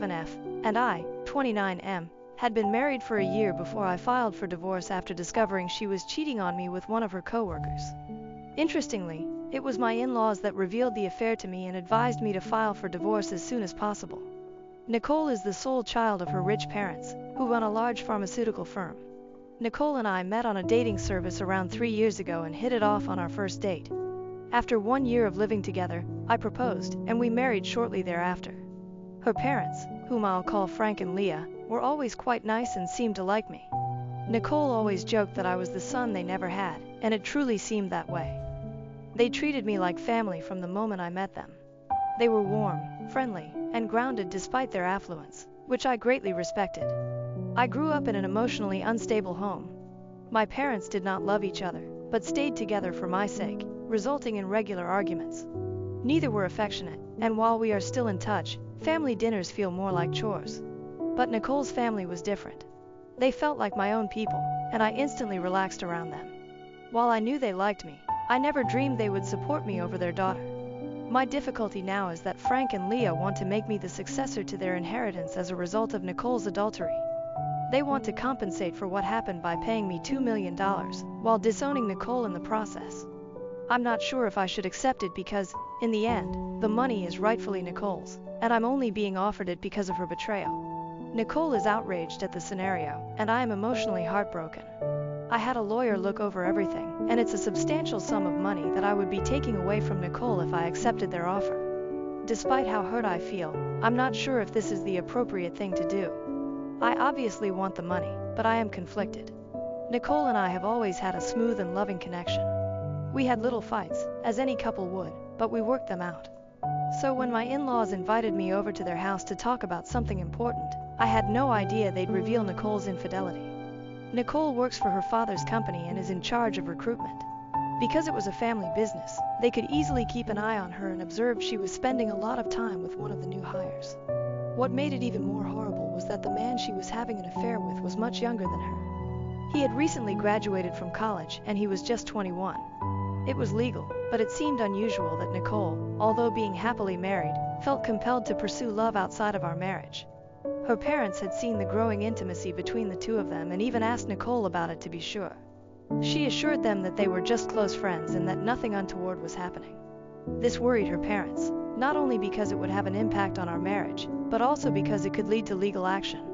F, and I, 29M, had been married for a year before I filed for divorce after discovering she was cheating on me with one of her coworkers. Interestingly, it was my in-laws that revealed the affair to me and advised me to file for divorce as soon as possible. Nicole is the sole child of her rich parents, who run a large pharmaceutical firm. Nicole and I met on a dating service around 3 years ago and hit it off on our first date. After 1 year of living together, I proposed, and we married shortly thereafter. Her parents, whom I'll call Frank and Leah, were always quite nice and seemed to like me. Nicole always joked that I was the son they never had, and it truly seemed that way. They treated me like family from the moment I met them. They were warm, friendly, and grounded despite their affluence, which I greatly respected. I grew up in an emotionally unstable home. My parents did not love each other, but stayed together for my sake, resulting in regular arguments. Neither were affectionate, and while we are still in touch, family dinners feel more like chores. But Nicole's family was different. They felt like my own people, and I instantly relaxed around them. While I knew they liked me, I never dreamed they would support me over their daughter. My difficulty now is that Frank and Leah want to make me the successor to their inheritance as a result of Nicole's adultery. They want to compensate for what happened by paying me $2 million, while disowning Nicole in the process. I'm not sure if I should accept it because, in the end, the money is rightfully Nicole's, and I'm only being offered it because of her betrayal. Nicole is outraged at the scenario, and I am emotionally heartbroken. I had a lawyer look over everything, and it's a substantial sum of money that I would be taking away from Nicole if I accepted their offer. Despite how hurt I feel, I'm not sure if this is the appropriate thing to do. I obviously want the money, but I am conflicted. Nicole and I have always had a smooth and loving connection. We had little fights, as any couple would, but we worked them out. So when my in-laws invited me over to their house to talk about something important, I had no idea they'd reveal Nicole's infidelity. Nicole works for her father's company and is in charge of recruitment. Because it was a family business, they could easily keep an eye on her and observed she was spending a lot of time with one of the new hires. What made it even more horrible was that the man she was having an affair with was much younger than her. He had recently graduated from college and he was just 21. It was legal, but it seemed unusual that Nicole, although being happily married, felt compelled to pursue love outside of our marriage. Her parents had seen the growing intimacy between the two of them and even asked Nicole about it to be sure. She assured them that they were just close friends and that nothing untoward was happening. This worried her parents, not only because it would have an impact on our marriage, but also because it could lead to legal action.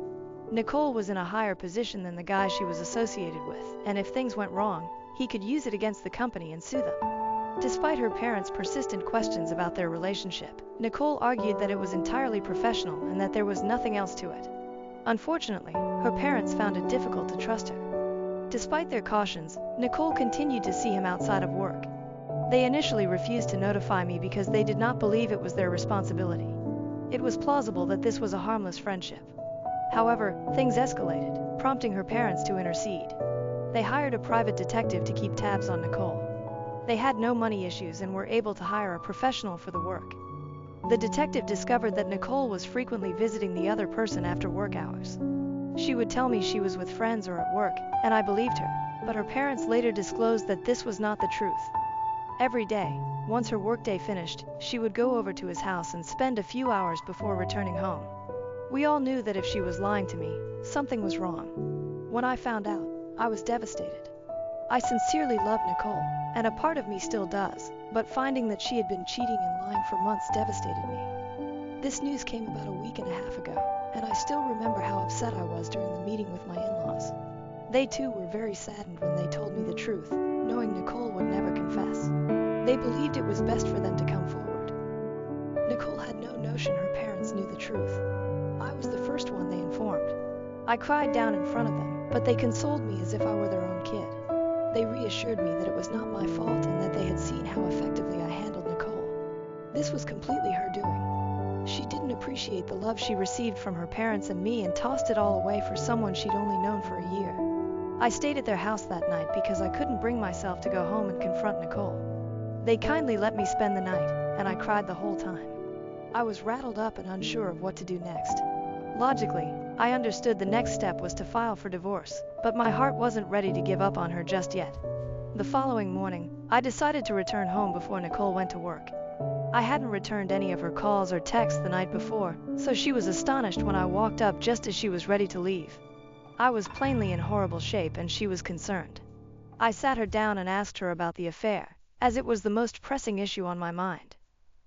Nicole was in a higher position than the guy she was associated with, and if things went wrong, he could use it against the company and sue them. Despite her parents' persistent questions about their relationship, Nicole argued that it was entirely professional and that there was nothing else to it. Unfortunately, her parents found it difficult to trust her. Despite their cautions, Nicole continued to see him outside of work. They initially refused to notify me because they did not believe it was their responsibility. It was plausible that this was a harmless friendship. However, things escalated, prompting her parents to intercede. They hired a private detective to keep tabs on Nicole. They had no money issues and were able to hire a professional for the work. The detective discovered that Nicole was frequently visiting the other person after work hours. She would tell me she was with friends or at work, and I believed her, but her parents later disclosed that this was not the truth. Every day, once her workday finished, she would go over to his house and spend a few hours before returning home. We all knew that if she was lying to me, something was wrong. When I found out, I was devastated. I sincerely loved Nicole, and a part of me still does, but finding that she had been cheating and lying for months devastated me. This news came about a week and a half ago, and I still remember how upset I was during the meeting with my in-laws. They too were very saddened when they told me the truth, knowing Nicole would never confess. They believed it was best for them to come forward. Nicole had no notion her parents knew the truth. I was the first one they informed. I cried down in front of them, but they consoled me as if I were their own kid. They reassured me that it was not my fault and that they had seen how effectively I handled Nicole. This was completely her doing. She didn't appreciate the love she received from her parents and me and tossed it all away for someone she'd only known for a year. I stayed at their house that night because I couldn't bring myself to go home and confront Nicole. They kindly let me spend the night, and I cried the whole time. I was rattled up and unsure of what to do next. Logically, I understood the next step was to file for divorce, but my heart wasn't ready to give up on her just yet. The following morning, I decided to return home before Nicole went to work. I hadn't returned any of her calls or texts the night before, so she was astonished when I walked up just as she was ready to leave. I was plainly in horrible shape and she was concerned. I sat her down and asked her about the affair, as it was the most pressing issue on my mind.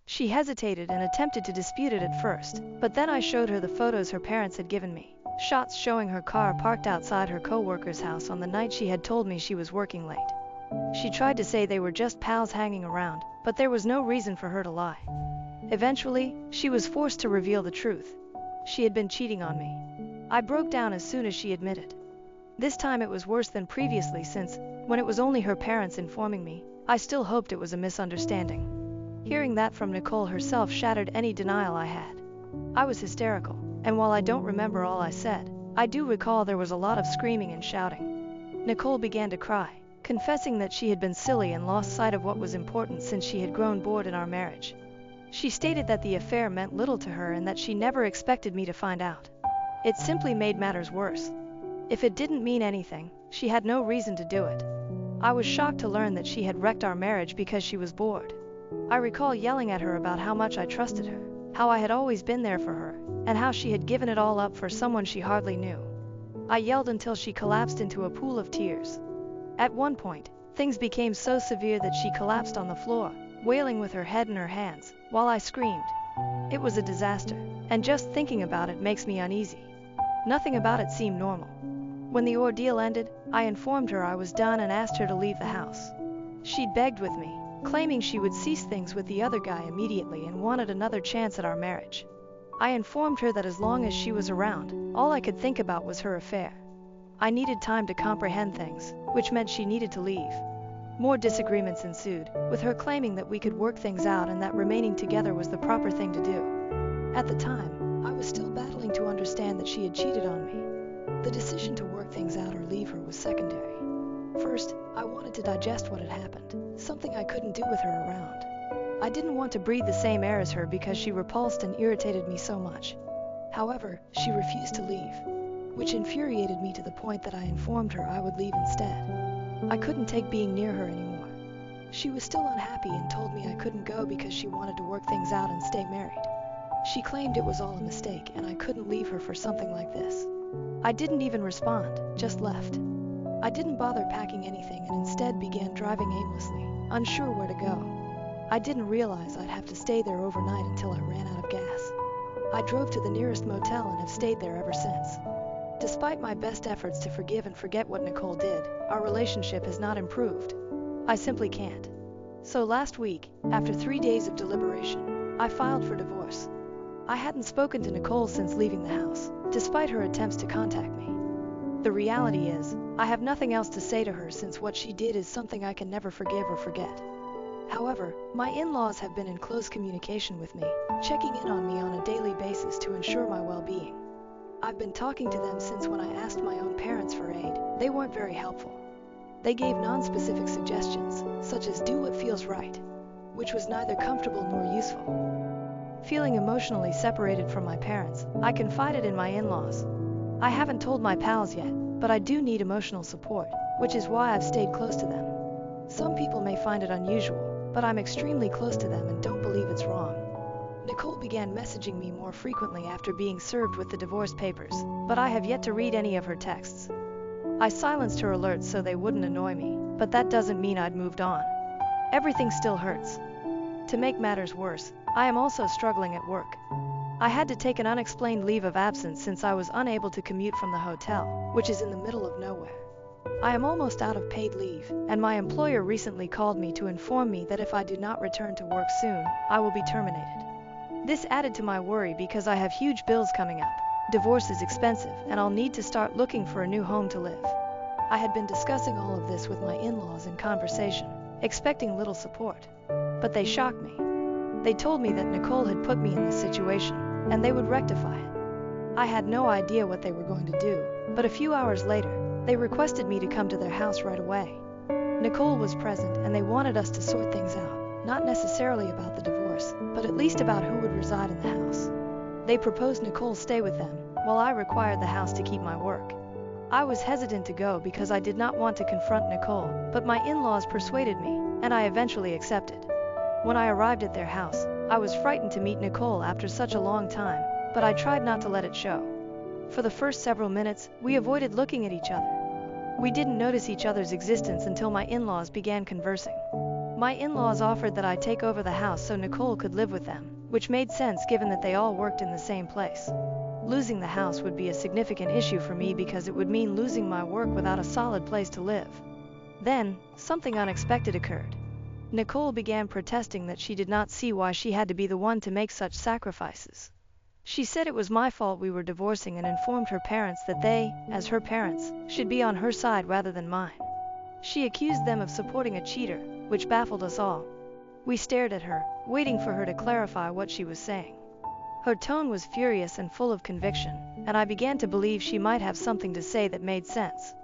She hesitated and attempted to dispute it at first, but then I showed her the photos her parents had given me, shots showing her car parked outside her co-worker's house on the night she had told me she was working late. She tried to say they were just pals hanging around, but there was no reason for her to lie. Eventually, she was forced to reveal the truth. She had been cheating on me. I broke down as soon as she admitted. This time it was worse than previously since, when it was only her parents informing me, I still hoped it was a misunderstanding. Hearing that from Nicole herself shattered any denial I had. I was hysterical, and while I don't remember all I said, I do recall there was a lot of screaming and shouting. Nicole began to cry, confessing that she had been silly and lost sight of what was important since she had grown bored in our marriage. She stated that the affair meant little to her and that she never expected me to find out. It simply made matters worse. If it didn't mean anything, she had no reason to do it. I was shocked to learn that she had wrecked our marriage because she was bored. I recall yelling at her about how much I trusted her, how I had always been there for her, and how she had given it all up for someone she hardly knew. I yelled until she collapsed into a pool of tears. At one point, things became so severe that she collapsed on the floor, wailing with her head in her hands, while I screamed. It was a disaster, and just thinking about it makes me uneasy. Nothing about it seemed normal. When the ordeal ended, I informed her I was done and asked her to leave the house. She'd begged with me, claiming she would cease things with the other guy immediately and wanted another chance at our marriage. I informed her that as long as she was around, all I could think about was her affair. I needed time to comprehend things, which meant she needed to leave. More disagreements ensued, with her claiming that we could work things out and that remaining together was the proper thing to do. At the time, I was still battling to understand that she had cheated on me. The decision to work things out or leave her was secondary. First, I wanted to digest what had happened, something I couldn't do with her around. I didn't want to breathe the same air as her because she repulsed and irritated me so much. However, she refused to leave, which infuriated me to the point that I informed her I would leave instead. I couldn't take being near her anymore. She was still unhappy and told me I couldn't go because she wanted to work things out and stay married. She claimed it was all a mistake and I couldn't leave her for something like this. I didn't even respond, just left. I didn't bother packing anything and instead began driving aimlessly, unsure where to go. I didn't realize I'd have to stay there overnight until I ran out of gas. I drove to the nearest motel and have stayed there ever since. Despite my best efforts to forgive and forget what Nicole did, our relationship has not improved. I simply can't. So last week, after 3 days of deliberation, I filed for divorce. I hadn't spoken to Nicole since leaving the house, despite her attempts to contact me. The reality is, I have nothing else to say to her since what she did is something I can never forgive or forget. However, my in-laws have been in close communication with me, checking in on me on a daily basis to ensure my well-being. I've been talking to them since when I asked my own parents for aid. They weren't very helpful. They gave non-specific suggestions, such as do what feels right, which was neither comfortable nor useful. Feeling emotionally separated from my parents, I confided in my in-laws. I haven't told my pals yet, but I do need emotional support, which is why I've stayed close to them. Some people may find it unusual, but I'm extremely close to them and don't believe it's wrong. Nicole began messaging me more frequently after being served with the divorce papers, but I have yet to read any of her texts. I silenced her alerts so they wouldn't annoy me, but that doesn't mean I'd moved on. Everything still hurts. To make matters worse, I am also struggling at work. I had to take an unexplained leave of absence since I was unable to commute from the hotel, which is in the middle of nowhere. I am almost out of paid leave, and my employer recently called me to inform me that if I do not return to work soon, I will be terminated. This added to my worry because I have huge bills coming up. Divorce is expensive, and I'll need to start looking for a new home to live. I had been discussing all of this with my in-laws in conversation, expecting little support. But they shocked me. They told me that Nicole had put me in this situation, and they would rectify it. I had no idea what they were going to do, but a few hours later, they requested me to come to their house right away. Nicole was present and they wanted us to sort things out, not necessarily about the divorce, but at least about who would reside in the house. They proposed Nicole stay with them, while I required the house to keep my work. I was hesitant to go because I did not want to confront Nicole, but my in-laws persuaded me, and I eventually accepted. When I arrived at their house, I was frightened to meet Nicole after such a long time, but I tried not to let it show. For the first several minutes, we avoided looking at each other. We didn't notice each other's existence until my in-laws began conversing. My in-laws offered that I take over the house so Nicole could live with them, which made sense given that they all worked in the same place. Losing the house would be a significant issue for me because it would mean losing my work without a solid place to live. Then, something unexpected occurred. Nicole began protesting that she did not see why she had to be the one to make such sacrifices. She said it was my fault we were divorcing and informed her parents that they, as her parents, should be on her side rather than mine. She accused them of supporting a cheater, which baffled us all. We stared at her, waiting for her to clarify what she was saying. Her tone was furious and full of conviction, and I began to believe she might have something to say that made sense.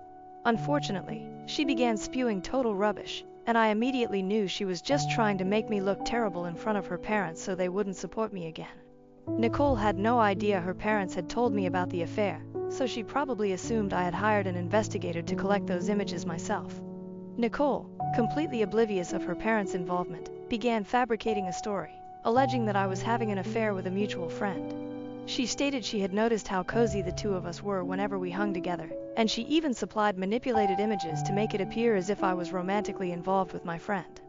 Unfortunately, she began spewing total rubbish, and I immediately knew she was just trying to make me look terrible in front of her parents so they wouldn't support me again. Nicole had no idea her parents had told me about the affair, so she probably assumed I had hired an investigator to collect those images myself. Nicole, completely oblivious of her parents' involvement, began fabricating a story, alleging that I was having an affair with a mutual friend. She stated she had noticed how cozy the two of us were whenever we hung together, and she even supplied manipulated images to make it appear as if I was romantically involved with my friend.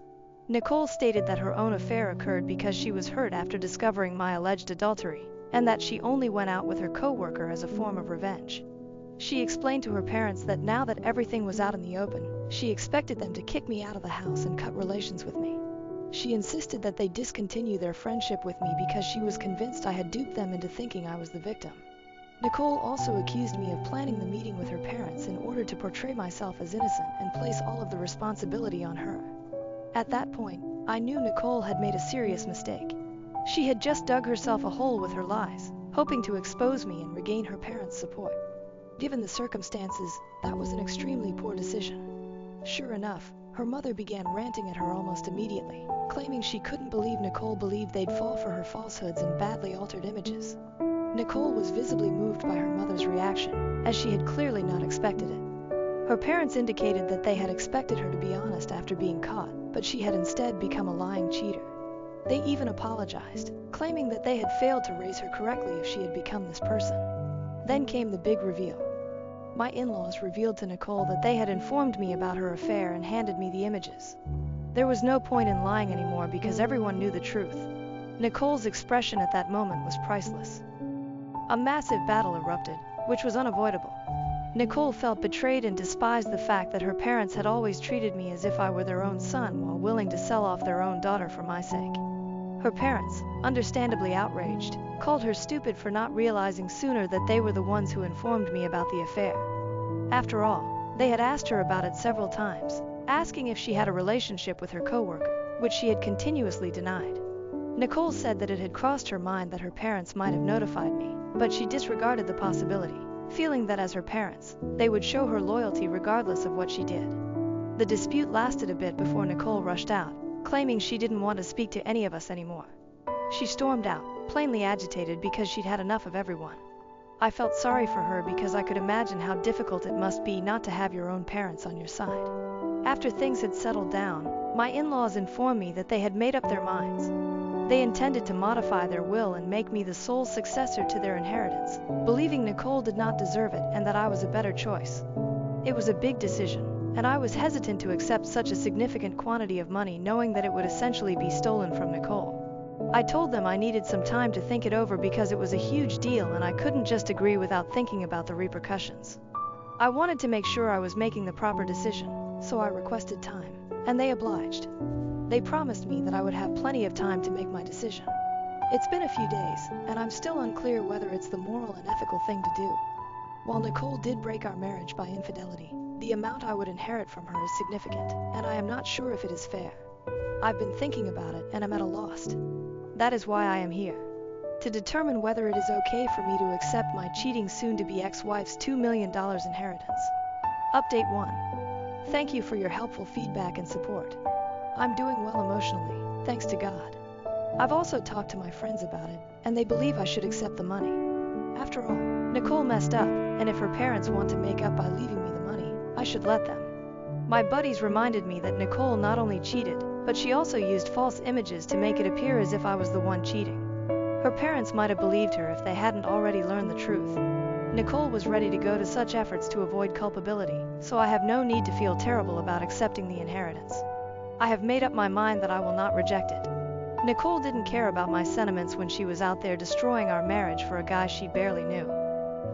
Nicole stated that her own affair occurred because she was hurt after discovering my alleged adultery, and that she only went out with her co-worker as a form of revenge. She explained to her parents that now that everything was out in the open, she expected them to kick me out of the house and cut relations with me. She insisted that they discontinue their friendship with me because she was convinced I had duped them into thinking I was the victim. Nicole also accused me of planning the meeting with her parents in order to portray myself as innocent and place all of the responsibility on her. At that point, I knew Nicole had made a serious mistake. She had just dug herself a hole with her lies, hoping to expose me and regain her parents' support. Given the circumstances, that was an extremely poor decision. Sure enough, her mother began ranting at her almost immediately, claiming she couldn't believe Nicole believed they'd fall for her falsehoods and badly altered images. Nicole was visibly moved by her mother's reaction, as she had clearly not expected it. Her parents indicated that they had expected her to be honest after being caught, but she had instead become a lying cheater. They even apologized, claiming that they had failed to raise her correctly if she had become this person. Then came the big reveal. My in-laws revealed to Nicole that they had informed me about her affair and handed me the images. There was no point in lying anymore because everyone knew the truth. Nicole's expression at that moment was priceless. A massive battle erupted, which was unavoidable. Nicole felt betrayed and despised the fact that her parents had always treated me as if I were their own son while willing to sell off their own daughter for my sake. Her parents, understandably outraged, called her stupid for not realizing sooner that they were the ones who informed me about the affair. After all, they had asked her about it several times, asking if she had a relationship with her coworker, which she had continuously denied. Nicole said that it had crossed her mind that her parents might have notified me, but she disregarded the possibility, feeling that as her parents, they would show her loyalty regardless of what she did. The dispute lasted a bit before Nicole rushed out, claiming she didn't want to speak to any of us anymore. She stormed out, plainly agitated because she'd had enough of everyone. I felt sorry for her because I could imagine how difficult it must be not to have your own parents on your side. After things had settled down, my in-laws informed me that they had made up their minds. They intended to modify their will and make me the sole successor to their inheritance, believing Nicole did not deserve it and that I was a better choice. It was a big decision, and I was hesitant to accept such a significant quantity of money knowing that it would essentially be stolen from Nicole. I told them I needed some time to think it over because it was a huge deal and I couldn't just agree without thinking about the repercussions. I wanted to make sure I was making the proper decision, so I requested time, and they obliged. They promised me that I would have plenty of time to make my decision. It's been a few days, and I'm still unclear whether it's the moral and ethical thing to do. While Nicole did break our marriage by infidelity, the amount I would inherit from her is significant, and I am not sure if it is fair. I've been thinking about it and am at a loss. That is why I am here. To determine whether it is okay for me to accept my cheating soon-to-be ex-wife's $2 million inheritance. Update 1. Thank you for your helpful feedback and support. I'm doing well emotionally, thanks to God. I've also talked to my friends about it, and they believe I should accept the money. After all, Nicole messed up, and if her parents want to make up by leaving me the money, I should let them. My buddies reminded me that Nicole not only cheated, But she also used false images to make it appear as if I was the one cheating. Her parents might have believed her if they hadn't already learned the truth. Nicole was ready to go to such efforts to avoid culpability, so I have no need to feel terrible about accepting the inheritance. I have made up my mind that I will not reject it. Nicole didn't care about my sentiments when she was out there destroying our marriage for a guy she barely knew.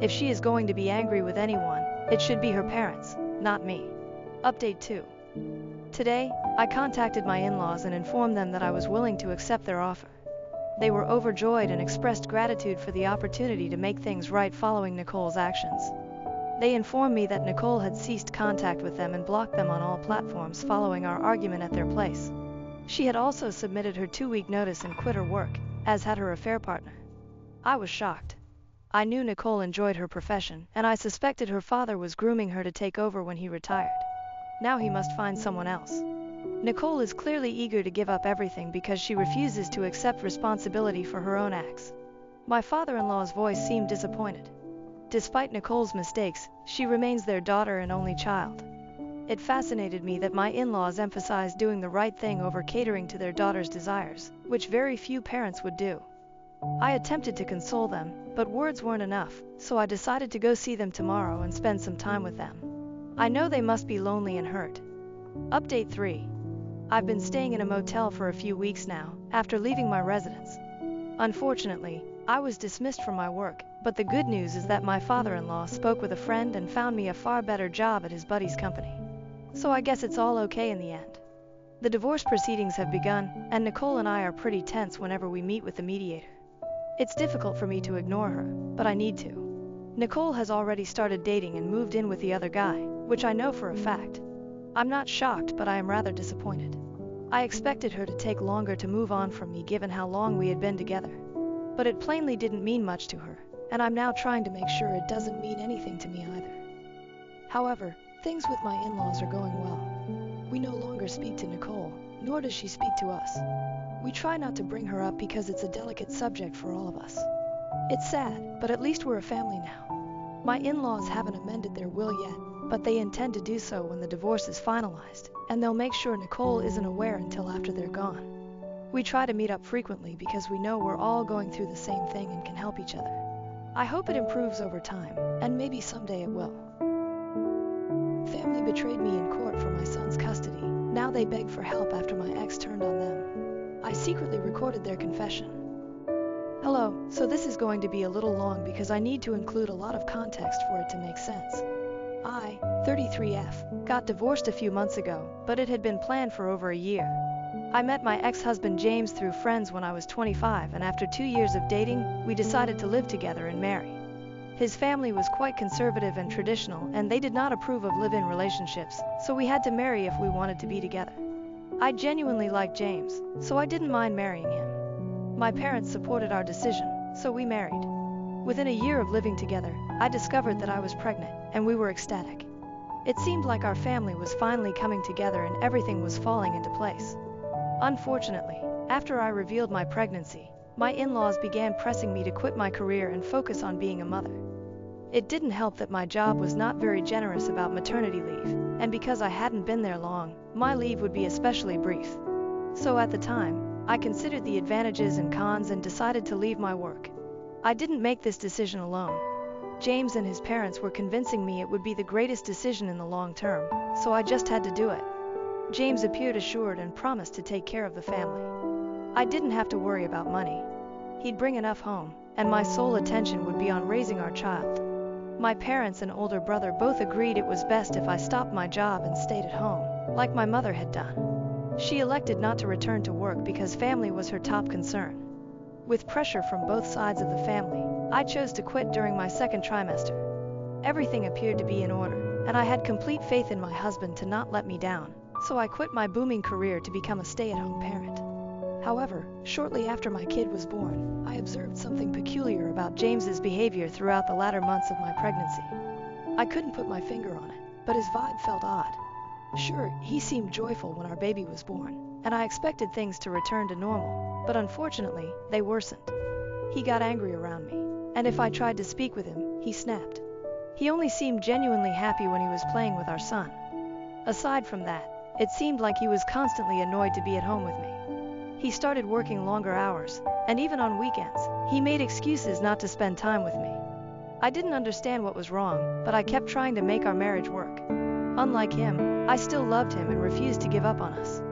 If she is going to be angry with anyone, it should be her parents, not me. Update 2. Today, I contacted my in-laws and informed them that I was willing to accept their offer. They were overjoyed and expressed gratitude for the opportunity to make things right following Nicole's actions. They informed me that Nicole had ceased contact with them and blocked them on all platforms following our argument at their place. She had also submitted her 2-week notice and quit her work, as had her affair partner. I was shocked. I knew Nicole enjoyed her profession, and I suspected her father was grooming her to take over when he retired. Now he must find someone else. Nicole is clearly eager to give up everything because she refuses to accept responsibility for her own acts. My father-in-law's voice seemed disappointed. Despite Nicole's mistakes, she remains their daughter and only child. It fascinated me that my in-laws emphasized doing the right thing over catering to their daughter's desires, which very few parents would do. I attempted to console them, but words weren't enough, so I decided to go see them tomorrow and spend some time with them. I know they must be lonely and hurt. Update 3. I've been staying in a motel for a few weeks now, after leaving my residence. Unfortunately, I was dismissed from my work, but the good news is that my father-in-law spoke with a friend and found me a far better job at his buddy's company. So I guess it's all okay in the end. The divorce proceedings have begun, and Nicole and I are pretty tense whenever we meet with the mediator. It's difficult for me to ignore her, but I need to. Nicole has already started dating and moved in with the other guy, which I know for a fact. I'm not shocked, but I am rather disappointed. I expected her to take longer to move on from me given how long we had been together. But it plainly didn't mean much to her, and I'm now trying to make sure it doesn't mean anything to me either. However, things with my in-laws are going well. We no longer speak to Nicole, nor does she speak to us. We try not to bring her up because it's a delicate subject for all of us. It's sad, but at least we're a family now. My in-laws haven't amended their will yet, but they intend to do so when the divorce is finalized, and they'll make sure Nicole isn't aware until after they're gone. We try to meet up frequently because we know we're all going through the same thing and can help each other. I hope it improves over time, and maybe someday it will. Family betrayed me in court for my son's custody. Now they beg for help after my ex turned on them. I secretly recorded their confession. Hello, so this is going to be a little long because I need to include a lot of context for it to make sense. I, 33F, got divorced a few months ago, but it had been planned for over a year. I met my ex-husband James through friends when I was 25, and after 2 years of dating, we decided to live together and marry. His family was quite conservative and traditional, and they did not approve of live-in relationships, so we had to marry if we wanted to be together. I genuinely liked James, so I didn't mind marrying him. My parents supported our decision, so we married. Within a year of living together, I discovered that I was pregnant, and we were ecstatic. It seemed like our family was finally coming together and everything was falling into place. Unfortunately, after I revealed my pregnancy, my in-laws began pressing me to quit my career and focus on being a mother. It didn't help that my job was not very generous about maternity leave, and because I hadn't been there long, my leave would be especially brief. So at the time, I considered the advantages and cons and decided to leave my work. I didn't make this decision alone. James and his parents were convincing me it would be the greatest decision in the long term, so I just had to do it. James appeared assured and promised to take care of the family. I didn't have to worry about money. He'd bring enough home, and my sole attention would be on raising our child. My parents and older brother both agreed it was best if I stopped my job and stayed at home, like my mother had done. She elected not to return to work because family was her top concern. With pressure from both sides of the family, I chose to quit during my second trimester. Everything appeared to be in order, and I had complete faith in my husband to not let me down, so I quit my booming career to become a stay-at-home parent. However, shortly after my kid was born, I observed something peculiar about James's behavior throughout the latter months of my pregnancy. I couldn't put my finger on it, but his vibe felt odd. Sure, he seemed joyful when our baby was born, and I expected things to return to normal, but unfortunately, they worsened. He got angry around me, and if I tried to speak with him, he snapped. He only seemed genuinely happy when he was playing with our son. Aside from that, It seemed like he was constantly annoyed to be at home with me. He started working longer hours, and even on weekends, he made excuses not to spend time with me. I didn't understand what was wrong, but I kept trying to make our marriage work. Unlike him, I still loved him and refused to give up on us.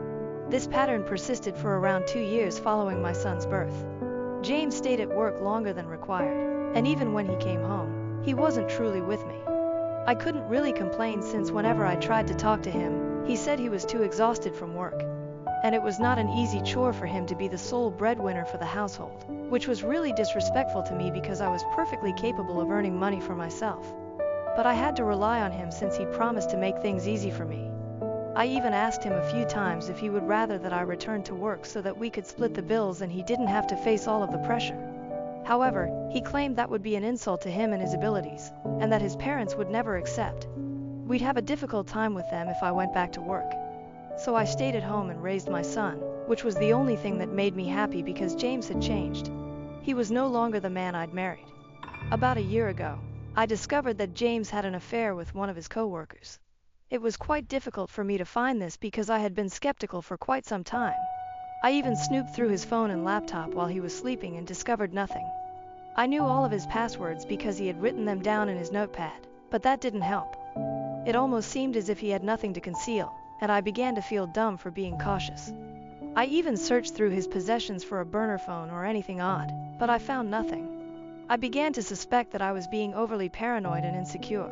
This pattern persisted for around 2 years following my son's birth. James stayed at work longer than required, and even when he came home, he wasn't truly with me. I couldn't really complain since whenever I tried to talk to him, he said he was too exhausted from work. And it was not an easy chore for him to be the sole breadwinner for the household, which was really disrespectful to me because I was perfectly capable of earning money for myself. But I had to rely on him since he promised to make things easy for me. I even asked him a few times if he would rather that I return to work so that we could split the bills and he didn't have to face all of the pressure. However, he claimed that would be an insult to him and his abilities, and that his parents would never accept. We'd have a difficult time with them if I went back to work. So I stayed at home and raised my son, which was the only thing that made me happy because James had changed. He was no longer the man I'd married. About a year ago, I discovered that James had an affair with one of his co-workers. It was quite difficult for me to find this because I had been skeptical for quite some time. I even snooped through his phone and laptop while he was sleeping and discovered nothing. I knew all of his passwords because he had written them down in his notepad, but that didn't help. It almost seemed as if he had nothing to conceal, and I began to feel dumb for being cautious. I even searched through his possessions for a burner phone or anything odd, but I found nothing. I began to suspect that I was being overly paranoid and insecure.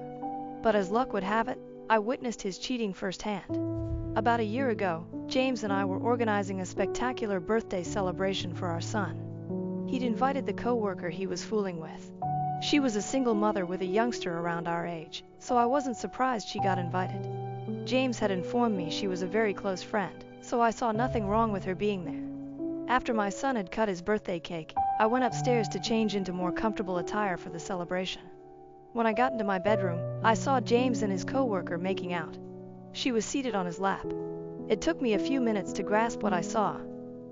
But as luck would have it, I witnessed his cheating firsthand. About a year ago, James and I were organizing a spectacular birthday celebration for our son. He'd invited the co-worker he was fooling with. She was a single mother with a youngster around our age, so I wasn't surprised she got invited. James had informed me she was a very close friend, so I saw nothing wrong with her being there. After my son had cut his birthday cake, I went upstairs to change into more comfortable attire for the celebration. When I got into my bedroom, I saw James and his co-worker making out. She was seated on his lap. It took me a few minutes to grasp what I saw.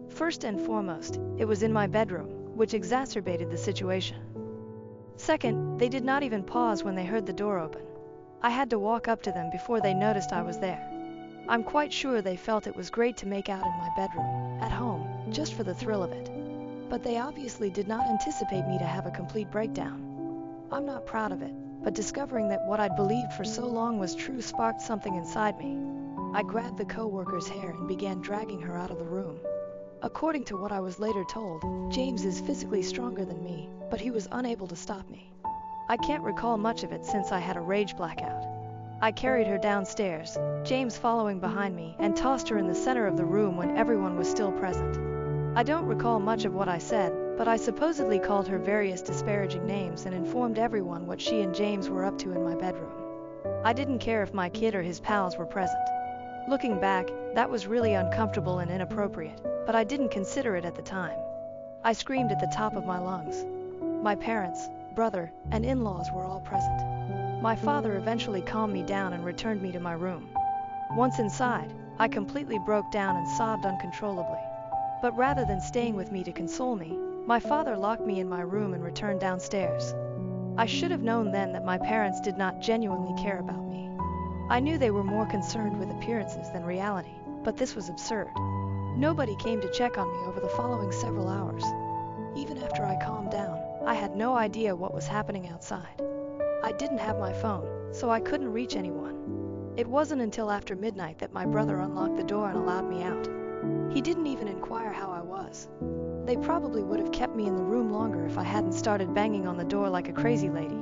First and foremost, it was in my bedroom, which exacerbated the situation. Second, they did not even pause when they heard the door open. I had to walk up to them before they noticed I was there. I'm quite sure they felt it was great to make out in my bedroom, at home, just for the thrill of it. But they obviously did not anticipate me to have a complete breakdown. I'm not proud of it, but discovering that what I'd believed for so long was true sparked something inside me. I grabbed the co-worker's hair and began dragging her out of the room. According to what I was later told, James is physically stronger than me, but he was unable to stop me. I can't recall much of it since I had a rage blackout. I carried her downstairs, James following behind me, and tossed her in the center of the room when everyone was still present. I don't recall much of what I said, but I supposedly called her various disparaging names and informed everyone what she and James were up to in my bedroom. I didn't care if my kid or his pals were present. Looking back, that was really uncomfortable and inappropriate, but I didn't consider it at the time. I screamed at the top of my lungs. My parents, brother, and in-laws were all present. My father eventually calmed me down and returned me to my room. Once inside, I completely broke down and sobbed uncontrollably. But rather than staying with me to console me, my father locked me in my room and returned downstairs. I should have known then that my parents did not genuinely care about me. I knew they were more concerned with appearances than reality, but this was absurd. Nobody came to check on me over the following several hours. Even after I calmed down, I had no idea what was happening outside. I didn't have my phone, so I couldn't reach anyone. It wasn't until after midnight that my brother unlocked the door and allowed me out. He didn't even inquire how I was. They probably would have kept me in the room longer if I hadn't started banging on the door like a crazy lady.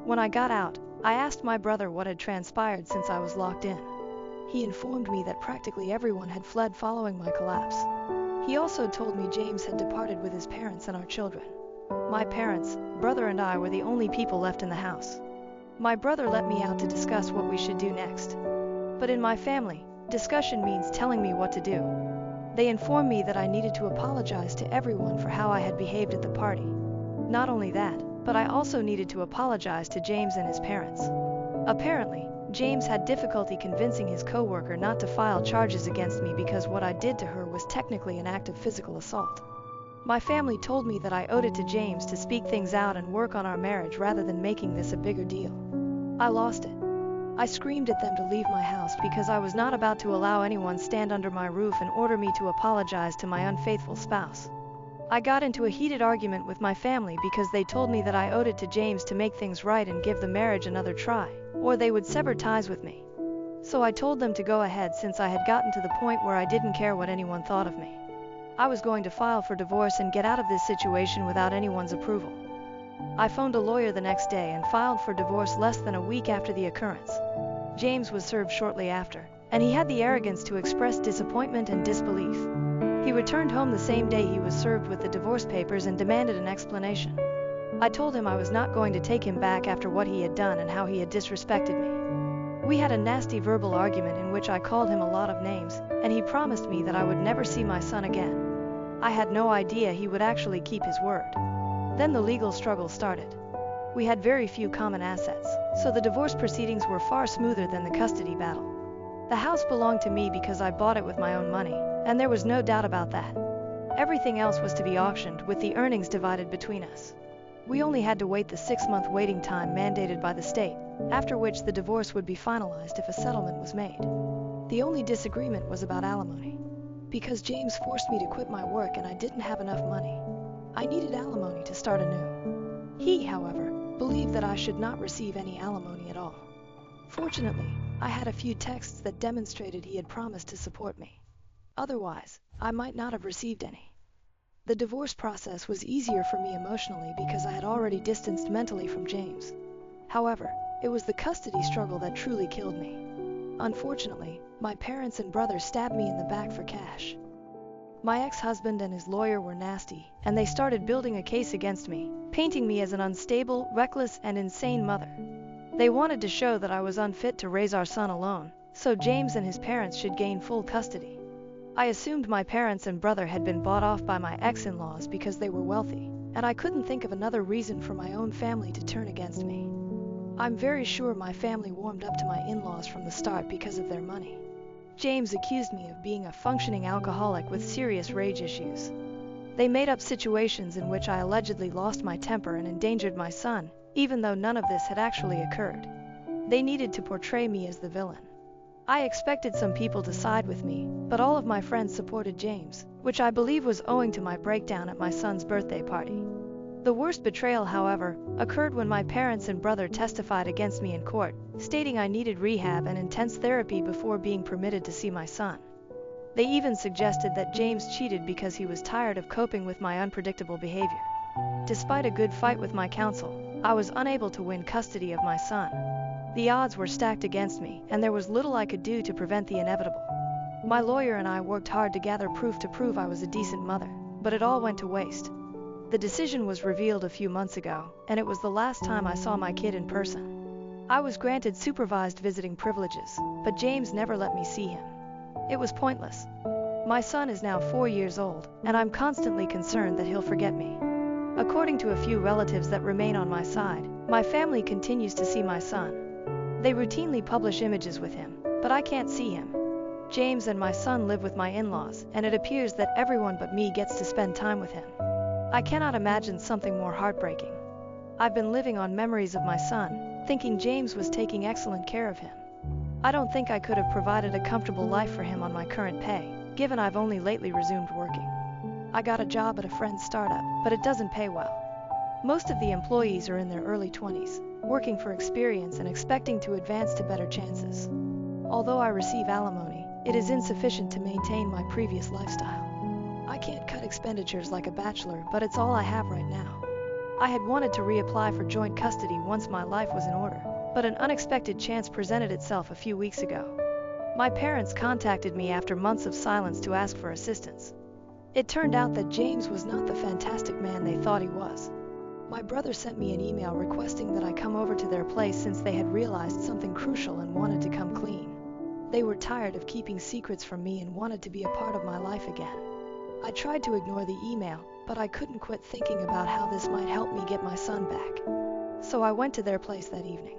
When I got out, I asked my brother what had transpired since I was locked in. He informed me that practically everyone had fled following my collapse. He also told me James had departed with his parents and our children. My parents, brother and I were the only people left in the house. My brother let me out to discuss what we should do next. But in my family, discussion means telling me what to do. They informed me that I needed to apologize to everyone for how I had behaved at the party. Not only that, but I also needed to apologize to James and his parents. Apparently, James had difficulty convincing his co-worker not to file charges against me because what I did to her was technically an act of physical assault. My family told me that I owed it to James to speak things out and work on our marriage rather than making this a bigger deal. I lost it. I screamed at them to leave my house because I was not about to allow anyone stand under my roof and order me to apologize to my unfaithful spouse. I got into a heated argument with my family because they told me that I owed it to James to make things right and give the marriage another try, or they would sever ties with me. So I told them to go ahead since I had gotten to the point where I didn't care what anyone thought of me. I was going to file for divorce and get out of this situation without anyone's approval. I phoned a lawyer the next day and filed for divorce less than a week after the occurrence. James was served shortly after, and he had the arrogance to express disappointment and disbelief. He returned home the same day he was served with the divorce papers and demanded an explanation. I told him I was not going to take him back after what he had done and how he had disrespected me. We had a nasty verbal argument in which I called him a lot of names, and he promised me that I would never see my son again. I had no idea he would actually keep his word. Then the legal struggle started. We had very few common assets, so the divorce proceedings were far smoother than the custody battle. The house belonged to me because I bought it with my own money, and there was no doubt about that. Everything else was to be auctioned, with the earnings divided between us. We only had to wait the 6-month waiting time mandated by the state, after which the divorce would be finalized if a settlement was made. The only disagreement was about alimony. Because James forced me to quit my work and I didn't have enough money, I needed alimony to start anew. He, however, believed that I should not receive any alimony at all. Fortunately, I had a few texts that demonstrated he had promised to support me. Otherwise, I might not have received any. The divorce process was easier for me emotionally because I had already distanced mentally from James. However, it was the custody struggle that truly killed me. Unfortunately, my parents and brother stabbed me in the back for cash. My ex-husband and his lawyer were nasty, and they started building a case against me, painting me as an unstable, reckless, and insane mother. They wanted to show that I was unfit to raise our son alone, so James and his parents should gain full custody. I assumed my parents and brother had been bought off by my ex-in-laws because they were wealthy, and I couldn't think of another reason for my own family to turn against me. I'm very sure my family warmed up to my in-laws from the start because of their money. James accused me of being a functioning alcoholic with serious rage issues. They made up situations in which I allegedly lost my temper and endangered my son, even though none of this had actually occurred. They needed to portray me as the villain. I expected some people to side with me, but all of my friends supported James, which I believe was owing to my breakdown at my son's birthday party. The worst betrayal, however, occurred when my parents and brother testified against me in court, stating I needed rehab and intense therapy before being permitted to see my son. They even suggested that James cheated because he was tired of coping with my unpredictable behavior. Despite a good fight with my counsel, I was unable to win custody of my son. The odds were stacked against me, and there was little I could do to prevent the inevitable. My lawyer and I worked hard to gather proof to prove I was a decent mother, but it all went to waste. The decision was revealed a few months ago, and it was the last time I saw my kid in person. I was granted supervised visiting privileges, but James never let me see him. It was pointless. My son is now 4 years old, and I'm constantly concerned that he'll forget me. According to a few relatives that remain on my side, my family continues to see my son. They routinely publish images with him, but I can't see him. James and my son live with my in-laws, and it appears that everyone but me gets to spend time with him. I cannot imagine something more heartbreaking. I've been living on memories of my son, thinking James was taking excellent care of him. I don't think I could have provided a comfortable life for him on my current pay, given I've only lately resumed working. I got a job at a friend's startup, but it doesn't pay well. Most of the employees are in their early 20s, working for experience and expecting to advance to better chances. Although I receive alimony, it is insufficient to maintain my previous lifestyle. I can't cut expenditures like a bachelor, but it's all I have right now. I had wanted to reapply for joint custody once my life was in order, but an unexpected chance presented itself a few weeks ago. My parents contacted me after months of silence to ask for assistance. It turned out that James was not the fantastic man they thought he was. My brother sent me an email requesting that I come over to their place since they had realized something crucial and wanted to come clean. They were tired of keeping secrets from me and wanted to be a part of my life again. I tried to ignore the email, but I couldn't quit thinking about how this might help me get my son back. So I went to their place that evening.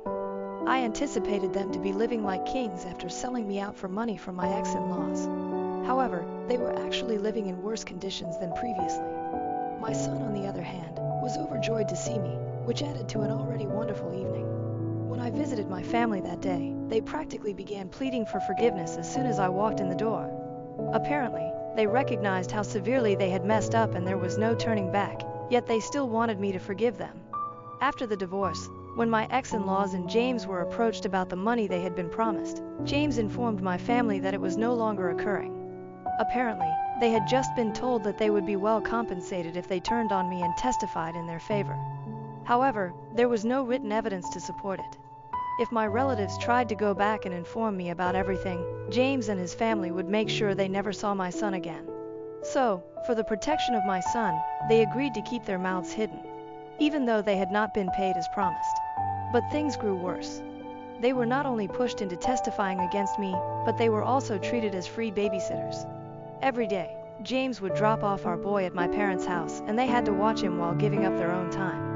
I anticipated them to be living like kings after selling me out for money from my ex-in-laws. However, they were actually living in worse conditions than previously. My son, on the other hand, was overjoyed to see me, which added to an already wonderful evening. When I visited my family that day, they practically began pleading for forgiveness as soon as I walked in the door. Apparently, they recognized how severely they had messed up and there was no turning back, yet they still wanted me to forgive them. After the divorce, when my ex-in-laws and James were approached about the money they had been promised, James informed my family that it was no longer occurring. Apparently, they had just been told that they would be well compensated if they turned on me and testified in their favor. However, there was no written evidence to support it. If my relatives tried to go back and inform me about everything, James and his family would make sure they never saw my son again. So, for the protection of my son, they agreed to keep their mouths hidden, even though they had not been paid as promised. But things grew worse. They were not only pushed into testifying against me, but they were also treated as free babysitters. Every day, James would drop off our boy at my parents' house, and they had to watch him while giving up their own time.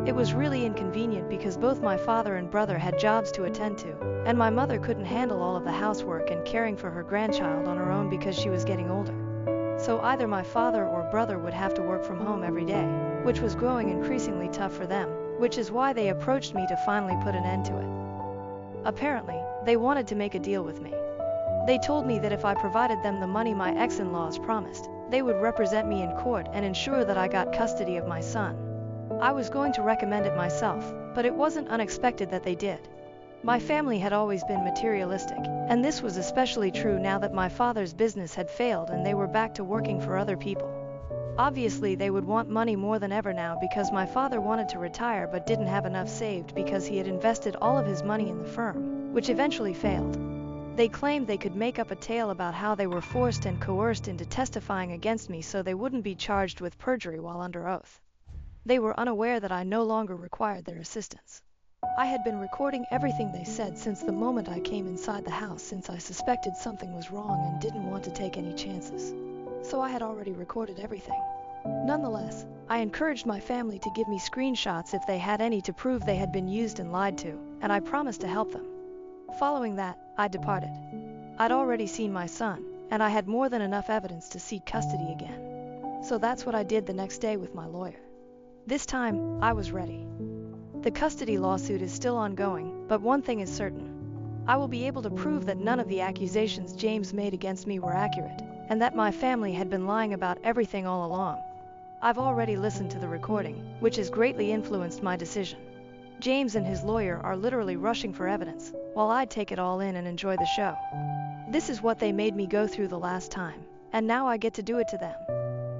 It was really inconvenient because both my father and brother had jobs to attend to, and my mother couldn't handle all of the housework and caring for her grandchild on her own because she was getting older. So either my father or brother would have to work from home every day, which was growing increasingly tough for them, which is why they approached me to finally put an end to it. Apparently, they wanted to make a deal with me. They told me that if I provided them the money my ex-in-laws promised, they would represent me in court and ensure that I got custody of my son. I was going to recommend it myself, but it wasn't unexpected that they did. My family had always been materialistic, and this was especially true now that my father's business had failed and they were back to working for other people. Obviously, they would want money more than ever now because my father wanted to retire but didn't have enough saved because he had invested all of his money in the firm, which eventually failed. They claimed they could make up a tale about how they were forced and coerced into testifying against me so they wouldn't be charged with perjury while under oath. They were unaware that I no longer required their assistance. I had been recording everything they said since the moment I came inside the house, since I suspected something was wrong and didn't want to take any chances. So I had already recorded everything. Nonetheless, I encouraged my family to give me screenshots if they had any to prove they had been used and lied to, and I promised to help them. Following that, I departed. I'd already seen my son, and I had more than enough evidence to seek custody again. So that's what I did the next day with my lawyer. This time, I was ready. The custody lawsuit is still ongoing, but one thing is certain. I will be able to prove that none of the accusations James made against me were accurate, and that my family had been lying about everything all along. I've already listened to the recording, which has greatly influenced my decision. James and his lawyer are literally rushing for evidence, while I take it all in and enjoy the show. This is what they made me go through the last time, and now I get to do it to them.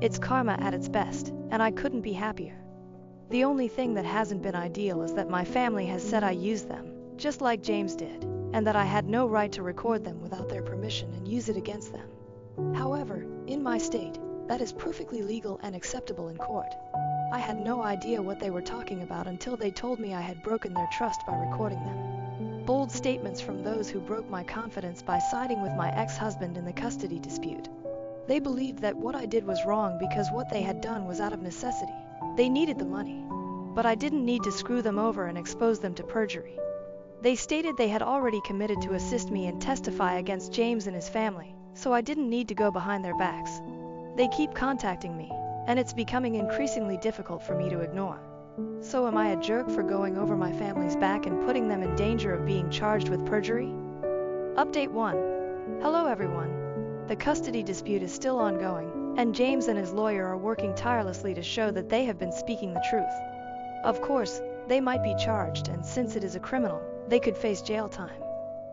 It's karma at its best, and I couldn't be happier. The only thing that hasn't been ideal is that my family has said I used them, just like James did, and that I had no right to record them without their permission and use it against them. However, in my state, that is perfectly legal and acceptable in court. I had no idea what they were talking about until they told me I had broken their trust by recording them. Bold statements from those who broke my confidence by siding with my ex-husband in the custody dispute. They believed that what I did was wrong because what they had done was out of necessity. They needed the money. But I didn't need to screw them over and expose them to perjury. They stated they had already committed to assist me and testify against James and his family, so I didn't need to go behind their backs. They keep contacting me, and it's becoming increasingly difficult for me to ignore. So am I a jerk for going over my family's back and putting them in danger of being charged with perjury? Update 1. Hello everyone. The custody dispute is still ongoing, and James and his lawyer are working tirelessly to show that they have been speaking the truth. Of course, they might be charged, and since it is a criminal, they could face jail time.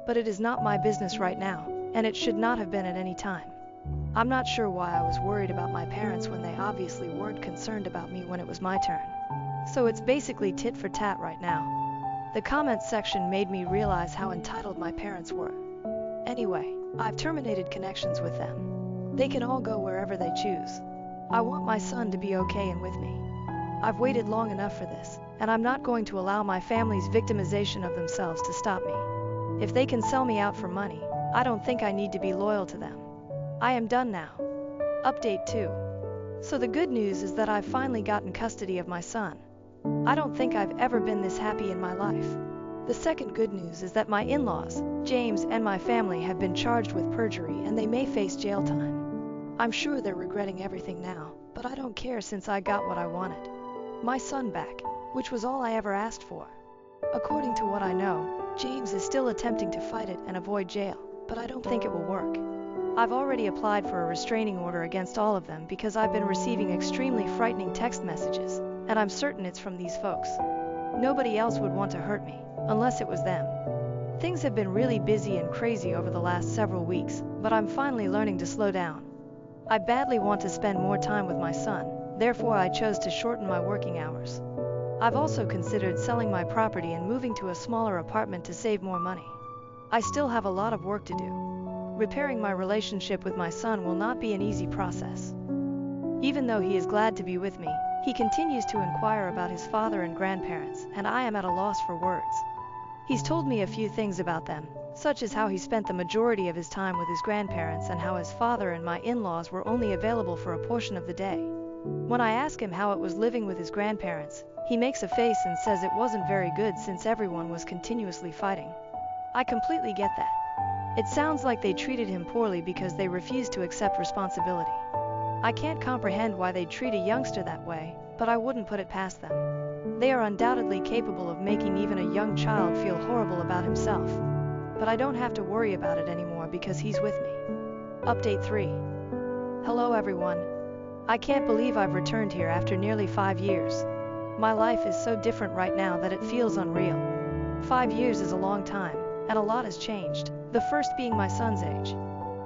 But it is not my business right now, and it should not have been at any time. I'm not sure why I was worried about my parents when they obviously weren't concerned about me when it was my turn. So it's basically tit for tat right now. The comments section made me realize how entitled my parents were. Anyway, I've terminated connections with them. They can all go wherever they choose. I want my son to be okay and with me. I've waited long enough for this, and I'm not going to allow my family's victimization of themselves to stop me. If they can sell me out for money, I don't think I need to be loyal to them. I am done now. Update 2. So the good news is that I've finally gotten custody of my son. I don't think I've ever been this happy in my life. The second good news is that my in-laws, James and my family, have been charged with perjury and they may face jail time. I'm sure they're regretting everything now, but I don't care since I got what I wanted. My son back, which was all I ever asked for. According to what I know, James is still attempting to fight it and avoid jail, but I don't think it will work. I've already applied for a restraining order against all of them because I've been receiving extremely frightening text messages, and I'm certain it's from these folks. Nobody else would want to hurt me, unless it was them. Things have been really busy and crazy over the last several weeks, but I'm finally learning to slow down. I badly want to spend more time with my son, therefore I chose to shorten my working hours. I've also considered selling my property and moving to a smaller apartment to save more money. I still have a lot of work to do. Repairing my relationship with my son will not be an easy process. Even though he is glad to be with me, he continues to inquire about his father and grandparents, and I am at a loss for words. He's told me a few things about them, such as how he spent the majority of his time with his grandparents and how his father and my in-laws were only available for a portion of the day. When I ask him how it was living with his grandparents, he makes a face and says it wasn't very good since everyone was continuously fighting. I completely get that. It sounds like they treated him poorly because they refused to accept responsibility. I can't comprehend why they'd treat a youngster that way, but I wouldn't put it past them. They are undoubtedly capable of making even a young child feel horrible about himself. But I don't have to worry about it anymore because he's with me. Update 3. Hello everyone. I can't believe I've returned here after nearly 5 years. My life is so different right now that it feels unreal. 5 years is a long time, and a lot has changed, the first being my son's age.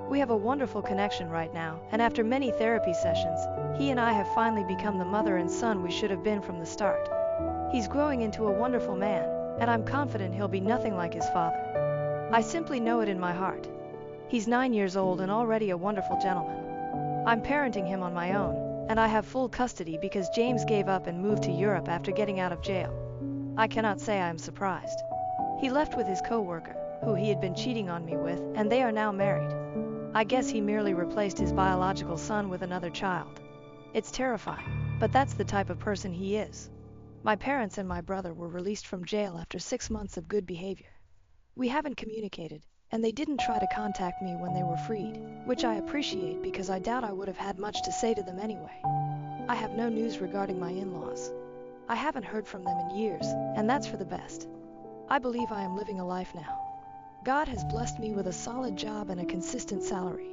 We have a wonderful connection right now, and after many therapy sessions, he and I have finally become the mother and son we should have been from the start. He's growing into a wonderful man, and I'm confident he'll be nothing like his father. I simply know it in my heart. He's 9 years old and already a wonderful gentleman. I'm parenting him on my own, and I have full custody because James gave up and moved to Europe after getting out of jail. I cannot say I am surprised. He left with his co-worker, who he had been cheating on me with, and they are now married. I guess he merely replaced his biological son with another child. It's terrifying, but that's the type of person he is. My parents and my brother were released from jail after 6 months of good behavior. We haven't communicated, and they didn't try to contact me when they were freed, which I appreciate because I doubt I would have had much to say to them anyway. I have no news regarding my in-laws. I haven't heard from them in years, and that's for the best. I believe I am living a life now. God has blessed me with a solid job and a consistent salary.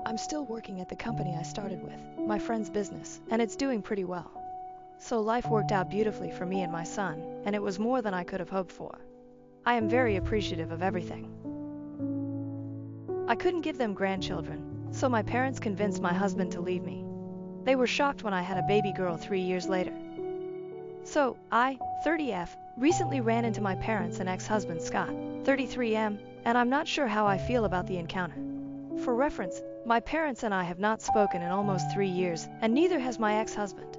I'm still working at the company I started with, my friend's business, and it's doing pretty well. So life worked out beautifully for me and my son, and it was more than I could have hoped for. I am very appreciative of everything. I couldn't give them grandchildren, so my parents convinced my husband to leave me. They were shocked when I had a baby girl 3 years later. So, I, 30F, recently ran into my parents and ex-husband Scott, 33M, and I'm not sure how I feel about the encounter. For reference, my parents and I have not spoken in almost 3 years, and neither has my ex-husband.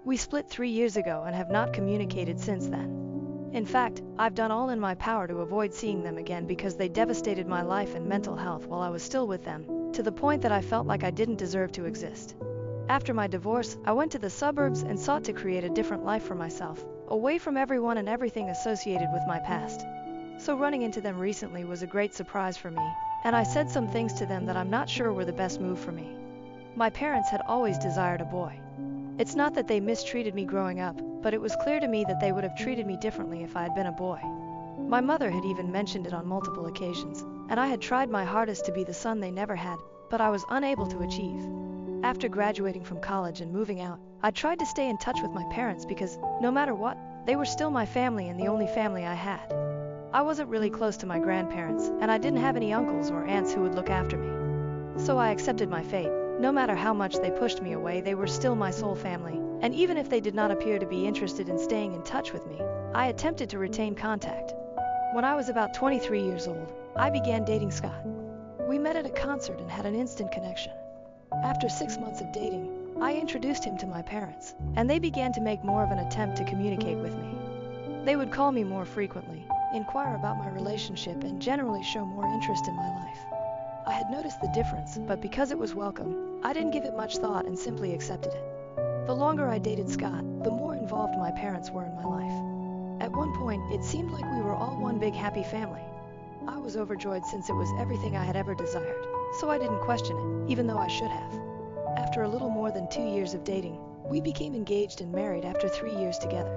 We split 3 years ago and have not communicated since then. In fact, I've done all in my power to avoid seeing them again because they devastated my life and mental health while I was still with them, to the point that I felt like I didn't deserve to exist. After my divorce, I went to the suburbs and sought to create a different life for myself, away from everyone and everything associated with my past. So running into them recently was a great surprise for me, and I said some things to them that I'm not sure were the best move for me. My parents had always desired a boy. It's not that they mistreated me growing up, but it was clear to me that they would have treated me differently if I had been a boy. My mother had even mentioned it on multiple occasions, and I had tried my hardest to be the son they never had, but I was unable to achieve. After graduating from college and moving out, I tried to stay in touch with my parents because, no matter what, they were still my family and the only family I had. I wasn't really close to my grandparents, and I didn't have any uncles or aunts who would look after me. So I accepted my fate. No matter how much they pushed me away, they were still my sole family, and even if they did not appear to be interested in staying in touch with me, I attempted to retain contact. When I was about 23 years old, I began dating Scott. We met at a concert and had an instant connection. After 6 months of dating, I introduced him to my parents, and they began to make more of an attempt to communicate with me. They would call me more frequently, inquire about my relationship, and generally show more interest in my life. I had noticed the difference, but because it was welcome, I didn't give it much thought and simply accepted it. The longer I dated Scott, the more involved my parents were in my life. At one point, it seemed like we were all one big happy family. I was overjoyed since it was everything I had ever desired, so I didn't question it, even though I should have. After a little more than 2 years of dating, we became engaged and married after 3 years together.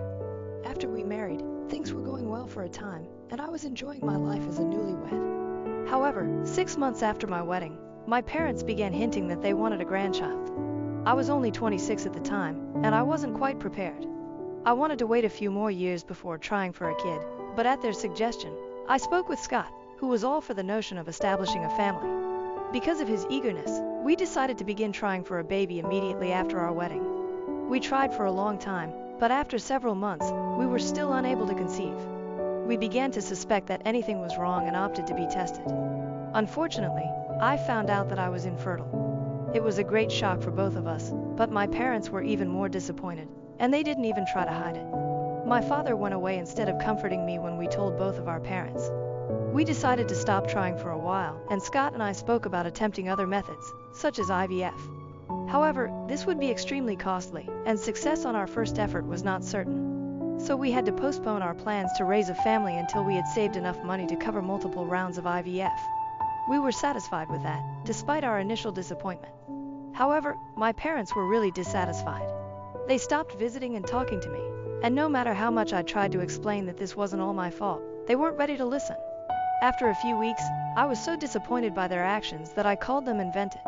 After we married, Things were going well for a time, and I was enjoying my life as a newlywed. However, 6 months after my wedding, my parents began hinting that they wanted a grandchild. I was only 26 at the time, and I wasn't quite prepared. I wanted to wait a few more years before trying for a kid, but at their suggestion, I spoke with Scott, who was all for the notion of establishing a family. Because of his eagerness, we decided to begin trying for a baby immediately after our wedding. We tried for a long time, but after several months, we were still unable to conceive. We began to suspect that anything was wrong and opted to be tested. Unfortunately, I found out that I was infertile. It was a great shock for both of us, but my parents were even more disappointed, and they didn't even try to hide it. My father went away instead of comforting me when we told both of our parents. We decided to stop trying for a while, and Scott and I spoke about attempting other methods, such as IVF. However, this would be extremely costly, and success on our first effort was not certain. So we had to postpone our plans to raise a family until we had saved enough money to cover multiple rounds of IVF. We were satisfied with that, despite our initial disappointment. However, my parents were really dissatisfied. They stopped visiting and talking to me, and no matter how much I tried to explain that this wasn't all my fault, they weren't ready to listen. After a few weeks, I was so disappointed by their actions that I called them and vented.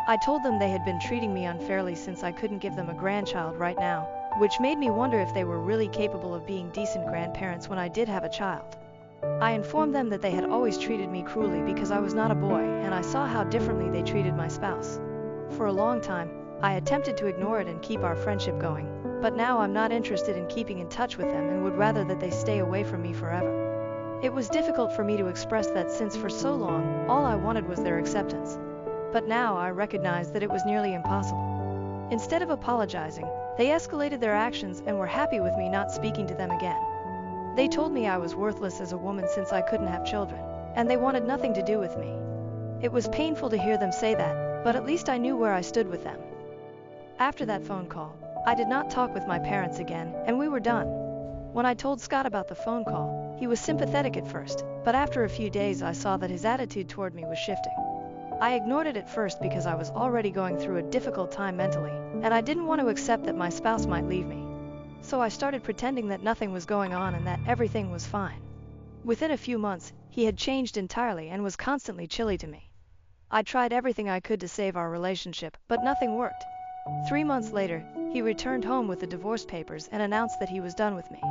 I told them they had been treating me unfairly since I couldn't give them a grandchild right now, which made me wonder if they were really capable of being decent grandparents when I did have a child. I informed them that they had always treated me cruelly because I was not a boy, and I saw how differently they treated my spouse. For a long time, I attempted to ignore it and keep our friendship going, but now I'm not interested in keeping in touch with them and would rather that they stay away from me forever. It was difficult for me to express that since for so long, all I wanted was their acceptance. But now I recognize that it was nearly impossible. Instead of apologizing, they escalated their actions and were happy with me not speaking to them again. They told me I was worthless as a woman since I couldn't have children, and they wanted nothing to do with me. It was painful to hear them say that, but at least I knew where I stood with them. After that phone call, I did not talk with my parents again, and we were done. When I told Scott about the phone call, he was sympathetic at first, but after a few days I saw that his attitude toward me was shifting. I ignored it at first because I was already going through a difficult time mentally, and I didn't want to accept that my spouse might leave me. So I started pretending that nothing was going on and that everything was fine. Within a few months, he had changed entirely and was constantly chilly to me. I tried everything I could to save our relationship, but nothing worked. 3 months later, he returned home with the divorce papers and announced that he was done with me.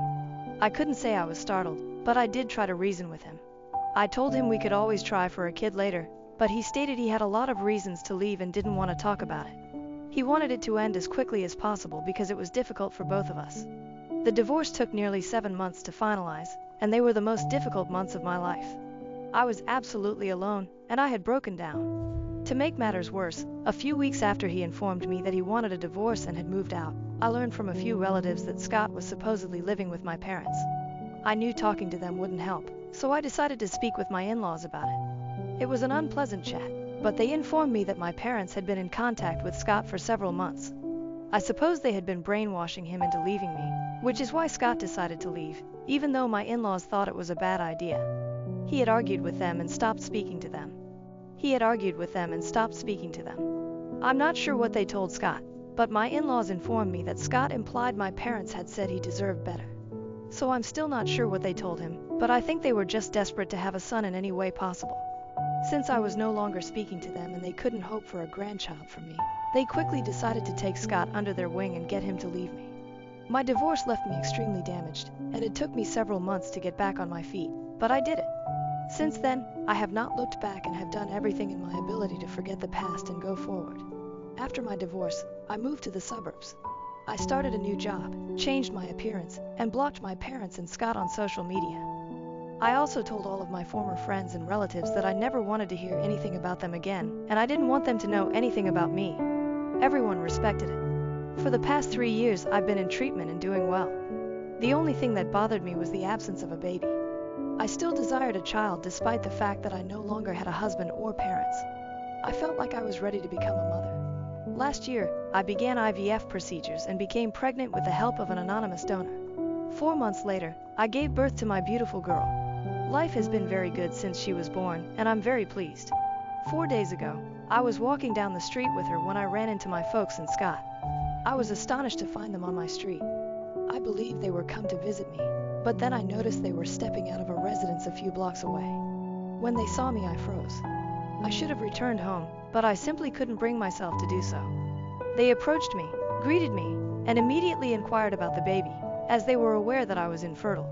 I couldn't say I was startled, but I did try to reason with him. I told him we could always try for a kid later, but he stated he had a lot of reasons to leave and didn't want to talk about it. He wanted it to end as quickly as possible because it was difficult for both of us. The divorce took nearly 7 months to finalize, and they were the most difficult months of my life. I was absolutely alone, and I had broken down. To make matters worse, a few weeks after he informed me that he wanted a divorce and had moved out, I learned from a few relatives that Scott was supposedly living with my parents. I knew talking to them wouldn't help, so I decided to speak with my in-laws about it. It was an unpleasant chat, but they informed me that my parents had been in contact with Scott for several months. I suppose they had been brainwashing him into leaving me, which is why Scott decided to leave, even though my in-laws thought it was a bad idea. He had argued with them and stopped speaking to them. I'm not sure what they told Scott, but my in-laws informed me that Scott implied my parents had said he deserved better. So I'm still not sure what they told him, but I think they were just desperate to have a son in any way possible. Since I was no longer speaking to them and they couldn't hope for a grandchild from me, they quickly decided to take Scott under their wing and get him to leave me. My divorce left me extremely damaged, and it took me several months to get back on my feet, but I did it. Since then, I have not looked back and have done everything in my ability to forget the past and go forward. After my divorce, I moved to the suburbs. I started a new job, changed my appearance, and blocked my parents and Scott on social media. I also told all of my former friends and relatives that I never wanted to hear anything about them again, and I didn't want them to know anything about me. Everyone respected it. For the past 3 years, I've been in treatment and doing well. The only thing that bothered me was the absence of a baby. I still desired a child despite the fact that I no longer had a husband or parents. I felt like I was ready to become a mother. Last year, I began IVF procedures and became pregnant with the help of an anonymous donor. 4 months later, I gave birth to my beautiful girl. Life has been very good since she was born, and I'm very pleased. 4 days ago, I was walking down the street with her when I ran into my folks and Scott. I was astonished to find them on my street. I believed they were come to visit me, but then I noticed they were stepping out of a residence a few blocks away. When they saw me, I froze. I should have returned home, but I simply couldn't bring myself to do so. They approached me, greeted me, and immediately inquired about the baby, as they were aware that I was infertile.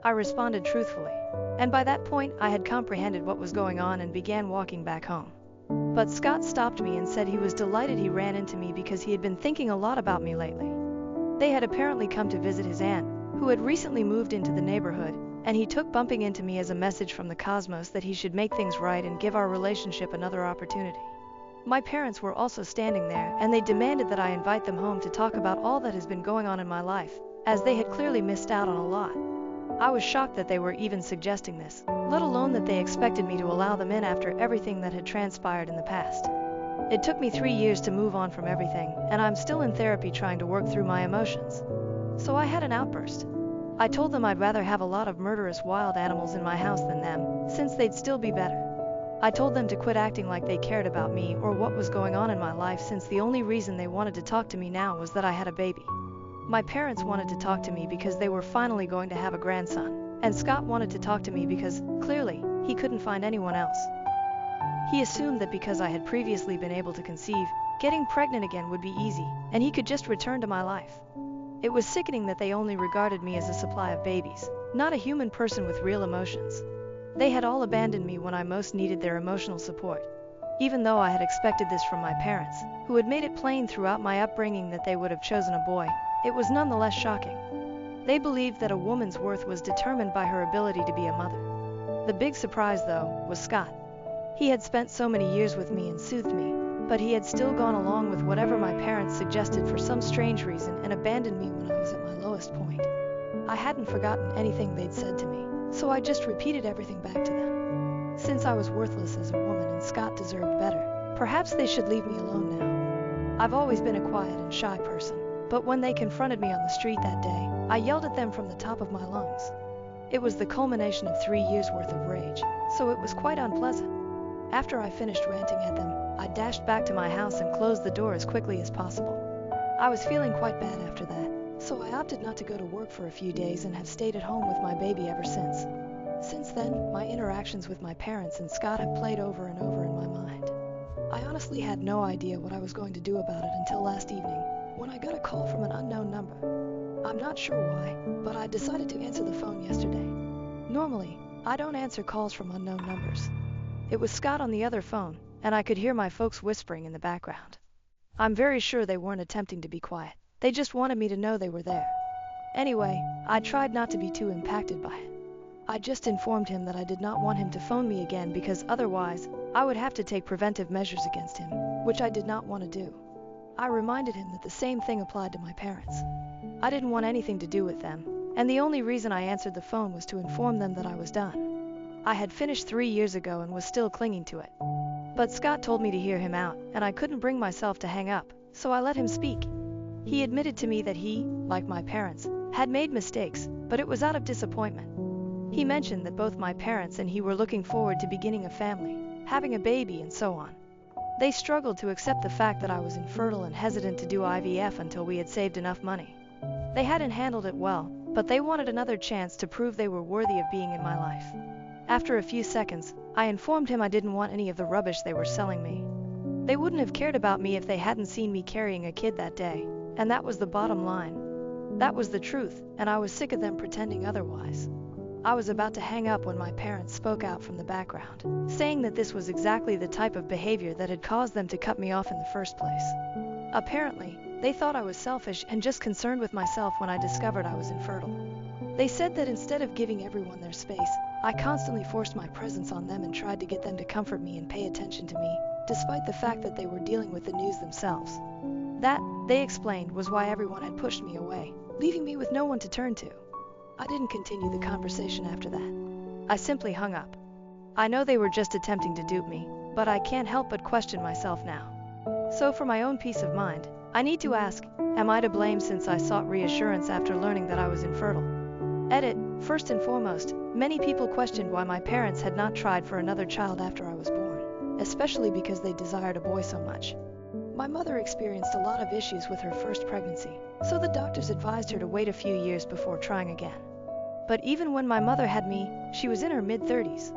I responded truthfully, and by that point I had comprehended what was going on and began walking back home. But Scott stopped me and said he was delighted he ran into me because he had been thinking a lot about me lately. They had apparently come to visit his aunt, who had recently moved into the neighborhood, and he took bumping into me as a message from the cosmos that he should make things right and give our relationship another opportunity. My parents were also standing there, and they demanded that I invite them home to talk about all that has been going on in my life, as they had clearly missed out on a lot. I was shocked that they were even suggesting this, let alone that they expected me to allow them in after everything that had transpired in the past. It took me 3 years to move on from everything, and I'm still in therapy trying to work through my emotions. So I had an outburst. I told them I'd rather have a lot of murderous wild animals in my house than them, since they'd still be better. I told them to quit acting like they cared about me or what was going on in my life, since the only reason they wanted to talk to me now was that I had a baby. My parents wanted to talk to me because they were finally going to have a grandson, and Scott wanted to talk to me because, clearly, he couldn't find anyone else. He assumed that because I had previously been able to conceive, getting pregnant again would be easy, and he could just return to my life. It was sickening that they only regarded me as a supply of babies, not a human person with real emotions. They had all abandoned me when I most needed their emotional support. Even though I had expected this from my parents, who had made it plain throughout my upbringing that they would have chosen a boy, it was nonetheless shocking. They believed that a woman's worth was determined by her ability to be a mother. The big surprise, though, was Scott. He had spent so many years with me and soothed me, but he had still gone along with whatever my parents suggested for some strange reason and abandoned me when I was at my lowest point. I hadn't forgotten anything they'd said to me, so I just repeated everything back to them. Since I was worthless as a woman and Scott deserved better, perhaps they should leave me alone now. I've always been a quiet and shy person, but when they confronted me on the street that day, I yelled at them from the top of my lungs. It was the culmination of 3 years' worth of rage, so it was quite unpleasant. After I finished ranting at them, I dashed back to my house and closed the door as quickly as possible. I was feeling quite bad after that, so I opted not to go to work for a few days and have stayed at home with my baby ever since. Since then, my interactions with my parents and Scott have played over and over in my mind. I honestly had no idea what I was going to do about it until last evening, when I got a call from an unknown number. I'm not sure why, but I decided to answer the phone yesterday. Normally, I don't answer calls from unknown numbers. It was Scott on the other phone, and I could hear my folks whispering in the background. I'm very sure they weren't attempting to be quiet. They just wanted me to know they were there. Anyway, I tried not to be too impacted by it. I just informed him that I did not want him to phone me again because otherwise, I would have to take preventive measures against him, which I did not want to do. I reminded him that the same thing applied to my parents. I didn't want anything to do with them, and the only reason I answered the phone was to inform them that I was done. I had finished 3 years ago and was still clinging to it. But Scott told me to hear him out, and I couldn't bring myself to hang up, so I let him speak. He admitted to me that he, like my parents, had made mistakes, but it was out of disappointment. He mentioned that both my parents and he were looking forward to beginning a family, having a baby, and so on. They struggled to accept the fact that I was infertile and hesitant to do IVF until we had saved enough money. They hadn't handled it well, but they wanted another chance to prove they were worthy of being in my life. After a few seconds, I informed him I didn't want any of the rubbish they were selling me. They wouldn't have cared about me if they hadn't seen me carrying a kid that day, and that was the bottom line. That was the truth, and I was sick of them pretending otherwise. I was about to hang up when my parents spoke out from the background, saying that this was exactly the type of behavior that had caused them to cut me off in the first place. Apparently, they thought I was selfish and just concerned with myself when I discovered I was infertile. They said that instead of giving everyone their space, I constantly forced my presence on them and tried to get them to comfort me and pay attention to me, despite the fact that they were dealing with the news themselves. That, they explained, was why everyone had pushed me away, leaving me with no one to turn to. I didn't continue the conversation after that. I simply hung up. I know they were just attempting to dupe me, but I can't help but question myself now. So for my own peace of mind, I need to ask, am I to blame since I sought reassurance after learning that I was infertile? Edit. First and foremost, many people questioned why my parents had not tried for another child after I was born, especially because they desired a boy so much. My mother experienced a lot of issues with her first pregnancy, so the doctors advised her to wait a few years before trying again. But even when my mother had me, she was in her mid-30s.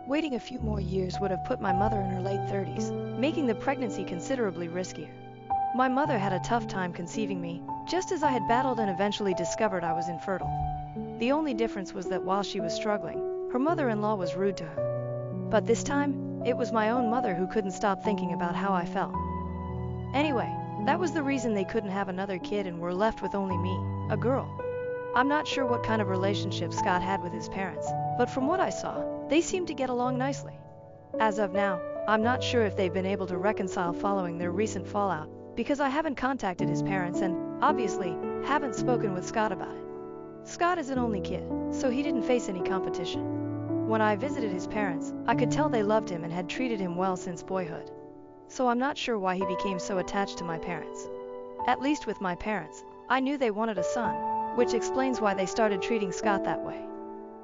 Waiting a few more years would have put my mother in her late 30s, making the pregnancy considerably riskier. My mother had a tough time conceiving me, just as I had battled and eventually discovered I was infertile. The only difference was that while she was struggling, her mother-in-law was rude to her. But this time, it was my own mother who couldn't stop thinking about how I felt. Anyway, that was the reason they couldn't have another kid and were left with only me, a girl. I'm not sure what kind of relationship Scott had with his parents, but from what I saw, they seemed to get along nicely. As of now, I'm not sure if they've been able to reconcile following their recent fallout, because I haven't contacted his parents and, obviously, haven't spoken with Scott about it. Scott is an only kid, so he didn't face any competition. When I visited his parents, I could tell they loved him and had treated him well since boyhood. So I'm not sure why he became so attached to my parents. At least with my parents, I knew they wanted a son, which explains why they started treating Scott that way.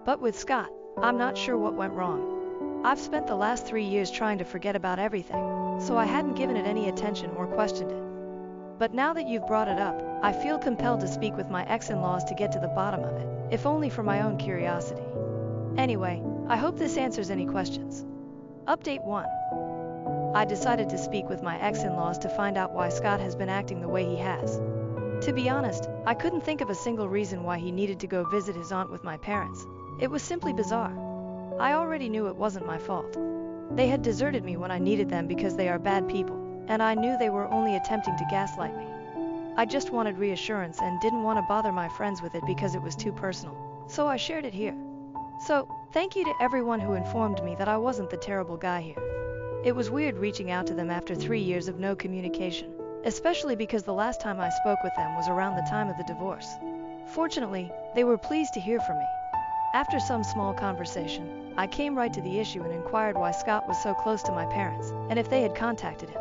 But with Scott, I'm not sure what went wrong. I've spent the last 3 years trying to forget about everything, so I hadn't given it any attention or questioned it. But now that you've brought it up, I feel compelled to speak with my ex-in-laws to get to the bottom of it, if only for my own curiosity. Anyway, I hope this answers any questions. Update 1. I decided to speak with my ex-in-laws to find out why Scott has been acting the way he has. To be honest, I couldn't think of a single reason why he needed to go visit his aunt with my parents. It was simply bizarre. I already knew it wasn't my fault. They had deserted me when I needed them because they are bad people, and I knew they were only attempting to gaslight me. I just wanted reassurance and didn't want to bother my friends with it because it was too personal, so I shared it here. So, thank you to everyone who informed me that I wasn't the terrible guy here. It was weird reaching out to them after 3 years of no communication, especially because the last time I spoke with them was around the time of the divorce. Fortunately, they were pleased to hear from me. After some small conversation, I came right to the issue and inquired why Scott was so close to my parents, and if they had contacted him.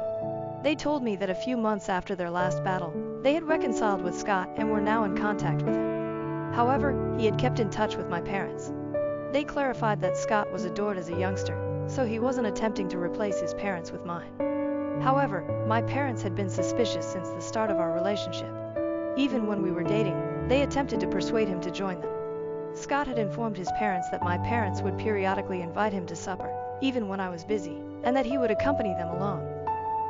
They told me that a few months after their last battle, they had reconciled with Scott and were now in contact with him. However, he had kept in touch with my parents. They clarified that Scott was adored as a youngster, so he wasn't attempting to replace his parents with mine. However, my parents had been suspicious since the start of our relationship. Even when we were dating, they attempted to persuade him to join them. Scott had informed his parents that my parents would periodically invite him to supper, even when I was busy, and that he would accompany them alone.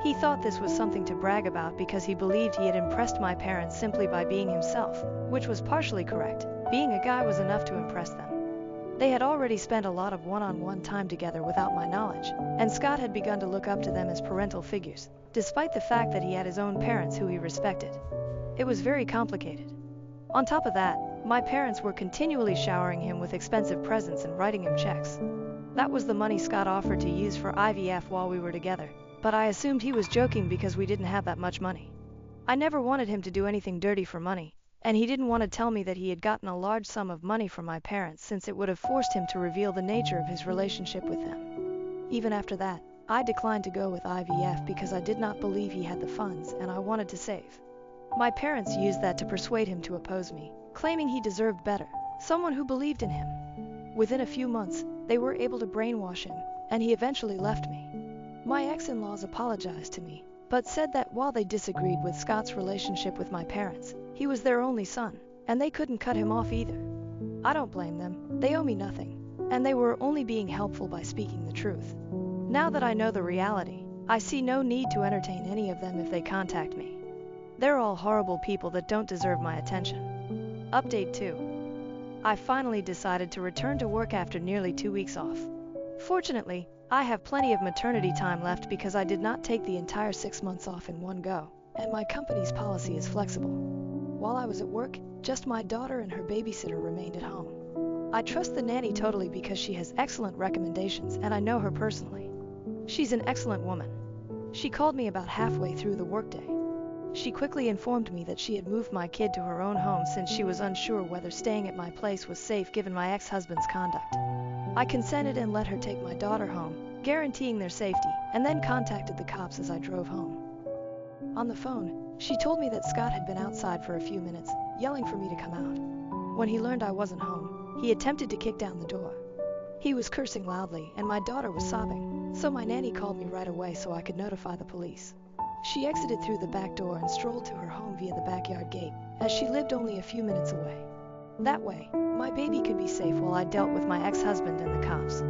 He thought this was something to brag about because he believed he had impressed my parents simply by being himself, which was partially correct. Being a guy was enough to impress them. They had already spent a lot of one-on-one time together without my knowledge, and Scott had begun to look up to them as parental figures, despite the fact that he had his own parents who he respected. It was very complicated. On top of that, my parents were continually showering him with expensive presents and writing him checks. That was the money Scott offered to use for IVF while we were together, but I assumed he was joking because we didn't have that much money. I never wanted him to do anything dirty for money, and he didn't want to tell me that he had gotten a large sum of money from my parents since it would have forced him to reveal the nature of his relationship with them. Even after that, I declined to go with IVF because I did not believe he had the funds and I wanted to save. My parents used that to persuade him to oppose me, claiming he deserved better, someone who believed in him. Within a few months, they were able to brainwash him, and he eventually left me. My ex-in-laws apologized to me, but said that while they disagreed with Scott's relationship with my parents, he was their only son, and they couldn't cut him off either. I don't blame them, they owe me nothing, and they were only being helpful by speaking the truth. Now that I know the reality, I see no need to entertain any of them if they contact me. They're all horrible people that don't deserve my attention. Update 2. I finally decided to return to work after nearly 2 weeks off. Fortunately, I have plenty of maternity time left because I did not take the entire 6 months off in one go, and my company's policy is flexible. While I was at work, just my daughter and her babysitter remained at home. I trust the nanny totally because she has excellent recommendations and I know her personally. She's an excellent woman. She called me about halfway through the workday. She quickly informed me that she had moved my kid to her own home since she was unsure whether staying at my place was safe given my ex-husband's conduct. I consented and let her take my daughter home, guaranteeing their safety, and then contacted the cops as I drove home. On the phone, she told me that Scott had been outside for a few minutes, yelling for me to come out. When he learned I wasn't home, he attempted to kick down the door. He was cursing loudly, and my daughter was sobbing, so my nanny called me right away so I could notify the police. She exited through the back door and strolled to her home via the backyard gate, as she lived only a few minutes away. That way, my baby could be safe while I dealt with my ex-husband and the cops.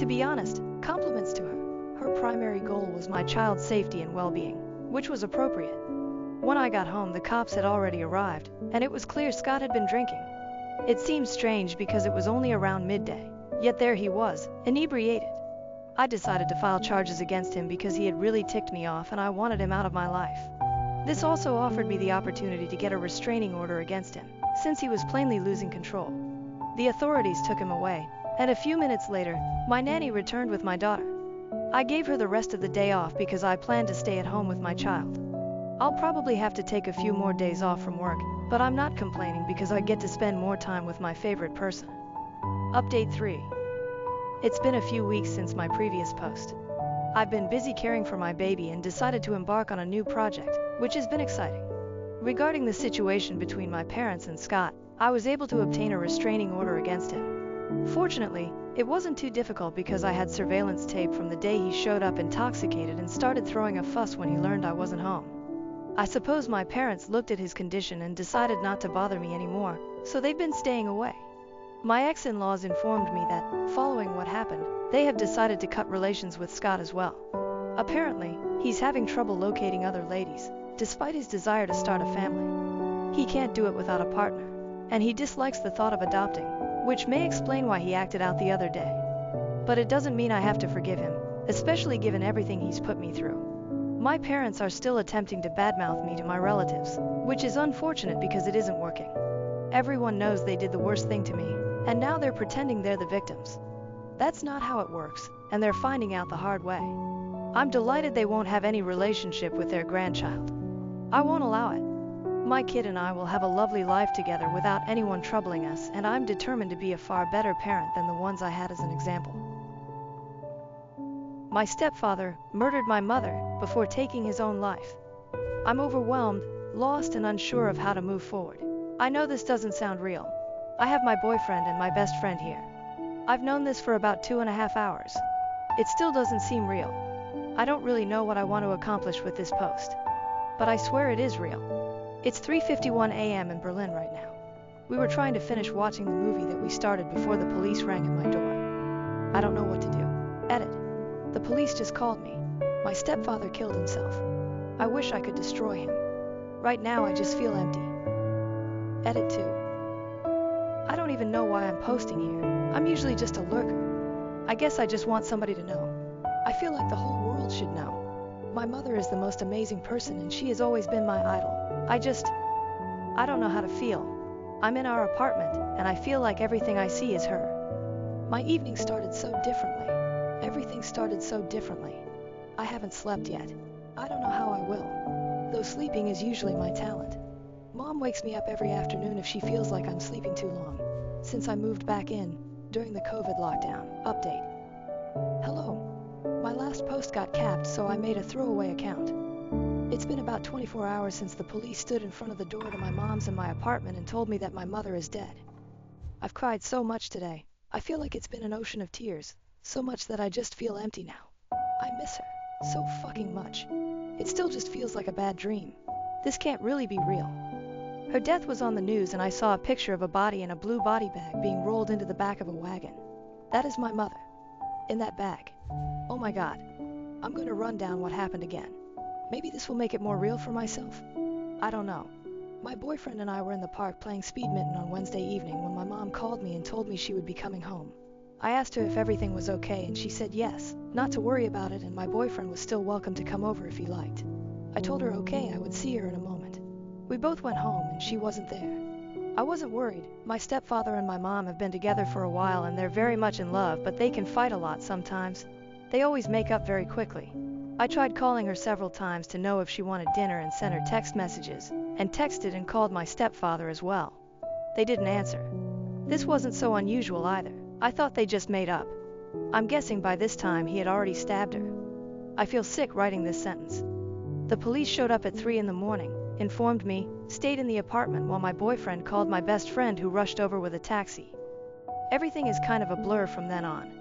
To be honest, compliments to her. Her primary goal was my child's safety and well-being, which was appropriate. When I got home, the cops had already arrived, and it was clear Scott had been drinking. It seemed strange because it was only around midday, yet there he was, inebriated. I decided to file charges against him because he had really ticked me off and I wanted him out of my life. This also offered me the opportunity to get a restraining order against him, since he was plainly losing control. The authorities took him away, and a few minutes later, my nanny returned with my daughter. I gave her the rest of the day off because I planned to stay at home with my child. I'll probably have to take a few more days off from work, but I'm not complaining because I get to spend more time with my favorite person. Update 3. It's been a few weeks since my previous post. I've been busy caring for my baby and decided to embark on a new project, which has been exciting. Regarding the situation between my parents and Scott, I was able to obtain a restraining order against him. Fortunately, it wasn't too difficult because I had surveillance tape from the day he showed up intoxicated and started throwing a fuss when he learned I wasn't home. I suppose my parents looked at his condition and decided not to bother me anymore, so they've been staying away. My ex-in-laws informed me that, following what happened, they have decided to cut relations with Scott as well. Apparently, he's having trouble locating other ladies, despite his desire to start a family. He can't do it without a partner, and he dislikes the thought of adopting, which may explain why he acted out the other day. But it doesn't mean I have to forgive him, especially given everything he's put me through. My parents are still attempting to badmouth me to my relatives, which is unfortunate because it isn't working. Everyone knows they did the worst thing to me, and now they're pretending they're the victims. That's not how it works, and they're finding out the hard way. I'm delighted they won't have any relationship with their grandchild. I won't allow it. My kid and I will have a lovely life together without anyone troubling us, and I'm determined to be a far better parent than the ones I had as an example. My stepfather murdered my mother before taking his own life. I'm overwhelmed, lost, and unsure of how to move forward. I know this doesn't sound real. I have my boyfriend and my best friend here. I've known this for about 2.5 hours. It still doesn't seem real. I don't really know what I want to accomplish with this post. But I swear it is real. It's 3:51 a.m. in Berlin right now. We were trying to finish watching the movie that we started before the police rang at my door. I don't know what to do. Edit. The police just called me. My stepfather killed himself. I wish I could destroy him. Right now I just feel empty. Edit 2. I don't even know why I'm posting here. I'm usually just a lurker. I guess I just want somebody to know. I feel like the whole world should know. My mother is the most amazing person and she has always been my idol. I don't know how to feel. I'm in our apartment and I feel like everything I see is her. My evening started so differently. Everything started so differently. I haven't slept yet. I don't know how I will. Though sleeping is usually my talent. Mom wakes me up every afternoon if she feels like I'm sleeping too long. Since I moved back in, during the COVID lockdown. Update. Hello. My last post got capped, so I made a throwaway account. It's been about 24 hours since the police stood in front of the door to my mom's and my apartment and told me that my mother is dead. I've cried so much today. I feel like it's been an ocean of tears, so much that I just feel empty now. I miss her so fucking much. It still just feels like a bad dream. This can't really be real. Her death was on the news and I saw a picture of a body in a blue body bag being rolled into the back of a wagon. That is my mother. In that bag. Oh my god. I'm gonna run down what happened again. Maybe this will make it more real for myself. I don't know. My boyfriend and I were in the park playing speed mitten on Wednesday evening when my mom called me and told me she would be coming home. I asked her if everything was okay and she said yes, not to worry about it, and my boyfriend was still welcome to come over if he liked. I told her okay, I would see her in a moment. We both went home and she wasn't there. I wasn't worried. My stepfather and my mom have been together for a while and they're very much in love, but they can fight a lot sometimes. They always make up very quickly. I tried calling her several times to know if she wanted dinner and sent her text messages, and texted and called my stepfather as well. They didn't answer. This wasn't so unusual either. I thought they just made up. I'm guessing by this time he had already stabbed her. I feel sick writing this sentence. The police showed up at 3 in the morning, informed me, stayed in the apartment while my boyfriend called my best friend who rushed over with a taxi. Everything is kind of a blur from then on.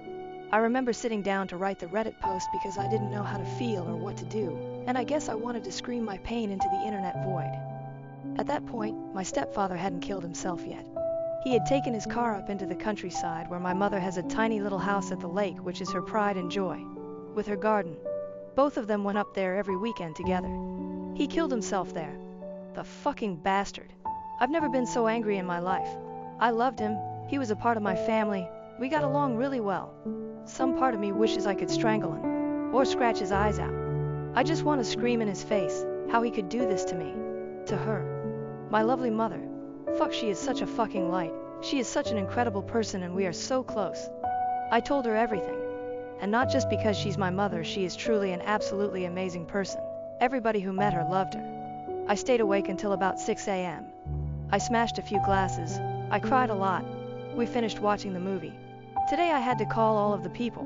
I remember sitting down to write the Reddit post because I didn't know how to feel or what to do, and I guess I wanted to scream my pain into the internet void. At that point, my stepfather hadn't killed himself yet. He had taken his car up into the countryside where my mother has a tiny little house at the lake, which is her pride and joy, with her garden. Both of them went up there every weekend together. He killed himself there. The fucking bastard. I've never been so angry in my life. I loved him, he was a part of my family, we got along really well. Some part of me wishes I could strangle him, or scratch his eyes out. I just want to scream in his face, how he could do this to me. To her. My lovely mother. Fuck, she is such a fucking light. She is such an incredible person and we are so close. I told her everything. And not just because she's my mother, she is truly an absolutely amazing person. Everybody who met her loved her. I stayed awake until about 6 a.m. I smashed a few glasses. I cried a lot. We finished watching the movie. Today I had to call all of the people.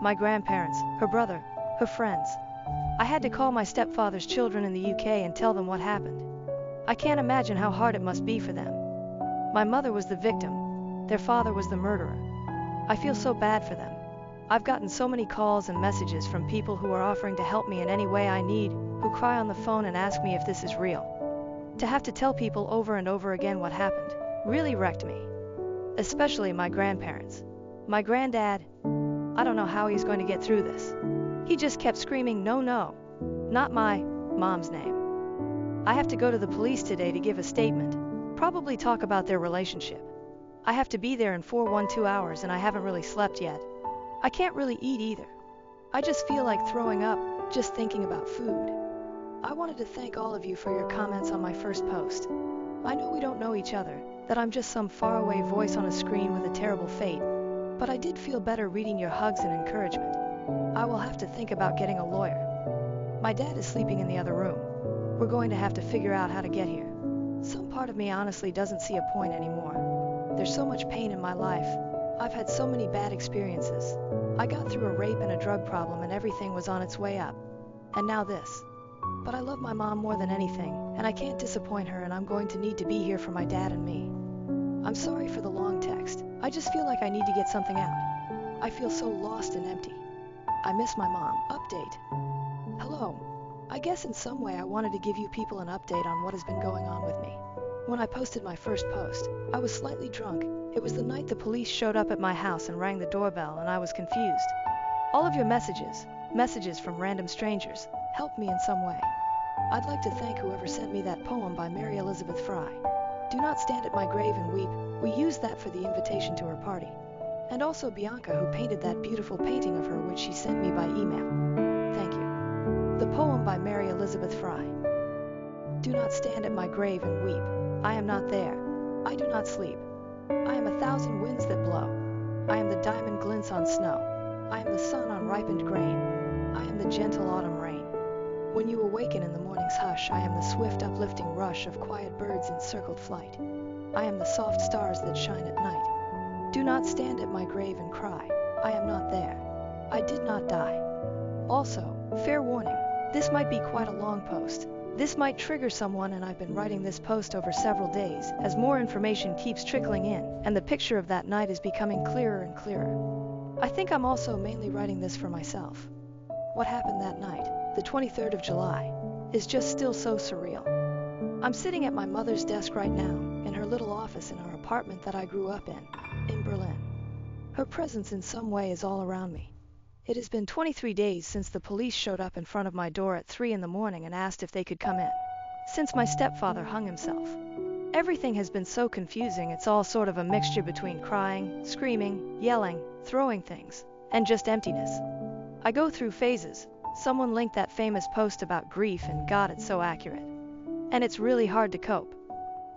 My grandparents, her brother, her friends. I had to call my stepfather's children in the UK and tell them what happened. I can't imagine how hard it must be for them. My mother was the victim. Their father was the murderer. I feel so bad for them. I've gotten so many calls and messages from people who are offering to help me in any way I need, who cry on the phone and ask me if this is real. To have to tell people over and over again what happened really wrecked me. Especially my grandparents. My granddad, I don't know how he's going to get through this. He just kept screaming, no, no, not my mom's name. I have to go to the police today to give a statement, probably talk about their relationship. I have to be there in 412 hours and I haven't really slept yet. I can't really eat either. I just feel like throwing up, just thinking about food. I wanted to thank all of you for your comments on my first post. I know we don't know each other, that I'm just some faraway voice on a screen with a terrible fate, but I did feel better reading your hugs and encouragement. I will have to think about getting a lawyer. My dad is sleeping in the other room. We're going to have to figure out how to get here. Some part of me honestly doesn't see a point anymore. There's so much pain in my life. I've had so many bad experiences. I got through a rape and a drug problem and everything was on its way up. And now this. But I love my mom more than anything, and I can't disappoint her, and I'm going to need to be here for my dad and me. I'm sorry for the long text. I just feel like I need to get something out. I feel so lost and empty. I miss my mom. Update. Hello. I guess in some way I wanted to give you people an update on what has been going on with me. When I posted my first post, I was slightly drunk. It was the night the police showed up at my house and rang the doorbell, and I was confused. All of your messages from random strangers, helped me in some way. I'd like to thank whoever sent me that poem by Mary Elizabeth Fry. Do not stand at my grave and weep. We used that for the invitation to her party. And also Bianca, who painted that beautiful painting of her which she sent me by email. Thank you. The poem by Mary Elizabeth Fry. Do not stand at my grave and weep. I am not there. I do not sleep. I am 1,000 winds that blow. I am the diamond glints on snow. I am the sun on ripened grain. I am the gentle autumn rain. When you awaken in the morning's hush, I am the swift uplifting rush of quiet birds in circled flight. I am the soft stars that shine at night. Do not stand at my grave and cry. I am not there. I did not die. Also, fair warning, this might be quite a long post. This might trigger someone, and I've been writing this post over several days as more information keeps trickling in, and the picture of that night is becoming clearer and clearer. I think I'm also mainly writing this for myself. What happened that night, the 23rd of July, is just still so surreal. I'm sitting at my mother's desk right now, in her little office in our apartment that I grew up in Berlin. Her presence in some way is all around me. It has been 23 days since the police showed up in front of my door at 3 in the morning and asked if they could come in. Since my stepfather hung himself. Everything has been so confusing. It's all sort of a mixture between crying, screaming, yelling, throwing things, and just emptiness. I go through phases. Someone linked that famous post about grief, and God, it's so accurate. And it's really hard to cope.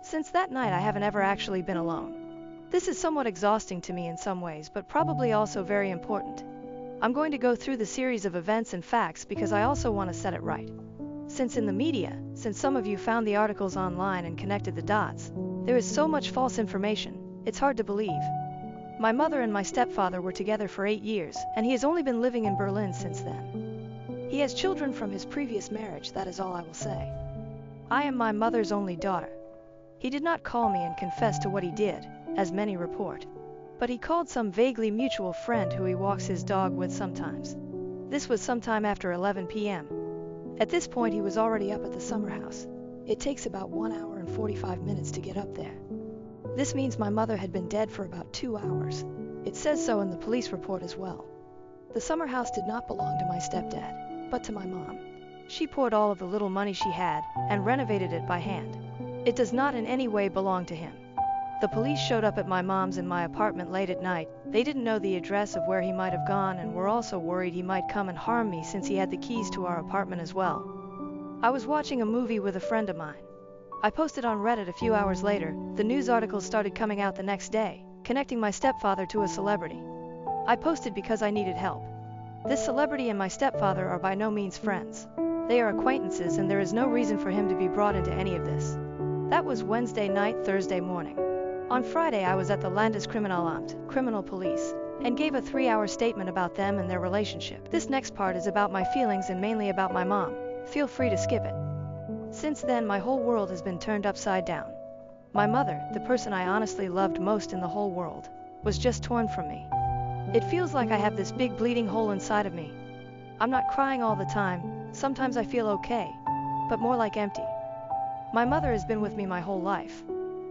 Since that night I haven't ever actually been alone. This is somewhat exhausting to me in some ways, but probably also very important. I'm going to go through the series of events and facts because I also want to set it right. Since in the media, since some of you found the articles online and connected the dots, there is so much false information, it's hard to believe. My mother and my stepfather were together for 8 years, and he has only been living in Berlin since then. He has children from his previous marriage, that is all I will say. I am my mother's only daughter. He did not call me and confess to what he did, as many report. But he called some vaguely mutual friend who he walks his dog with sometimes. This was sometime after 11 p.m. At this point he was already up at the summer house. It takes about 1 hour and 45 minutes to get up there. This means my mother had been dead for about 2 hours. It says so in the police report as well. The summer house did not belong to my stepdad, but to my mom. She poured all of the little money she had and renovated it by hand. It does not in any way belong to him. The police showed up at my mom's in my apartment late at night. They didn't know the address of where he might have gone and were also worried he might come and harm me since he had the keys to our apartment as well. I was watching a movie with a friend of mine. I posted on Reddit a few hours later. The news articles started coming out the next day, connecting my stepfather to a celebrity. I posted because I needed help. This celebrity and my stepfather are by no means friends. They are acquaintances and there is no reason for him to be brought into any of this. That was Wednesday night, Thursday morning. On Friday I was at the Landeskriminalamt, criminal police, and gave a 3-hour statement about them and their relationship. This next part is about my feelings and mainly about my mom. Feel free to skip it. Since then my whole world has been turned upside down. My mother, the person I honestly loved most in the whole world, was just torn from me. It feels like I have this big bleeding hole inside of me. I'm not crying all the time, sometimes I feel okay, but more like empty. My mother has been with me my whole life.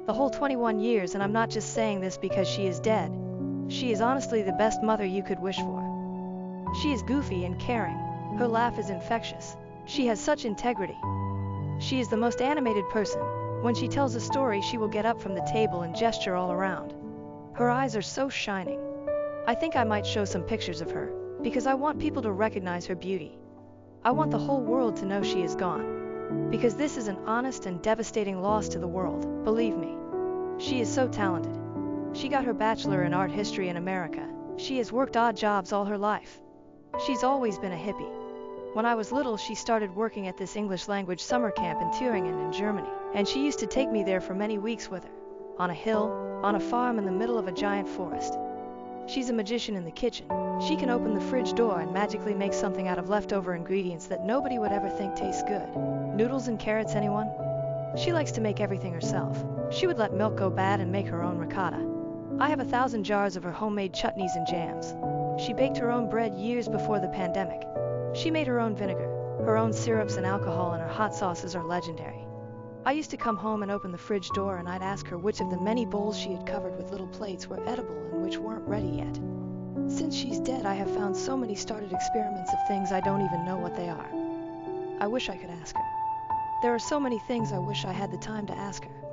The whole 21 years, and I'm not just saying this because she is dead. She is honestly the best mother you could wish for. She is goofy and caring. Her laugh is infectious. She has such integrity. She is the most animated person. When she tells a story, she will get up from the table and gesture all around. Her eyes are so shining. I think I might show some pictures of her, because I want people to recognize her beauty. I want the whole world to know she is gone. Because this is an honest and devastating loss to the world, believe me. She is so talented. She got her bachelor in art history in America. She has worked odd jobs all her life. She's always been a hippie. When I was little, she started working at this English language summer camp in Thüringen in Germany, and she used to take me there for many weeks with her. On a hill, on a farm in the middle of a giant forest. She's a magician in the kitchen. She can open the fridge door and magically make something out of leftover ingredients that nobody would ever think tastes good. Noodles and carrots, anyone? She likes to make everything herself. She would let milk go bad and make her own ricotta. I have 1,000 jars of her homemade chutneys and jams. She baked her own bread years before the pandemic. She made her own vinegar, her own syrups and alcohol, and her hot sauces are legendary. I used to come home and open the fridge door and I'd ask her which of the many bowls she had covered with little plates were edible and which weren't ready yet. Since she's dead, I have found so many started experiments of things I don't even know what they are. I wish I could ask her. There are so many things I wish I had the time to ask her.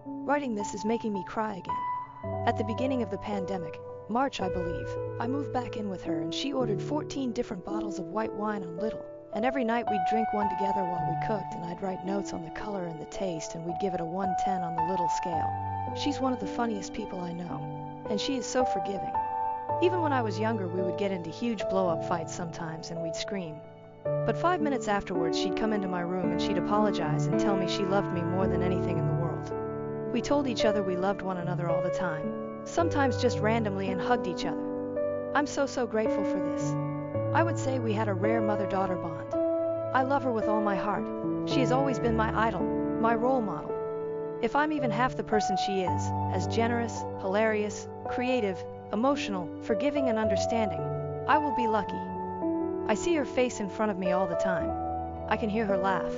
Writing this is making me cry again. At the beginning of the pandemic, March I believe, I moved back in with her and she ordered 14 different bottles of white wine on Lidl. And every night we'd drink one together while we cooked, and I'd write notes on the color and the taste, and we'd give it a 110 on the Lidl scale. She's one of the funniest people I know, and she is so forgiving. Even when I was younger, we would get into huge blow-up fights sometimes and we'd scream. But 5 minutes afterwards, she'd come into my room and she'd apologize and tell me she loved me more than anything in the world. We told each other we loved one another all the time, sometimes just randomly, and hugged each other. I'm so grateful for this. I would say we had a rare mother-daughter bond. I love her with all my heart. She has always been my idol, my role model. If I'm even half the person she is, as generous, hilarious, creative, emotional, forgiving, and understanding, I will be lucky. I see her face in front of me all the time. I can hear her laugh.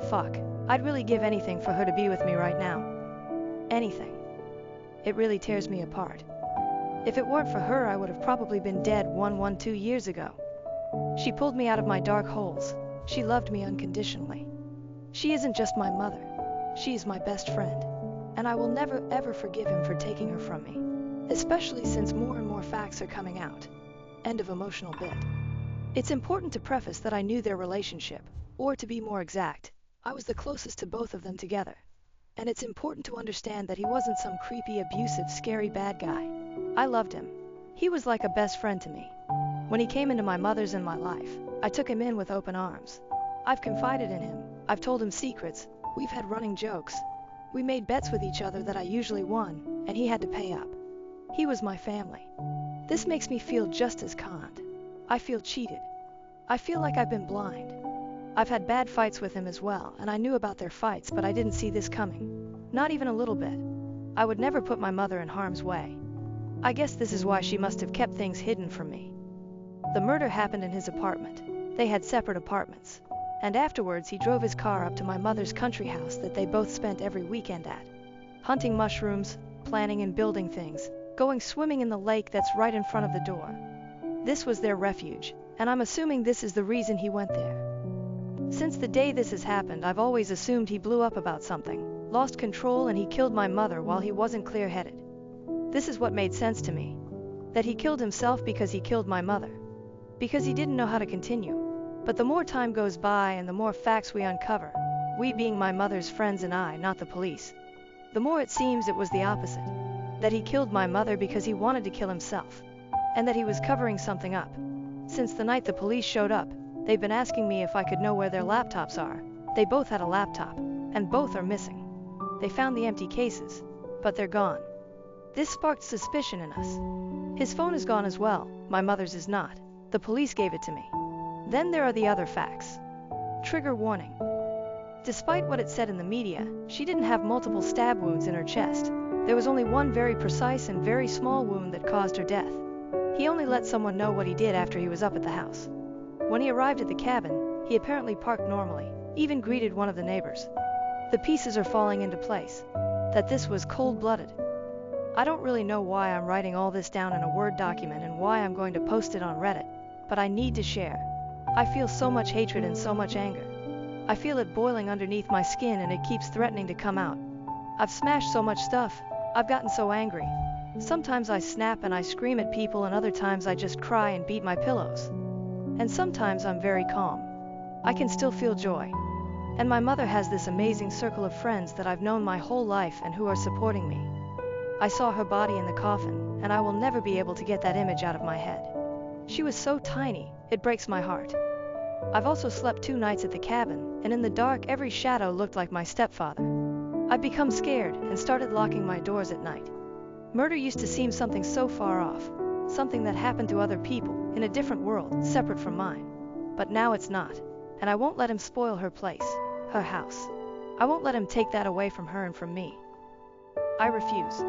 Fuck, I'd really give anything for her to be with me right now. Anything. It really tears me apart. If it weren't for her, I would have probably been dead 2 years ago. She pulled me out of my dark holes. She loved me unconditionally. She isn't just my mother. She is my best friend. And I will never ever forgive him for taking her from me. Especially since more and more facts are coming out. End of emotional bit. It's important to preface that I knew their relationship, or to be more exact, I was the closest to both of them together. And it's important to understand that he wasn't some creepy, abusive, scary bad guy. I loved him. He was like a best friend to me. When he came into my mother's and my life, I took him in with open arms. I've confided in him. I've told him secrets. We've had running jokes. We made bets with each other that I usually won, and he had to pay up. He was my family. This makes me feel just as conned. I feel cheated. I feel like I've been blind. I've had bad fights with him as well, and I knew about their fights, but I didn't see this coming. Not even a little bit. I would never put my mother in harm's way. I guess this is why she must have kept things hidden from me. The murder happened in his apartment. They had separate apartments. And afterwards he drove his car up to my mother's country house that they both spent every weekend at. Hunting mushrooms, planning and building things, going swimming in the lake that's right in front of the door. This was their refuge, and I'm assuming this is the reason he went there. Since the day this has happened, I've always assumed he blew up about something, lost control, and he killed my mother while he wasn't clear-headed. This is what made sense to me. That he killed himself because he killed my mother. Because he didn't know how to continue. But the more time goes by and the more facts we uncover, we being my mother's friends and I, not the police, the more it seems it was the opposite. That he killed my mother because he wanted to kill himself. And that he was covering something up. Since the night the police showed up, they've been asking me if I could know where their laptops are. They both had a laptop, and both are missing. They found the empty cases, but they're gone. This sparked suspicion in us. His phone is gone as well, my mother's is not. The police gave it to me. Then there are the other facts. Trigger warning. Despite what it said in the media, she didn't have multiple stab wounds in her chest. There was only one very precise and very small wound that caused her death. He only let someone know what he did after he was up at the house. When he arrived at the cabin, he apparently parked normally, even greeted one of the neighbors. The pieces are falling into place. That this was cold-blooded. I don't really know why I'm writing all this down in a Word document and why I'm going to post it on Reddit, but I need to share. I feel so much hatred and so much anger. I feel it boiling underneath my skin and it keeps threatening to come out. I've smashed so much stuff. I've gotten so angry. Sometimes I snap and I scream at people, and other times I just cry and beat my pillows. And sometimes I'm very calm. I can still feel joy. And my mother has this amazing circle of friends that I've known my whole life and who are supporting me. I saw her body in the coffin, and I will never be able to get that image out of my head. She was so tiny, it breaks my heart. I've also slept 2 nights at the cabin, and in the dark every shadow looked like my stepfather. I've become scared and started locking my doors at night. Murder used to seem something so far off, something that happened to other people, in a different world, separate from mine. But now it's not, and I won't let him spoil her place, her house. I won't let him take that away from her and from me. I refuse.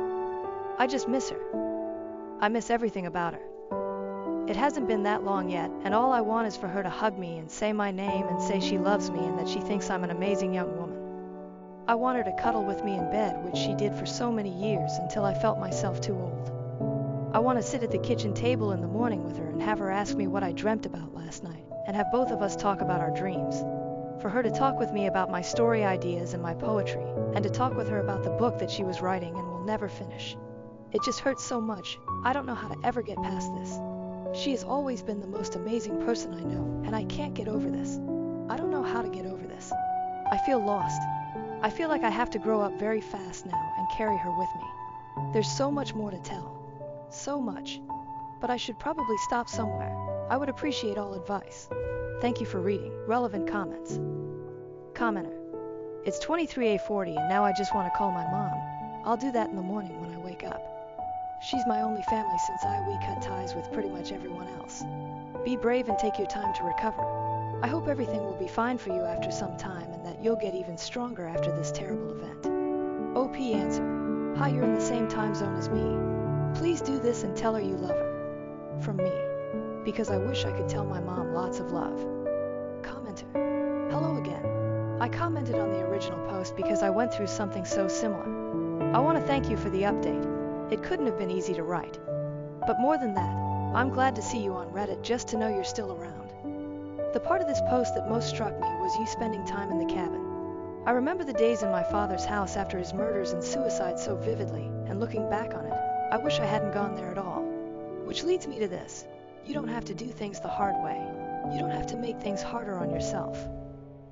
I just miss her. I miss everything about her. It hasn't been that long yet, and all I want is for her to hug me and say my name and say she loves me and that she thinks I'm an amazing young woman. I want her to cuddle with me in bed, which she did for so many years until I felt myself too old. I want to sit at the kitchen table in the morning with her and have her ask me what I dreamt about last night, and have both of us talk about our dreams. For her to talk with me about my story ideas and my poetry, and to talk with her about the book that she was writing and will never finish. It just hurts so much. I don't know how to ever get past this. She has always been the most amazing person I know, and I can't get over this. I don't know how to get over this. I feel lost. I feel like I have to grow up very fast now and carry her with me. There's so much more to tell. So much. But I should probably stop somewhere. I would appreciate all advice. Thank you for reading. Relevant comments. Commenter. It's 23:40 and now I just want to call my mom. I'll do that in the morning when I wake up. She's my only family since we cut ties with pretty much everyone else. Be brave and take your time to recover. I hope everything will be fine for you after some time and that you'll get even stronger after this terrible event. OP answer. Hi, you're in the same time zone as me. Please do this and tell her you love her. From me. Because I wish I could tell my mom lots of love. Commenter. Hello again. I commented on the original post because I went through something so similar. I want to thank you for the update. It couldn't have been easy to write. But more than that, I'm glad to see you on Reddit just to know you're still around. The part of this post that most struck me was you spending time in the cabin. I remember the days in my father's house after his murders and suicide so vividly, and looking back on it, I wish I hadn't gone there at all. Which leads me to this. You don't have to do things the hard way. You don't have to make things harder on yourself.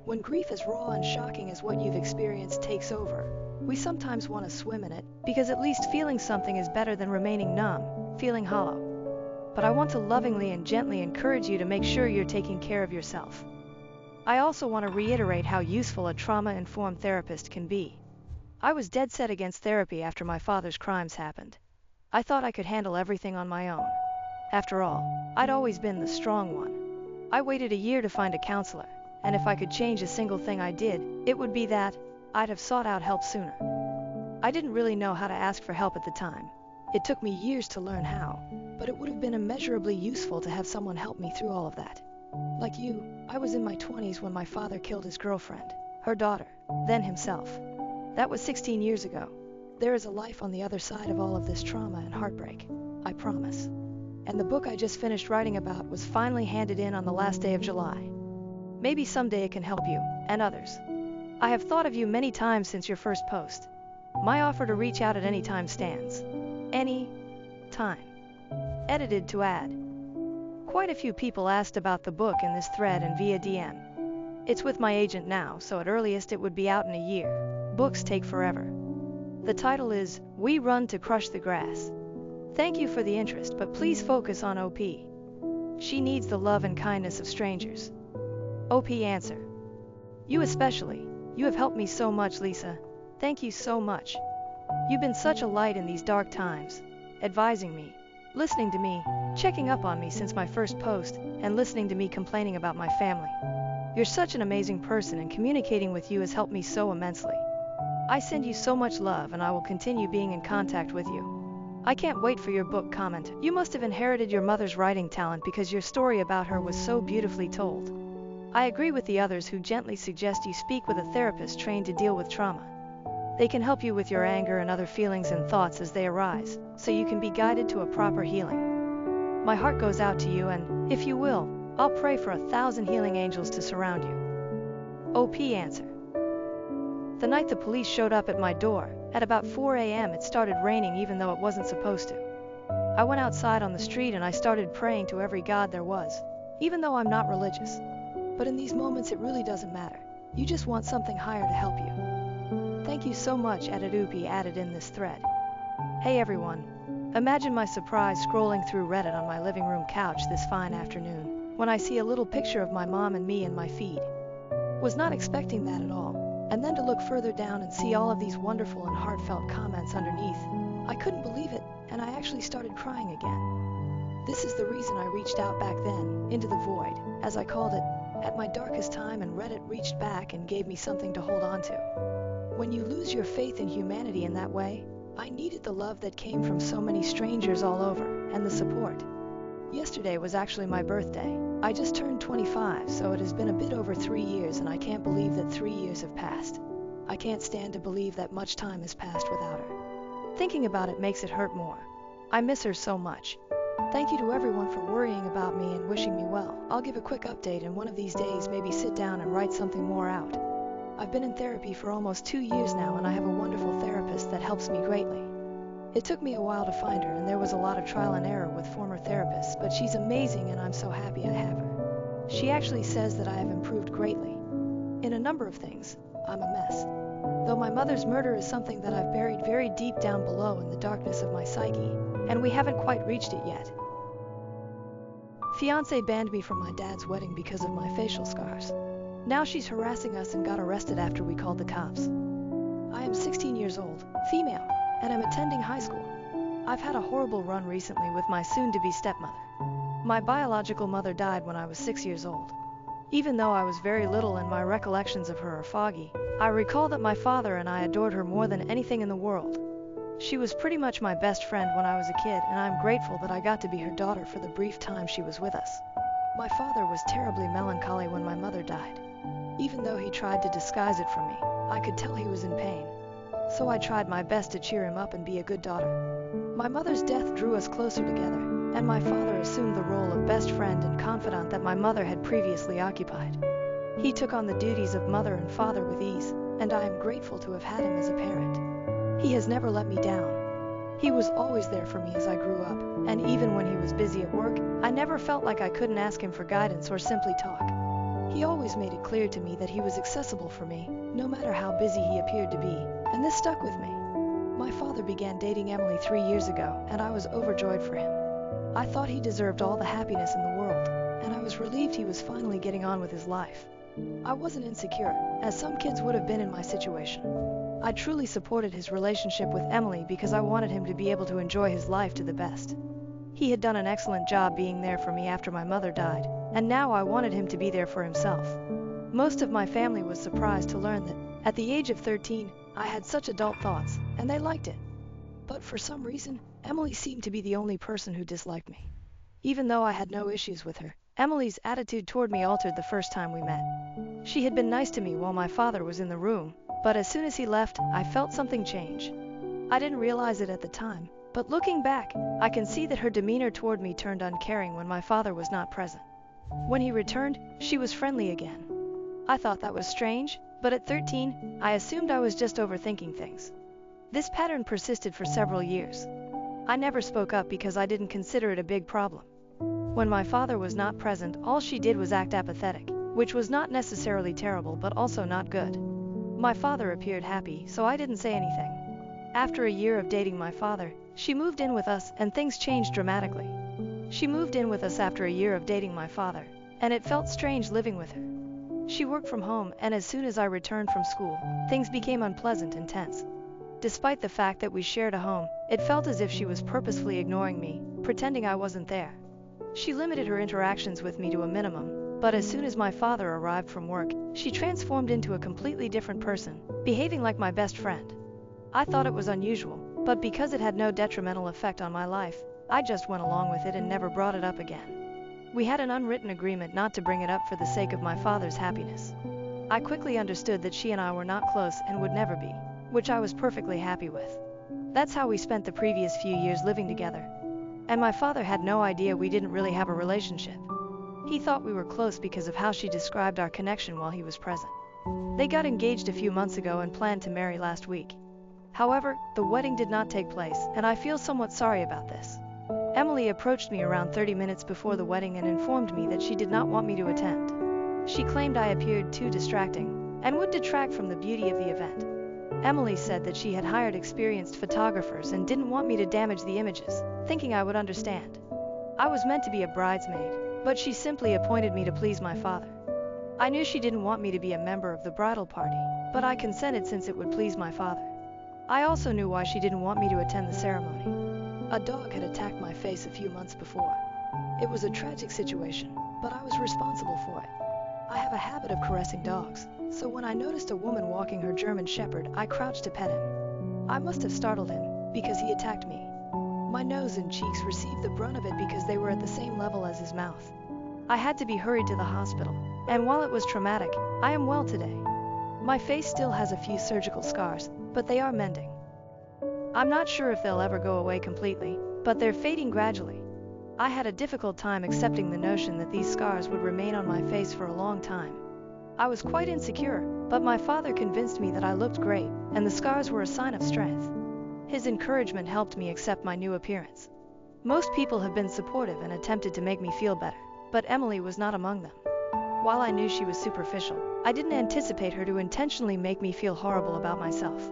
When grief as raw and shocking as what you've experienced takes over, we sometimes want to swim in it, because at least feeling something is better than remaining numb, feeling hollow. But I want to lovingly and gently encourage you to make sure you're taking care of yourself. I also want to reiterate how useful a trauma-informed therapist can be. I was dead set against therapy after my father's crimes happened. I thought I could handle everything on my own. After all, I'd always been the strong one. I waited a year to find a counselor, and if I could change a single thing I did, it would be that I'd have sought out help sooner. I didn't really know how to ask for help at the time. It took me years to learn how, but it would have been immeasurably useful to have someone help me through all of that. Like you, I was in my 20s when my father killed his girlfriend, her daughter, then himself. That was 16 years ago. There is a life on the other side of all of this trauma and heartbreak, I promise. And the book I just finished writing about was finally handed in on the last day of July. Maybe someday it can help you, and others. I have thought of you many times since your first post. My offer to reach out at any time stands. Any time. Edited to add. Quite a few people asked about the book in this thread and via DM. It's with my agent now, so at earliest it would be out in a year. Books take forever. The title is We Run to Crush the Grass. Thank you for the interest, but please focus on OP. She needs the love and kindness of strangers. OP answer. You especially. You have helped me so much, Lisa. Thank you so much. You've been such a light in these dark times, advising me, listening to me, checking up on me since my first post, and listening to me complaining about my family. You're such an amazing person, and communicating with you has helped me so immensely. I send you so much love, and I will continue being in contact with you. I can't wait for your book. Comment. You must have inherited your mother's writing talent because your story about her was so beautifully told. I agree with the others who gently suggest you speak with a therapist trained to deal with trauma. They can help you with your anger and other feelings and thoughts as they arise, so you can be guided to a proper healing. My heart goes out to you, and, if you will, I'll pray for 1,000 healing angels to surround you. OP answer. The night the police showed up at my door, at about 4 a.m. it started raining even though it wasn't supposed to. I went outside on the street and I started praying to every god there was, even though I'm not religious. But in these moments it really doesn't matter. You just want something higher to help you. Thank you so much. Upi added in this thread. Hey everyone. Imagine my surprise scrolling through Reddit on my living room couch this fine afternoon, when I see a little picture of my mom and me in my feed. Was not expecting that at all, and then to look further down and see all of these wonderful and heartfelt comments underneath. I couldn't believe it, and I actually started crying again. This is the reason I reached out back then, into the void, as I called it, at my darkest time, and Reddit reached back and gave me something to hold on to. When you lose your faith in humanity in that way, I needed the love that came from so many strangers all over, and the support. Yesterday was actually my birthday. I just turned 25, so it has been a bit over 3 years, and I can't believe that 3 years have passed. I can't stand to believe that much time has passed without her. Thinking about it makes it hurt more. I miss her so much. Thank you to everyone for worrying about me and wishing me well. I'll give a quick update, and one of these days maybe sit down and write something more out. I've been in therapy for almost 2 years now, and I have a wonderful therapist that helps me greatly. It took me a while to find her, and there was a lot of trial and error with former therapists, but she's amazing and I'm so happy I have her. She actually says that I have improved greatly. In a number of things, I'm a mess. Though my mother's murder is something that I've buried very deep down below in the darkness of my psyche, and we haven't quite reached it yet. Fiancé banned me from my dad's wedding because of my facial scars. Now she's harassing us and got arrested after we called the cops. I am 16 years old, female, and I'm attending high school. I've had a horrible run recently with my soon-to-be stepmother. My biological mother died when I was 6 years old. Even though I was very little and my recollections of her are foggy, I recall that my father and I adored her more than anything in the world. She was pretty much my best friend when I was a kid, and I'm grateful that I got to be her daughter for the brief time she was with us. My father was terribly melancholy when my mother died. Even though he tried to disguise it from me, I could tell he was in pain. So I tried my best to cheer him up and be a good daughter. My mother's death drew us closer together, and my father assumed the role of best friend and confidant that my mother had previously occupied. He took on the duties of mother and father with ease, and I am grateful to have had him as a parent. He has never let me down. He was always there for me as I grew up, and even when he was busy at work, I never felt like I couldn't ask him for guidance or simply talk. He always made it clear to me that he was accessible for me, no matter how busy he appeared to be, and this stuck with me. My father began dating Emily 3 years ago, and I was overjoyed for him. I thought he deserved all the happiness in the world, and I was relieved he was finally getting on with his life. I wasn't insecure, as some kids would have been in my situation. I truly supported his relationship with Emily because I wanted him to be able to enjoy his life to the best. He had done an excellent job being there for me after my mother died, and now I wanted him to be there for himself. Most of my family was surprised to learn that, at the age of 13, I had such adult thoughts, and they liked it. But for some reason, Emily seemed to be the only person who disliked me. Even though I had no issues with her, Emily's attitude toward me altered the first time we met. She had been nice to me while my father was in the room, but as soon as he left, I felt something change. I didn't realize it at the time, but looking back, I can see that her demeanor toward me turned uncaring when my father was not present. When he returned, she was friendly again. I thought that was strange, but at 13, I assumed I was just overthinking things. This pattern persisted for several years. I never spoke up because I didn't consider it a big problem. When my father was not present, all she did was act apathetic, which was not necessarily terrible but also not good. My father appeared happy, so I didn't say anything. After a year of dating my father, she moved in with us and things changed dramatically. She moved in with us after a year of dating my father, and it felt strange living with her. She worked from home, and as soon as I returned from school, things became unpleasant and tense. Despite the fact that we shared a home, it felt as if she was purposefully ignoring me, pretending I wasn't there. She limited her interactions with me to a minimum, but as soon as my father arrived from work, she transformed into a completely different person, behaving like my best friend. I thought it was unusual, but because it had no detrimental effect on my life, I just went along with it and never brought it up again. We had an unwritten agreement not to bring it up for the sake of my father's happiness. I quickly understood that she and I were not close and would never be, which I was perfectly happy with. That's how we spent the previous few years living together. And my father had no idea we didn't really have a relationship. He thought we were close because of how she described our connection while he was present. They got engaged a few months ago and planned to marry last week. However, the wedding did not take place, and I feel somewhat sorry about this. Emily approached me around 30 minutes before the wedding and informed me that she did not want me to attend. She claimed I appeared too distracting and would detract from the beauty of the event. Emily said that she had hired experienced photographers and didn't want me to damage the images, thinking I would understand. I was meant to be a bridesmaid, but she simply appointed me to please my father. I knew she didn't want me to be a member of the bridal party, but I consented since it would please my father. I also knew why she didn't want me to attend the ceremony. A dog had attacked my face a few months before. It was a tragic situation, but I was responsible for it. I have a habit of caressing dogs, so when I noticed a woman walking her German Shepherd, I crouched to pet him. I must have startled him, because he attacked me. My nose and cheeks received the brunt of it because they were at the same level as his mouth. I had to be hurried to the hospital, and while it was traumatic, I am well today. My face still has a few surgical scars, but they are mending. I'm not sure if they'll ever go away completely, but they're fading gradually. I had a difficult time accepting the notion that these scars would remain on my face for a long time. I was quite insecure, but my father convinced me that I looked great, and the scars were a sign of strength. His encouragement helped me accept my new appearance. Most people have been supportive and attempted to make me feel better, but Emily was not among them. While I knew she was superficial, I didn't anticipate her to intentionally make me feel horrible about myself.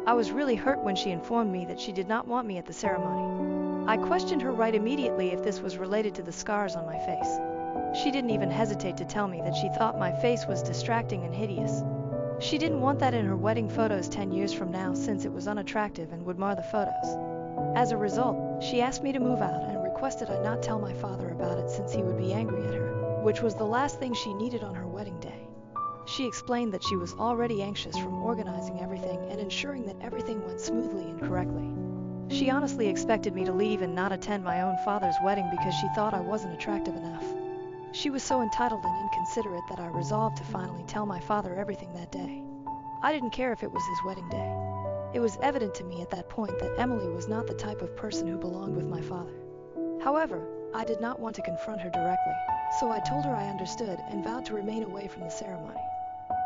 I was really hurt when she informed me that she did not want me at the ceremony. I questioned her right immediately if this was related to the scars on my face. She didn't even hesitate to tell me that she thought my face was distracting and hideous. She didn't want that in her wedding photos 10 years from now since it was unattractive and would mar the photos. As a result, she asked me to move out and requested I not tell my father about it since he would be angry at her, which was the last thing she needed on her wedding day. She explained that she was already anxious from organizing everything and ensuring that everything went smoothly and correctly. She honestly expected me to leave and not attend my own father's wedding because she thought I wasn't attractive enough. She was so entitled and inconsiderate that I resolved to finally tell my father everything that day. I didn't care if it was his wedding day. It was evident to me at that point that Emily was not the type of person who belonged with my father. However, I did not want to confront her directly, so I told her I understood and vowed to remain away from the ceremony.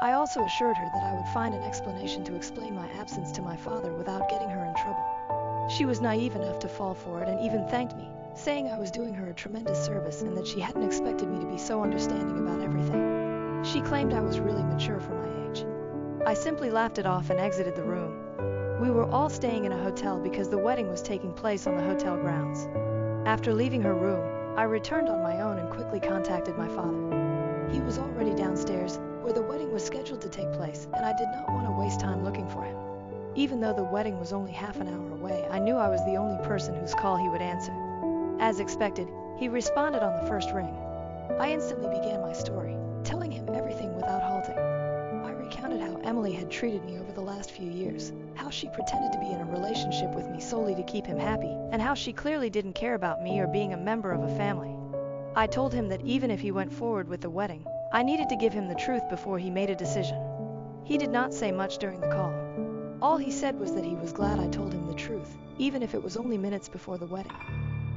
I also assured her that I would find an explanation to explain my absence to my father without getting her in trouble. She was naive enough to fall for it and even thanked me, saying I was doing her a tremendous service and that she hadn't expected me to be so understanding about everything. She claimed I was really mature for my age. I simply laughed it off and exited the room. We were all staying in a hotel because the wedding was taking place on the hotel grounds. After leaving her room, I returned on my own and quickly contacted my father. He was already downstairs, where the wedding was scheduled to take place, and I did not want to waste time looking for him. Even though the wedding was only half an hour away, I knew I was the only person whose call he would answer. As expected, he responded on the first ring. I instantly began my story, telling him everything without halting. I recounted how Emily had treated me over the last few years, how she pretended to be in a relationship with me solely to keep him happy, and how she clearly didn't care about me or being a member of a family. I told him that even if he went forward with the wedding, I needed to give him the truth before he made a decision. He did not say much during the call. All he said was that he was glad I told him the truth, even if it was only minutes before the wedding.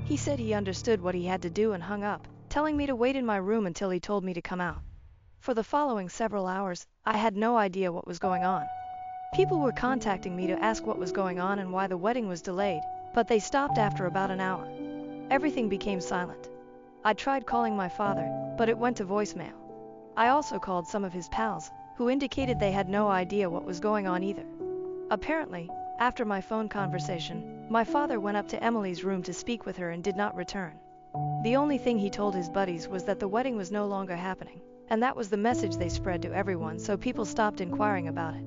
He said he understood what he had to do and hung up, telling me to wait in my room until he told me to come out. For the following several hours, I had no idea what was going on. People were contacting me to ask what was going on and why the wedding was delayed, but they stopped after about an hour. Everything became silent. I tried calling my father, but it went to voicemail. I also called some of his pals, who indicated they had no idea what was going on either. Apparently, after my phone conversation, my father went up to Emily's room to speak with her and did not return. The only thing he told his buddies was that the wedding was no longer happening, and that was the message they spread to everyone, so people stopped inquiring about it.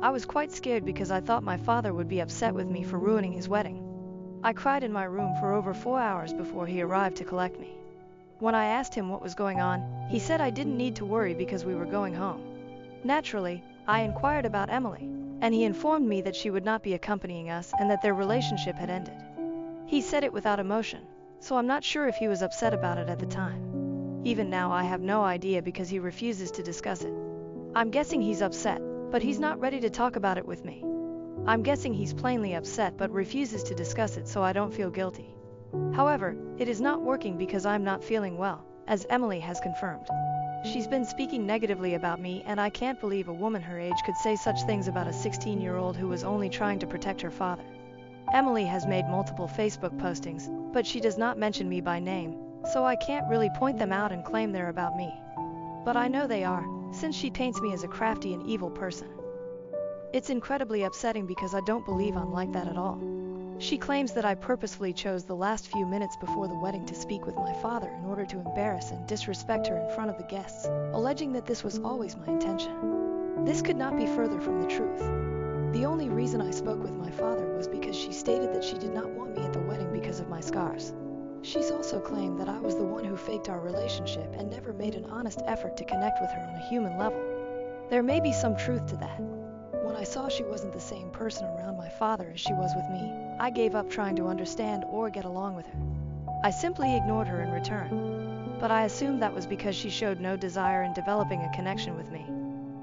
I was quite scared because I thought my father would be upset with me for ruining his wedding. I cried in my room for over 4 hours before he arrived to collect me. When I asked him what was going on, he said I didn't need to worry because we were going home. Naturally, I inquired about Emily, and he informed me that she would not be accompanying us and that their relationship had ended. He said it without emotion, so I'm not sure if he was upset about it at the time. Even now I have no idea because he refuses to discuss it. I'm guessing he's upset, but he's not ready to talk about it with me. I'm guessing he's plainly upset but refuses to discuss it so I don't feel guilty. However, it is not working because I'm not feeling well, as Emily has confirmed. She's been speaking negatively about me, and I can't believe a woman her age could say such things about a 16-year-old who was only trying to protect her father. Emily has made multiple Facebook postings, but she does not mention me by name, so I can't really point them out and claim they're about me. But I know they are, since she paints me as a crafty and evil person. It's incredibly upsetting because I don't believe I'm like that at all. She claims that I purposefully chose the last few minutes before the wedding to speak with my father in order to embarrass and disrespect her in front of the guests, alleging that this was always my intention. This could not be further from the truth. The only reason I spoke with my father was because she stated that she did not want me at the wedding because of my scars. She's also claimed that I was the one who faked our relationship and never made an honest effort to connect with her on a human level. There may be some truth to that. When I saw she wasn't the same person around my father as she was with me, I gave up trying to understand or get along with her. I simply ignored her in return. But I assumed that was because she showed no desire in developing a connection with me.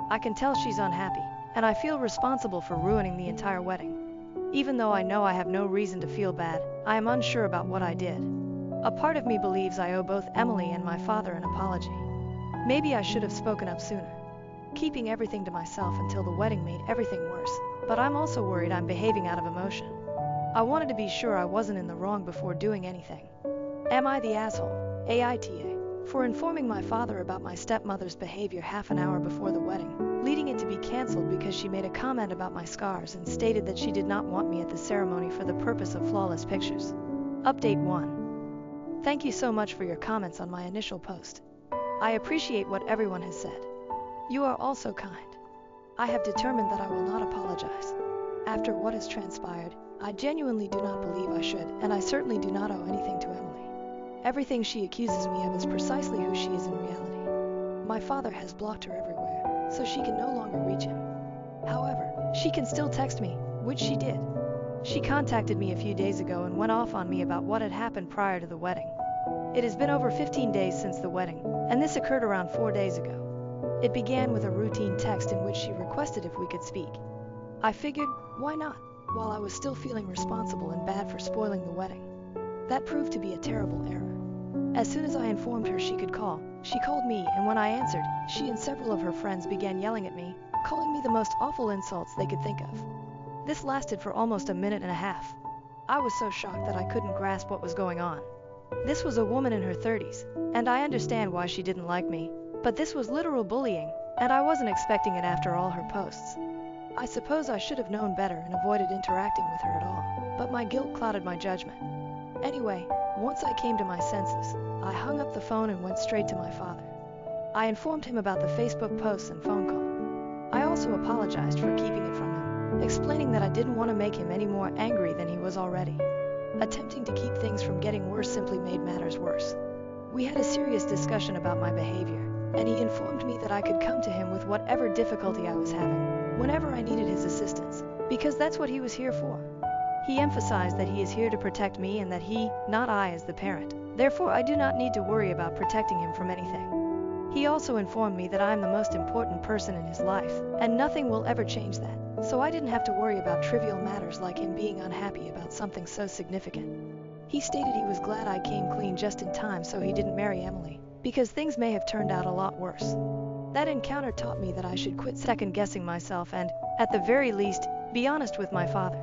I can tell she's unhappy, and I feel responsible for ruining the entire wedding. Even though I know I have no reason to feel bad, I am unsure about what I did. A part of me believes I owe both Emily and my father an apology. Maybe I should have spoken up sooner. Keeping everything to myself until the wedding made everything worse, but I'm also worried I'm behaving out of emotion. I wanted to be sure I wasn't in the wrong before doing anything. Am I the asshole, AITA, for informing my father about my stepmother's behavior half an hour before the wedding, leading it to be cancelled because she made a comment about my scars and stated that she did not want me at the ceremony for the purpose of flawless pictures? Update 1. Thank you so much for your comments on my initial post. I appreciate what everyone has said. You are also kind. I have determined that I will not apologize. After what has transpired, I genuinely do not believe I should, and I certainly do not owe anything to Emily. Everything she accuses me of is precisely who she is in reality. My father has blocked her everywhere, so she can no longer reach him. However, she can still text me, which she did. She contacted me a few days ago and went off on me about what had happened prior to the wedding. It has been over 15 days since the wedding, and this occurred around 4 days ago. It began with a routine text in which she requested if we could speak. I figured, why not, while I was still feeling responsible and bad for spoiling the wedding. That proved to be a terrible error. As soon as I informed her she could call, she called me, and when I answered, she and several of her friends began yelling at me, calling me the most awful insults they could think of. This lasted for almost a minute and a half. I was so shocked that I couldn't grasp what was going on. This was a woman in her 30s, and I understand why she didn't like me. But this was literal bullying, and I wasn't expecting it after all her posts. I suppose I should have known better and avoided interacting with her at all, but my guilt clouded my judgment. Anyway, once I came to my senses, I hung up the phone and went straight to my father. I informed him about the Facebook posts and phone call. I also apologized for keeping it from him, explaining that I didn't want to make him any more angry than he was already. Attempting to keep things from getting worse simply made matters worse. We had a serious discussion about my behavior, and he informed me that I could come to him with whatever difficulty I was having, whenever I needed his assistance, because that's what he was here for. He emphasized that he is here to protect me and that he, not I, is the parent. Therefore, I do not need to worry about protecting him from anything. He also informed me that I am the most important person in his life, and nothing will ever change that. so I didn't have to worry about trivial matters like him being unhappy about something so significant. He stated he was glad I came clean just in time so he didn't marry Emily, because things may have turned out a lot worse. That encounter taught me that I should quit second-guessing myself and, at the very least, be honest with my father.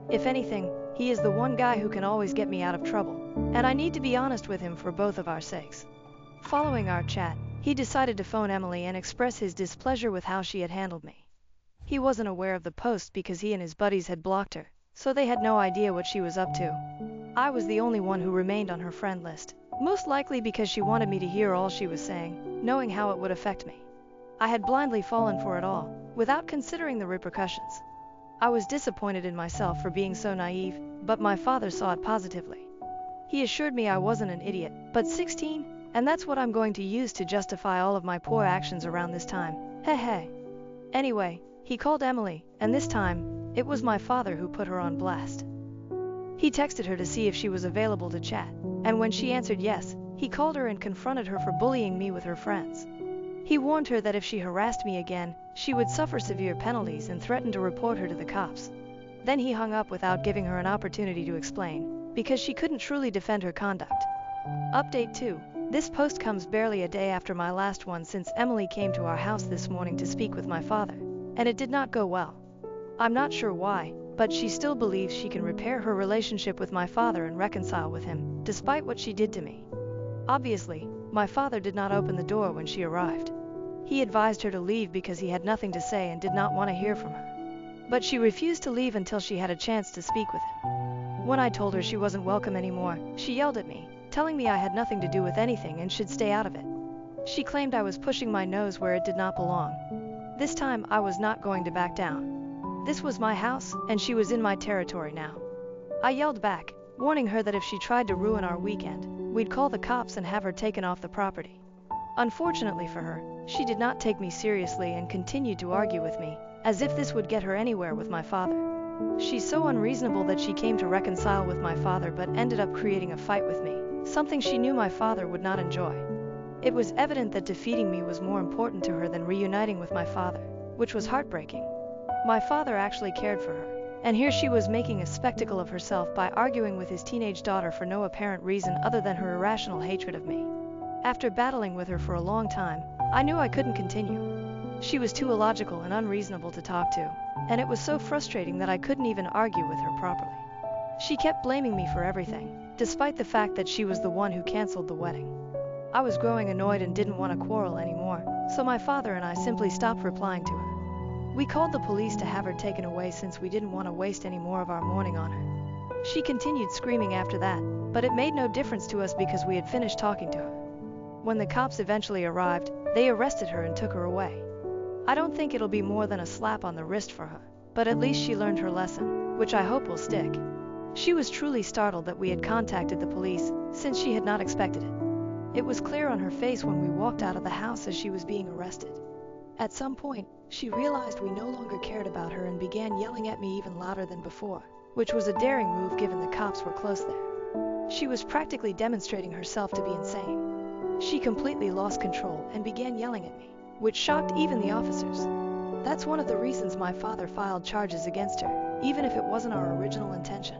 If anything, he is the one guy who can always get me out of trouble, and I need to be honest with him for both of our sakes. Following our chat, he decided to phone Emily and express his displeasure with how she had handled me. He wasn't aware of the post because he and his buddies had blocked her, so they had no idea what she was up to. I was the only one who remained on her friend list, most likely because she wanted me to hear all she was saying, knowing how it would affect me. I had blindly fallen for it all, without considering the repercussions. I was disappointed in myself for being so naive, but my father saw it positively. He assured me I wasn't an idiot, but 16, and that's what I'm going to use to justify all of my poor actions around this time. Heh. Anyway, he called Emily, and this time, it was my father who put her on blast. He texted her to see if she was available to chat, and when she answered yes, he called her and confronted her for bullying me with her friends. He warned her that if she harassed me again, she would suffer severe penalties and threatened to report her to the cops. Then he hung up without giving her an opportunity to explain, because she couldn't truly defend her conduct. Update 2. This post comes barely a day after my last one since Emily came to our house this morning to speak with my father, and it did not go well. I'm not sure why, but she still believes she can repair her relationship with my father and reconcile with him, despite what she did to me. Obviously, my father did not open the door when she arrived. He advised her to leave because he had nothing to say and did not want to hear from her. But she refused to leave until she had a chance to speak with him. When I told her she wasn't welcome anymore, she yelled at me, telling me I had nothing to do with anything and should stay out of it. She claimed I was pushing my nose where it did not belong. This time I was not going to back down. This was my house, and she was in my territory now. I yelled back, warning her that if she tried to ruin our weekend, we'd call the cops and have her taken off the property. Unfortunately for her, she did not take me seriously and continued to argue with me, as if this would get her anywhere with my father. She's so unreasonable that she came to reconcile with my father but ended up creating a fight with me, something she knew my father would not enjoy. It was evident that defeating me was more important to her than reuniting with my father, which was heartbreaking. My father actually cared for her, and here she was making a spectacle of herself by arguing with his teenage daughter for no apparent reason other than her irrational hatred of me. After battling with her for a long time, I knew I couldn't continue. She was too illogical and unreasonable to talk to, and it was so frustrating that I couldn't even argue with her properly. She kept blaming me for everything, despite the fact that she was the one who canceled the wedding. I was growing annoyed and didn't want to quarrel anymore, so my father and I simply stopped replying to her. We called the police to have her taken away since we didn't want to waste any more of our mourning on her. She continued screaming after that, but it made no difference to us because we had finished talking to her. When the cops eventually arrived, they arrested her and took her away. I don't think it'll be more than a slap on the wrist for her, but at least she learned her lesson, which I hope will stick. She was truly startled that we had contacted the police, since she had not expected it. It was clear on her face when we walked out of the house as she was being arrested. At some point, she realized we no longer cared about her and began yelling at me even louder than before, which was a daring move given the cops were close there. She was practically demonstrating herself to be insane. She completely lost control and began yelling at me, which shocked even the officers. That's one of the reasons my father filed charges against her, even if it wasn't our original intention.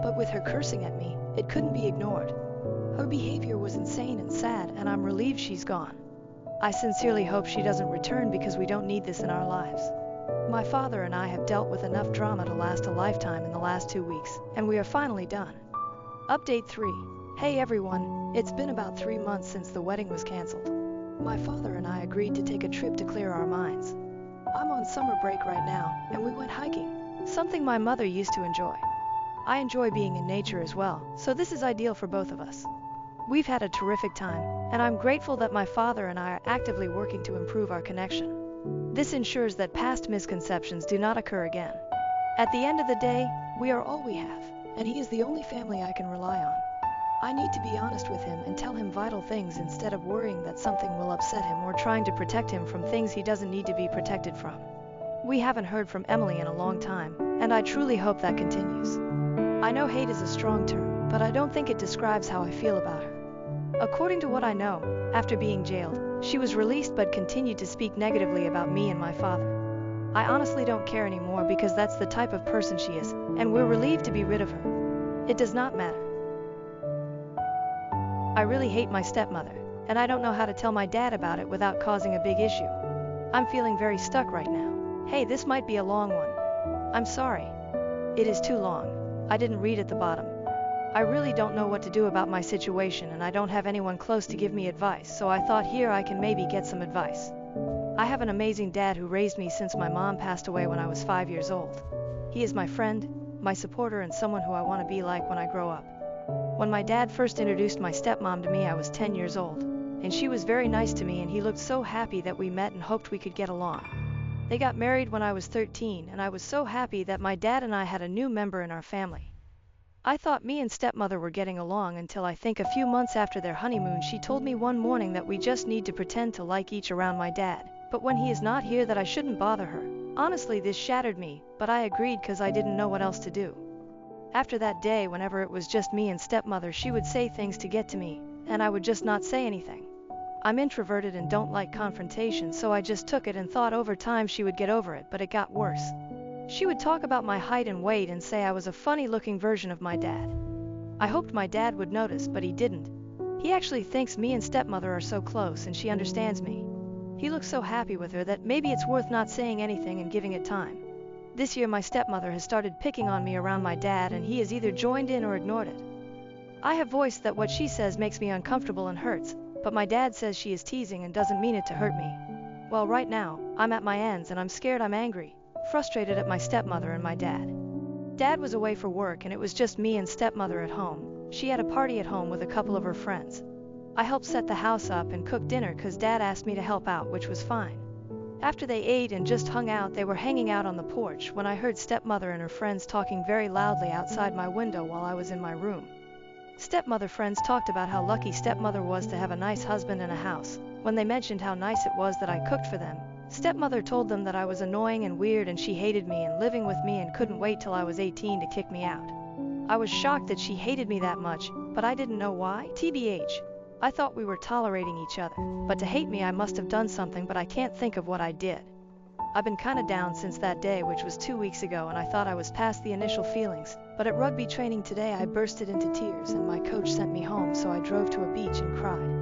But with her cursing at me, it couldn't be ignored. Her behavior was insane and sad, and I'm relieved she's gone. I sincerely hope she doesn't return because we don't need this in our lives. My father and I have dealt with enough drama to last a lifetime in the last 2 weeks, and we are finally done. Update 3. Hey everyone, it's been about 3 months since the wedding was canceled. My father and I agreed to take a trip to clear our minds. I'm on summer break right now, and we went hiking, something my mother used to enjoy. I enjoy being in nature as well, so this is ideal for both of us. We've had a terrific time, and I'm grateful that my father and I are actively working to improve our connection. This ensures that past misconceptions do not occur again. At the end of the day, we are all we have, and he is the only family I can rely on. I need to be honest with him and tell him vital things instead of worrying that something will upset him or trying to protect him from things he doesn't need to be protected from. We haven't heard from Emily in a long time, and I truly hope that continues. I know hate is a strong term, but I don't think it describes how I feel about her. According to what I know, after being jailed, she was released but continued to speak negatively about me and my father. I honestly don't care anymore because that's the type of person she is, and we're relieved to be rid of her. It does not matter. I really hate my stepmother, and I don't know how to tell my dad about it without causing a big issue. I'm feeling very stuck right now. Hey, this might be a long one. I'm sorry. It is too long. I didn't read at the bottom. I really don't know what to do about my situation, and I don't have anyone close to give me advice, so I thought here I can maybe get some advice. I have an amazing dad who raised me since my mom passed away when I was 5 years old. He is my friend, my supporter, and someone who I want to be like when I grow up. When my dad first introduced my stepmom to me, I was 10 years old, and she was very nice to me, and he looked so happy that we met and hoped we could get along. They got married when I was 13, and I was so happy that my dad and I had a new member in our family. I thought me and stepmother were getting along until I think a few months after their honeymoon she told me one morning that we just need to pretend to like each around my dad, but when he is not here that I shouldn't bother her. Honestly, this shattered me, but I agreed because I didn't know what else to do. After that day, whenever it was just me and stepmother, she would say things to get to me, and I would just not say anything. I'm introverted and don't like confrontation, so I just took it and thought over time she would get over it, but it got worse. She would talk about my height and weight and say I was a funny-looking version of my dad. I hoped my dad would notice, but he didn't. He actually thinks me and stepmother are so close and she understands me. He looks so happy with her that maybe it's worth not saying anything and giving it time. This year my stepmother has started picking on me around my dad, and he has either joined in or ignored it. I have voiced that what she says makes me uncomfortable and hurts, but my dad says she is teasing and doesn't mean it to hurt me. Well, right now, I'm at my ends and I'm scared, I'm angry, frustrated at my stepmother and my dad. Dad was away for work and it was just me and stepmother at home. She had a party at home with a couple of her friends. I helped set the house up and cook dinner because Dad asked me to help out, which was fine. After they ate and just hung out, they were hanging out on the porch when I heard stepmother and her friends talking very loudly outside my window while I was in my room. Stepmother friends talked about how lucky stepmother was to have a nice husband and a house. When they mentioned how nice it was that I cooked for them, stepmother told them that I was annoying and weird and she hated me and living with me and couldn't wait till I was 18 to kick me out. I was shocked that she hated me that much, but I didn't know why. TBH. I thought we were tolerating each other, but to hate me I must have done something, but I can't think of what I did. I've been kinda down since that day, which was 2 weeks ago, and I thought I was past the initial feelings, but at rugby training today I bursted into tears and my coach sent me home, so I drove to a beach and cried.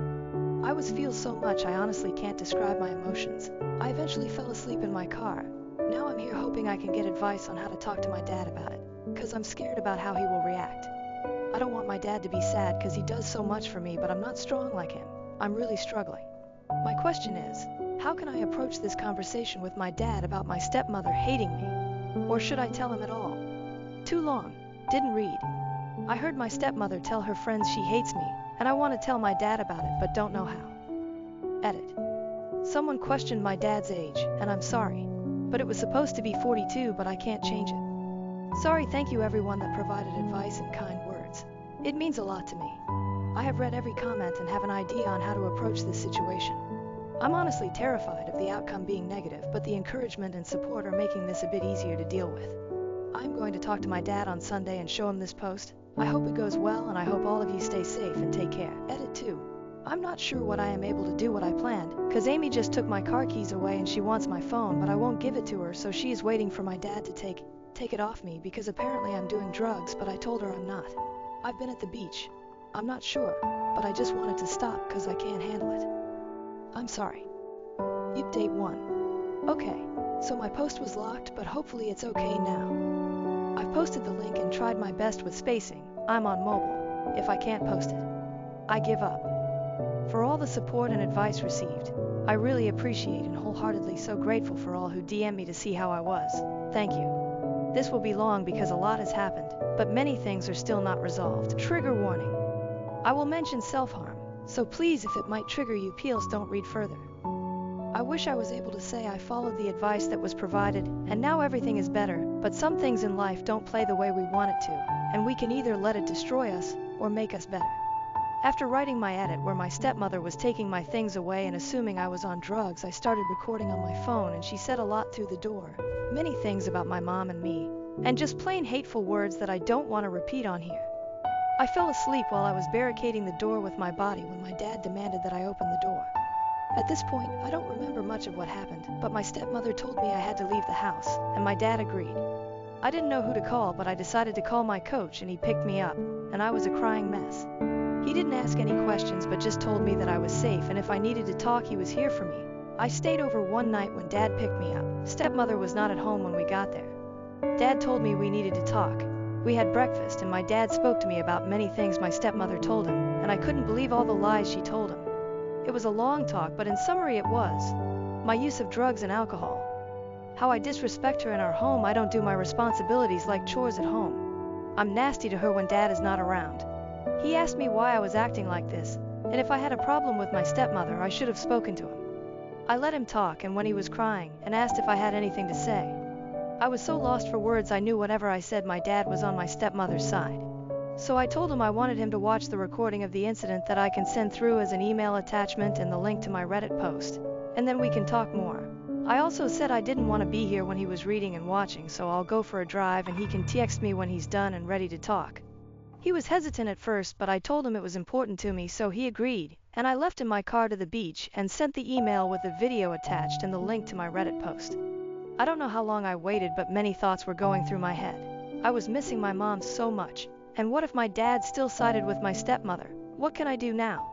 I feel so much I honestly can't describe my emotions. I eventually fell asleep in my car. Now I'm here hoping I can get advice on how to talk to my dad about it, because I'm scared about how he will react. I don't want my dad to be sad because he does so much for me, but I'm not strong like him. I'm really struggling. My question is, how can I approach this conversation with my dad about my stepmother hating me? Or should I tell him at all? Too long. Didn't read. I heard my stepmother tell her friends she hates me, and I want to tell my dad about it but don't know how. Edit. Someone questioned my dad's age, and I'm sorry. But it was supposed to be 42, but I can't change it. Sorry. Thank you everyone that provided advice and kind words. It means a lot to me. I have read every comment and have an idea on how to approach this situation. I'm honestly terrified of the outcome being negative, but the encouragement and support are making this a bit easier to deal with. I'm going to talk to my dad on Sunday and show him this post. I hope it goes well, and I hope all of you stay safe and take care. Edit 2. I'm not sure what I am able to do what I planned, cause Amy just took my car keys away and she wants my phone, but I won't give it to her, so she is waiting for my dad to take it off me because apparently I'm doing drugs, but I told her I'm not. I've been at the beach. I'm not sure, but I just wanted to stop cause I can't handle it. I'm sorry. Update 1. Okay, so my post was locked, but hopefully it's okay now. I've posted the link and tried my best with spacing. I'm on mobile. If I can't post it, I give up. For all the support and advice received, I really appreciate and wholeheartedly so grateful for all who DM me to see how I was. Thank you. This will be long because a lot has happened, but many things are still not resolved. Trigger warning. I will mention self-harm, so please, if it might trigger you, please don't read further. I wish I was able to say I followed the advice that was provided, and now everything is better, but some things in life don't play the way we want it to, and we can either let it destroy us, or make us better. After writing my edit where my stepmother was taking my things away and assuming I was on drugs, I started recording on my phone, and she said a lot through the door. Many things about my mom and me, and just plain hateful words that I don't want to repeat on here. I fell asleep while I was barricading the door with my body when my dad demanded that I open the door. At this point, I don't remember much of what happened, but my stepmother told me I had to leave the house, and my dad agreed. I didn't know who to call, but I decided to call my coach and he picked me up, and I was a crying mess. He didn't ask any questions but just told me that I was safe and if I needed to talk he was here for me. I stayed over one night when Dad picked me up. Stepmother was not at home when we got there. Dad told me we needed to talk. We had breakfast and my dad spoke to me about many things my stepmother told him, and I couldn't believe all the lies she told him. It was a long talk, but in summary it was my use of drugs and alcohol. How I disrespect her in our home. I don't do my responsibilities like chores at home. I'm nasty to her when Dad is not around. He asked me why I was acting like this, and if I had a problem with my stepmother I should have spoken to him. I let him talk, and when he was crying and asked if I had anything to say, I was so lost for words. I knew whatever I said my dad was on my stepmother's side. So I told him I wanted him to watch the recording of the incident that I can send through as an email attachment and the link to my Reddit post, and then we can talk more. I also said I didn't want to be here when he was reading and watching, so I'll go for a drive and he can text me when he's done and ready to talk. He was hesitant at first, but I told him it was important to me, so he agreed, and I left in my car to the beach and sent the email with the video attached and the link to my Reddit post. I don't know how long I waited, but many thoughts were going through my head. I was missing my mom so much, and what if my dad still sided with my stepmother? What can I do now?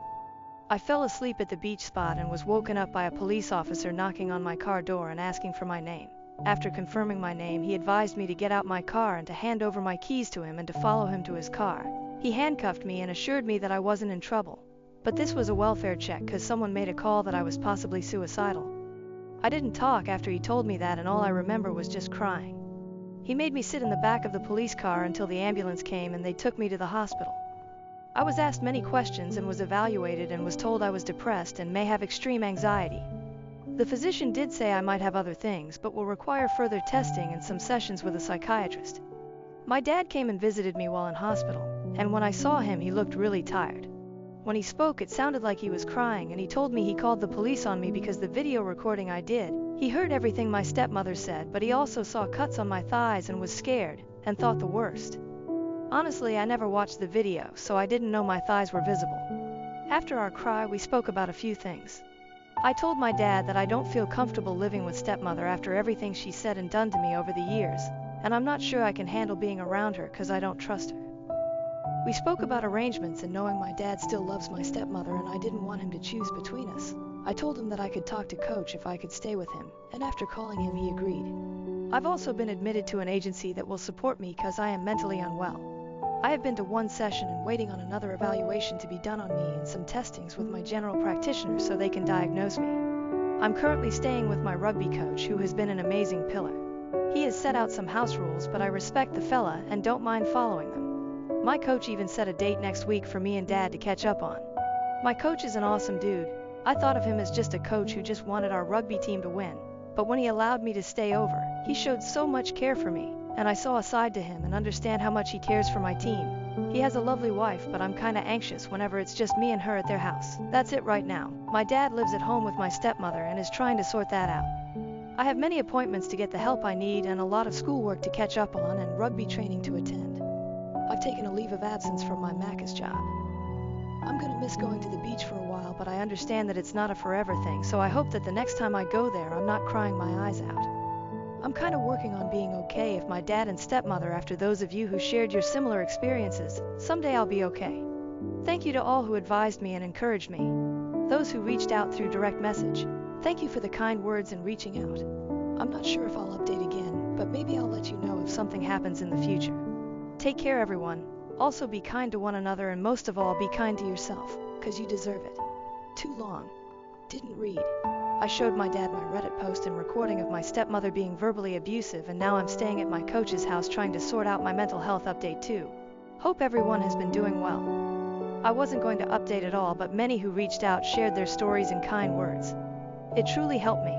I fell asleep at the beach spot and was woken up by a police officer knocking on my car door and asking for my name. After confirming my name, he advised me to get out my car and to hand over my keys to him and to follow him to his car. He handcuffed me and assured me that I wasn't in trouble. But this was a welfare check because someone made a call that I was possibly suicidal. I didn't talk after he told me that, and all I remember was just crying. He made me sit in the back of the police car until the ambulance came and they took me to the hospital. I was asked many questions and was evaluated and was told I was depressed and may have extreme anxiety. The physician did say I might have other things, but will require further testing and some sessions with a psychiatrist. My dad came and visited me while in hospital, and when I saw him he looked really tired. When he spoke it sounded like he was crying, and he told me he called the police on me because the video recording I did. He heard everything my stepmother said, but he also saw cuts on my thighs and was scared and thought the worst. Honestly, I never watched the video, so I didn't know my thighs were visible. After our cry, we spoke about a few things. I told my dad that I don't feel comfortable living with stepmother after everything she said and done to me over the years, and I'm not sure I can handle being around her because I don't trust her. We spoke about arrangements and knowing my dad still loves my stepmother and I didn't want him to choose between us. I told him that I could talk to Coach if I could stay with him, and after calling him he agreed. I've also been admitted to an agency that will support me because I am mentally unwell. I have been to one session and waiting on another evaluation to be done on me and some testings with my general practitioner so they can diagnose me. I'm currently staying with my rugby coach, who has been an amazing pillar. He has set out some house rules, but I respect the fella and don't mind following them. My coach even set a date next week for me and Dad to catch up on. My coach is an awesome dude. I thought of him as just a coach who just wanted our rugby team to win, but when he allowed me to stay over, he showed so much care for me, and I saw a side to him and understand how much he cares for my team. He has a lovely wife, but I'm kinda anxious whenever it's just me and her at their house. That's it right now. My dad lives at home with my stepmother and is trying to sort that out. I have many appointments to get the help I need and a lot of schoolwork to catch up on and rugby training to attend. I've taken a leave of absence from my Macca's job. I'm gonna miss going to the beach for a while, but I understand that it's not a forever thing, so I hope that the next time I go there I'm not crying my eyes out. I'm kinda working on being okay if my dad and stepmother, after those of you who shared your similar experiences. Someday I'll be okay. Thank you to all who advised me and encouraged me. Those who reached out through direct message. Thank you for the kind words and reaching out. I'm not sure if I'll update again, but maybe I'll let you know if something happens in the future. Take care everyone. Also be kind to one another, and most of all be kind to yourself, 'cause you deserve it. Too long. Didn't read. I showed my dad my Reddit post and recording of my stepmother being verbally abusive, and now I'm staying at my coach's house trying to sort out my mental health update too. Hope everyone has been doing well. I wasn't going to update at all, but many who reached out shared their stories and kind words. It truly helped me.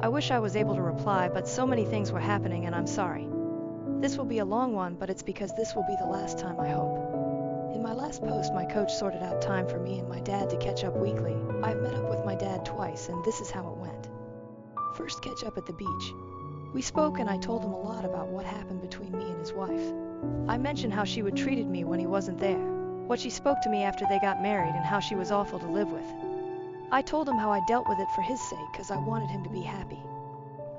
I wish I was able to reply, but so many things were happening and I'm sorry. This will be a long one, but it's because this will be the last time, I hope. In my last post, my coach sorted out time for me and my dad to catch up weekly. I've met up with my dad twice, and this is how it went. First, catch up at the beach. We spoke and I told him a lot about what happened between me and his wife. I mentioned how she would treated me when he wasn't there, what she spoke to me after they got married, and how she was awful to live with. I told him how I dealt with it for his sake because I wanted him to be happy.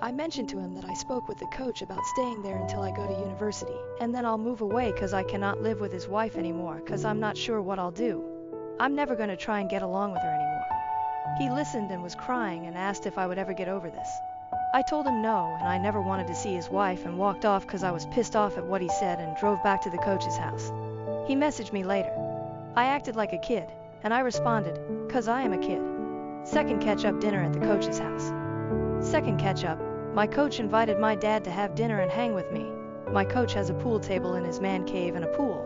I mentioned to him that I spoke with the coach about staying there until I go to university, and then I'll move away because I cannot live with his wife anymore because I'm not sure what I'll do. I'm never going to try and get along with her anymore. He listened and was crying and asked if I would ever get over this. I told him no, and I never wanted to see his wife, and walked off because I was pissed off at what he said and drove back to the coach's house. He messaged me later. I acted like a kid, and I responded, "'Cause I am a kid." Second catch-up dinner at the coach's house. Second catch-up, my coach invited my dad to have dinner and hang with me. My coach has a pool table in his man cave and a pool.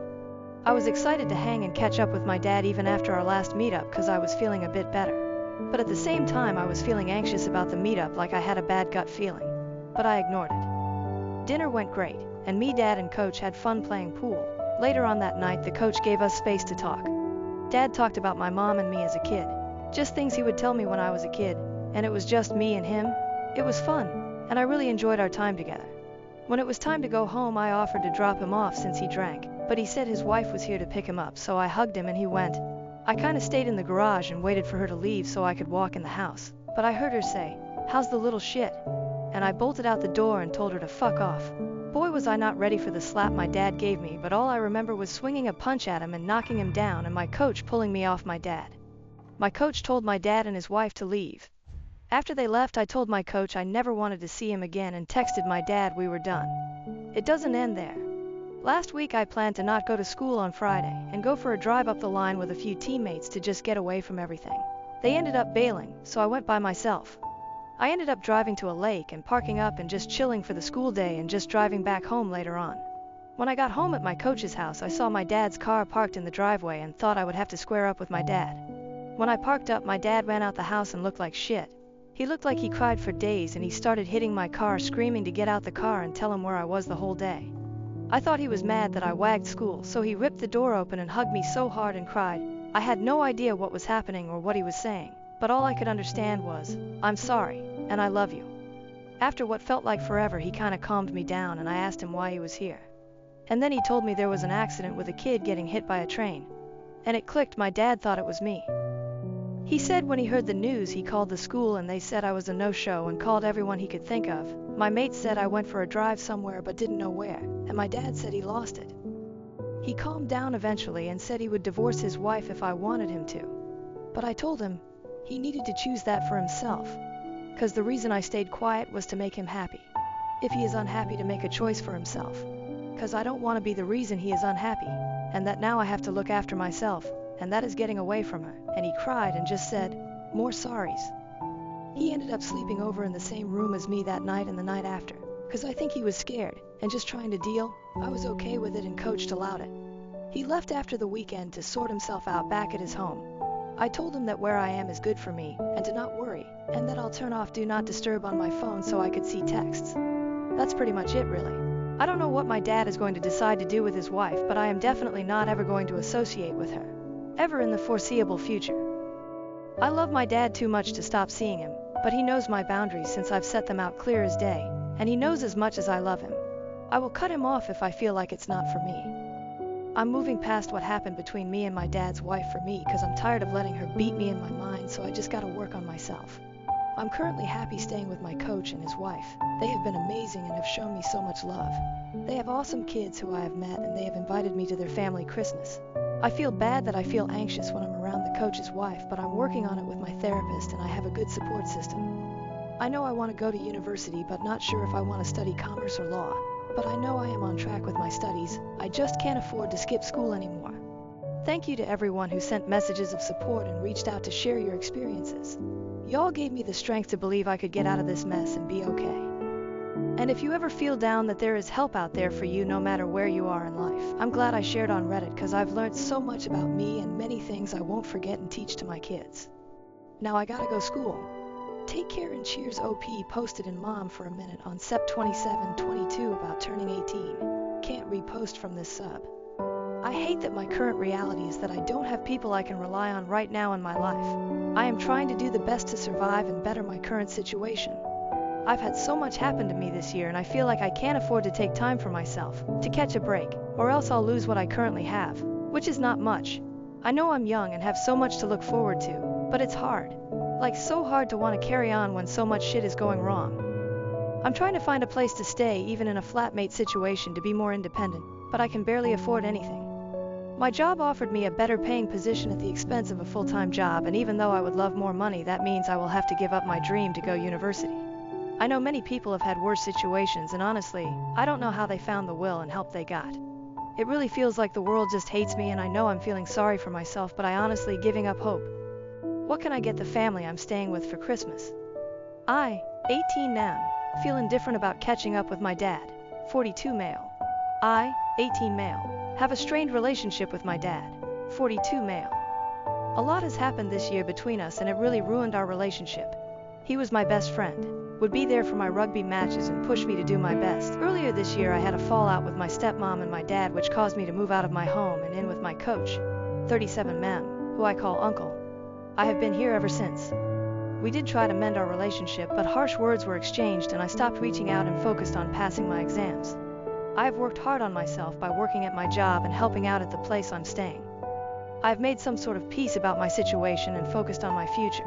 I was excited to hang and catch up with my dad even after our last meetup because I was feeling a bit better. But at the same time I was feeling anxious about the meetup, like I had a bad gut feeling. But I ignored it. Dinner went great, and me, Dad, and Coach had fun playing pool. Later on that night the coach gave us space to talk. Dad talked about my mom and me as a kid. Just things he would tell me when I was a kid, and it was just me and him. It was fun, and I really enjoyed our time together. When it was time to go home I offered to drop him off since he drank, but he said his wife was here to pick him up, so I hugged him and he went. I kinda stayed in the garage and waited for her to leave so I could walk in the house, but I heard her say, "How's the little shit?" And I bolted out the door and told her to fuck off. Boy, was I not ready for the slap my dad gave me, but all I remember was swinging a punch at him and knocking him down, and my coach pulling me off my dad. My coach told my dad and his wife to leave. After they left I told my coach I never wanted to see him again and texted my dad we were done. It doesn't end there. Last week I planned to not go to school on Friday and go for a drive up the line with a few teammates to just get away from everything. They ended up bailing, so I went by myself. I ended up driving to a lake and parking up and just chilling for the school day and just driving back home later on. When I got home at my coach's house I saw my dad's car parked in the driveway and thought I would have to square up with my dad. When I parked up my dad ran out the house and looked like shit. He looked like he cried for days, and he started hitting my car, screaming to get out the car and tell him where I was the whole day. I thought he was mad that I wagged school, so he ripped the door open and hugged me so hard and cried. I had no idea what was happening or what he was saying, but all I could understand was, "I'm sorry, and I love you." After what felt like forever he kinda calmed me down, and I asked him why he was here. And then he told me there was an accident with a kid getting hit by a train. And it clicked, my dad thought it was me. He said when he heard the news he called the school and they said I was a no-show and called everyone he could think of. My mate said I went for a drive somewhere but didn't know where, and my dad said he lost it. He calmed down eventually and said he would divorce his wife if I wanted him to. But I told him he needed to choose that for himself, because the reason I stayed quiet was to make him happy. If he is unhappy, to make a choice for himself, because I don't want to be the reason he is unhappy, and that now I have to look after myself, and that is getting away from her. And he cried and just said, "More sorries." He ended up sleeping over in the same room as me that night and the night after, because I think he was scared and just trying to deal. I was okay with it and coached allowed it. He left after the weekend to sort himself out back at his home. I told him that where I am is good for me and to not worry, and that I'll turn off do not disturb on my phone so I could see texts. That's pretty much it, really. I don't know what my dad is going to decide to do with his wife, but I am definitely not ever going to associate with her, ever in the foreseeable future. I love my dad too much to stop seeing him, but he knows my boundaries since I've set them out clear as day, and he knows as much as I love him. I will cut him off if I feel like it's not for me. I'm moving past what happened between me and my dad's wife for me, because I'm tired of letting her beat me in my mind, so I just gotta work on myself. I'm currently happy staying with my coach and his wife. They have been amazing and have shown me so much love. They have awesome kids who I have met, and they have invited me to their family Christmas. I feel bad that I feel anxious when I'm around the coach's wife, but I'm working on it with my therapist and I have a good support system. I know I want to go to university, but not sure if I want to study commerce or law. But I know I am on track with my studies. I just can't afford to skip school anymore. Thank you to everyone who sent messages of support and reached out to share your experiences. Y'all gave me the strength to believe I could get out of this mess and be okay. And if you ever feel down, that there is help out there for you no matter where you are in life. I'm glad I shared on Reddit, because I've learned so much about me and many things I won't forget and teach to my kids. Now I gotta go school. Take care and cheers. OP posted in Mom for a Minute on Sept 27/22 about turning 18. Can't repost from this sub. I hate that my current reality is that I don't have people I can rely on right now in my life. I am trying to do the best to survive and better my current situation. I've had so much happen to me this year, and I feel like I can't afford to take time for myself, to catch a break, or else I'll lose what I currently have, which is not much. I know I'm young and have so much to look forward to, But it's hard. Like so hard to want to carry on when so much shit is going wrong. I'm trying to find a place to stay even in a flatmate situation to be more independent, but I can barely afford anything. My job offered me a better paying position at the expense of a full-time job, and even though I would love more money, that means I will have to give up my dream to go university. I know many people have had worse situations, and honestly, I don't know how they found the will and help they got. It really feels like the world just hates me, and I know I'm feeling sorry for myself, but I honestly giving up hope. What can I get the family I'm staying with for Christmas? I, 18 am, feel indifferent about catching up with my dad, 42 male. I, 18 male, have a strained relationship with my dad, 42 male. A lot has happened this year between us, and it really ruined our relationship. He was my best friend, would be there for my rugby matches and push me to do my best. Earlier this year I had a fallout with my stepmom and my dad, which caused me to move out of my home and in with my coach, 37 mem, who I call uncle. I have been here ever since. We did try to mend our relationship, but harsh words were exchanged and I stopped reaching out and focused on passing my exams. I have worked hard on myself by working at my job and helping out at the place I'm staying. I have made some sort of peace about my situation and focused on my future.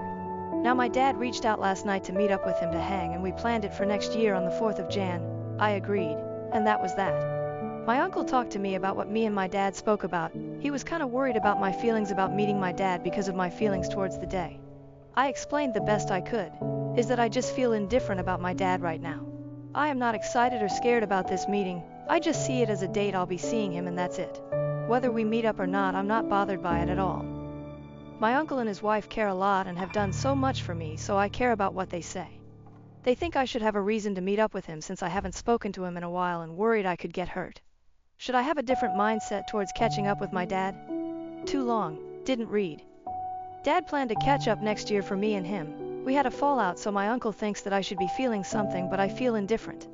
Now my dad reached out last night to meet up with him to hang, and we planned it for next year on the 4th of Jan. I agreed, and that was that. My uncle talked to me about what me and my dad spoke about. He was kind of worried about my feelings about meeting my dad because of my feelings towards the day. I explained the best I could, is that I just feel indifferent about my dad right now. I am not excited or scared about this meeting, I just see it as a date I'll be seeing him and that's it. Whether we meet up or not, I'm not bothered by it at all. My uncle and his wife care a lot and have done so much for me, so I care about what they say. They think I should have a reason to meet up with him since I haven't spoken to him in a while and worried I could get hurt. Should I have a different mindset towards catching up with my dad? Too long, didn't read. Dad planned to catch up next year for me and him. We had a fallout, so my uncle thinks that I should be feeling something, but I feel indifferent.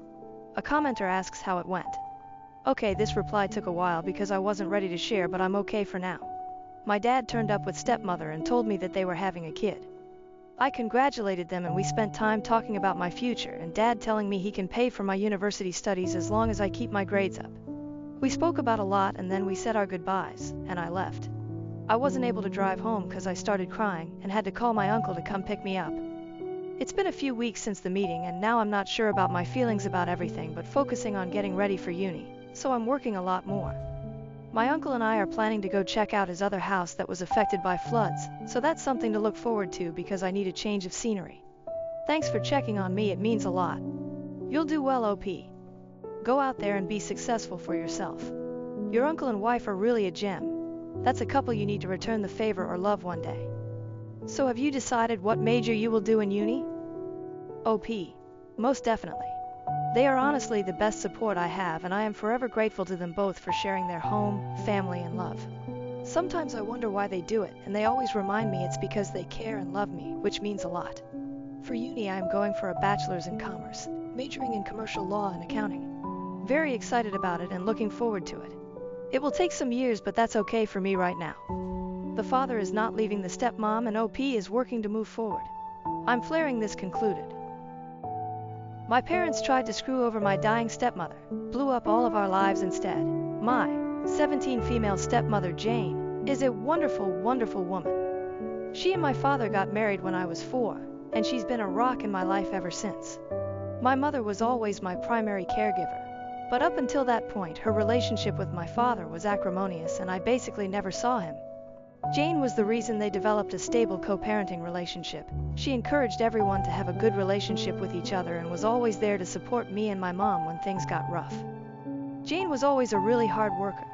A commenter asks how it went. Okay, this reply took a while because I wasn't ready to share, but I'm okay for now. My dad turned up with stepmother and told me that they were having a kid. I congratulated them and we spent time talking about my future, and Dad telling me he can pay for my university studies as long as I keep my grades up. We spoke about a lot and then we said our goodbyes, and I left. I wasn't able to drive home because I started crying and had to call my uncle to come pick me up. It's been a few weeks since the meeting, and now I'm not sure about my feelings about everything, but focusing on getting ready for uni, so I'm working a lot more. My uncle and I are planning to go check out his other house that was affected by floods, so that's something to look forward to because I need a change of scenery. Thanks for checking on me, it means a lot. You'll do well, OP. Go out there and be successful for yourself. Your uncle and wife are really a gem. That's a couple you need to return the favor or love one day. So have you decided what major you will do in uni? OP. Most definitely. They are honestly the best support I have, and I am forever grateful to them both for sharing their home, family, and love. Sometimes I wonder why they do it, and they always remind me it's because they care and love me, which means a lot. For uni, I am going for a bachelor's in commerce, majoring in commercial law and accounting. Very excited about it and looking forward to it. It will take some years, but that's okay for me right now. The father is not leaving the stepmom, and OP is working to move forward. I'm flaring this concluded. My parents tried to screw over my dying stepmother, blew up all of our lives instead. My 17 female stepmother Jane is a wonderful, wonderful woman. She and my father got married when I was 4, and she's been a rock in my life ever since. My mother was always my primary caregiver, but up until that point her relationship with my father was acrimonious and I basically never saw him. Jane was the reason they developed a stable co-parenting relationship. She encouraged everyone to have a good relationship with each other and was always there to support me and my mom when things got rough. Jane was always a really hard worker.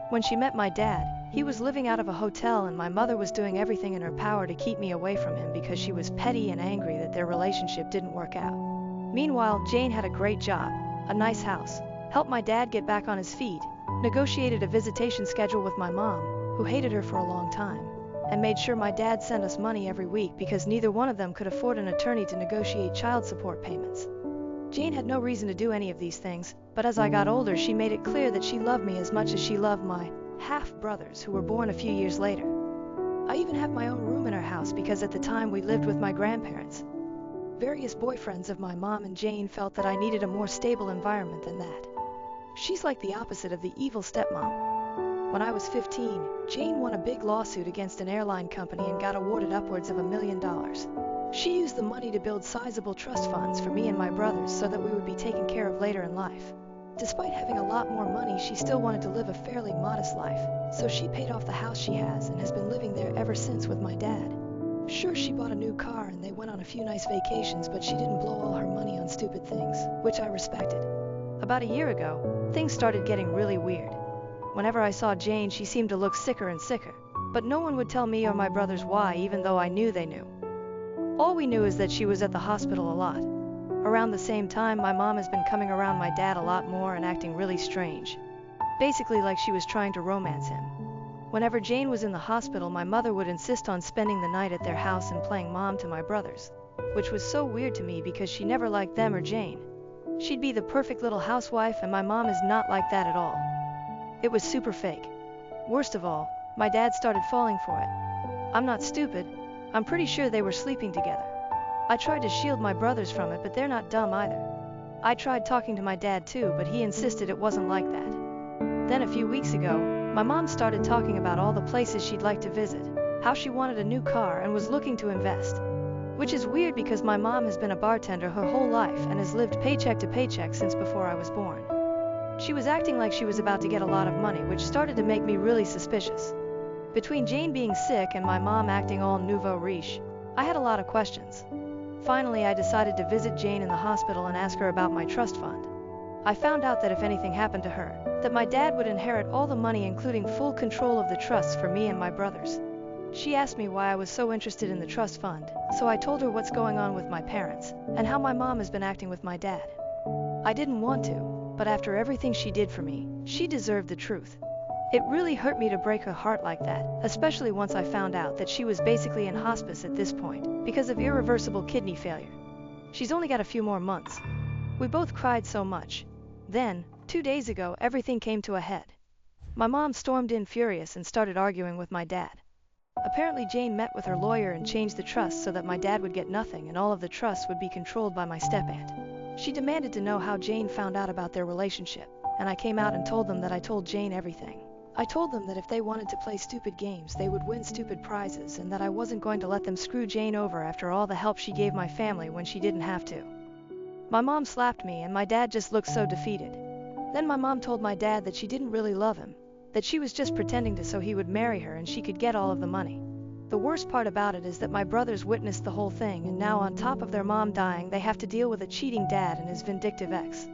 When she met my dad, he was living out of a hotel and my mother was doing everything in her power to keep me away from him because she was petty and angry that their relationship didn't work out. Meanwhile, Jane had a great job, a nice house, helped my dad get back on his feet, negotiated a visitation schedule with my mom, who hated her for a long time, and made sure my dad sent us money every week because neither one of them could afford an attorney to negotiate child support payments. Jane had no reason to do any of these things, but as I got older she made it clear that she loved me as much as she loved my half-brothers who were born a few years later. I even have my own room in her house because at the time we lived with my grandparents. Various boyfriends of my mom and Jane felt that I needed a more stable environment than that. She's like the opposite of the evil stepmom. When I was 15, Jane won a big lawsuit against an airline company and got awarded upwards of $1 million. She used the money to build sizable trust funds for me and my brothers so that we would be taken care of later in life. Despite having a lot more money, she still wanted to live a fairly modest life, so she paid off the house she has and has been living there ever since with my dad. Sure, she bought a new car and they went on a few nice vacations, but she didn't blow all her money on stupid things, which I respected. About a year ago, things started getting really weird. Whenever I saw Jane, she seemed to look sicker and sicker, but no one would tell me or my brothers why, even though I knew they knew. All we knew is that she was at the hospital a lot. Around the same time, my mom has been coming around my dad a lot more and acting really strange. Basically like she was trying to romance him. Whenever Jane was in the hospital, my mother would insist on spending the night at their house and playing mom to my brothers, which was so weird to me because she never liked them or Jane. She'd be the perfect little housewife, and my mom is not like that at all. It was super fake. Worst of all, my dad started falling for it. I'm not stupid. I'm pretty sure they were sleeping together. I tried to shield my brothers from it, but they're not dumb either. I tried talking to my dad too, but he insisted it wasn't like that. Then a few weeks ago, my mom started talking about all the places she'd like to visit, how she wanted a new car and was looking to invest. Which is weird because my mom has been a bartender her whole life and has lived paycheck to paycheck since before I was born. She was acting like she was about to get a lot of money, which started to make me really suspicious. Between Jane being sick and my mom acting all nouveau riche, I had a lot of questions. Finally, I decided to visit Jane in the hospital and ask her about my trust fund. I found out that if anything happened to her, that my dad would inherit all the money, including full control of the trusts for me and my brothers. She asked me why I was so interested in the trust fund, so I told her what's going on with my parents, and how my mom has been acting with my dad. I didn't want to, but after everything she did for me, she deserved the truth. It really hurt me to break her heart like that, especially once I found out that she was basically in hospice at this point, because of irreversible kidney failure. She's only got a few more months. We both cried so much. Then, 2 days ago, everything came to a head. My mom stormed in furious and started arguing with my dad. Apparently Jane met with her lawyer and changed the trust so that my dad would get nothing and all of the trusts would be controlled by my step-aunt. She demanded to know how Jane found out about their relationship, and I came out and told them that I told Jane everything. I told them that if they wanted to play stupid games, they would win stupid prizes, and that I wasn't going to let them screw Jane over after all the help she gave my family when she didn't have to. My mom slapped me, and my dad just looked so defeated. Then my mom told my dad that she didn't really love him, that she was just pretending to so he would marry her and she could get all of the money. The worst part about it is that my brothers witnessed the whole thing, and now on top of their mom dying, they have to deal with a cheating dad and his vindictive ex.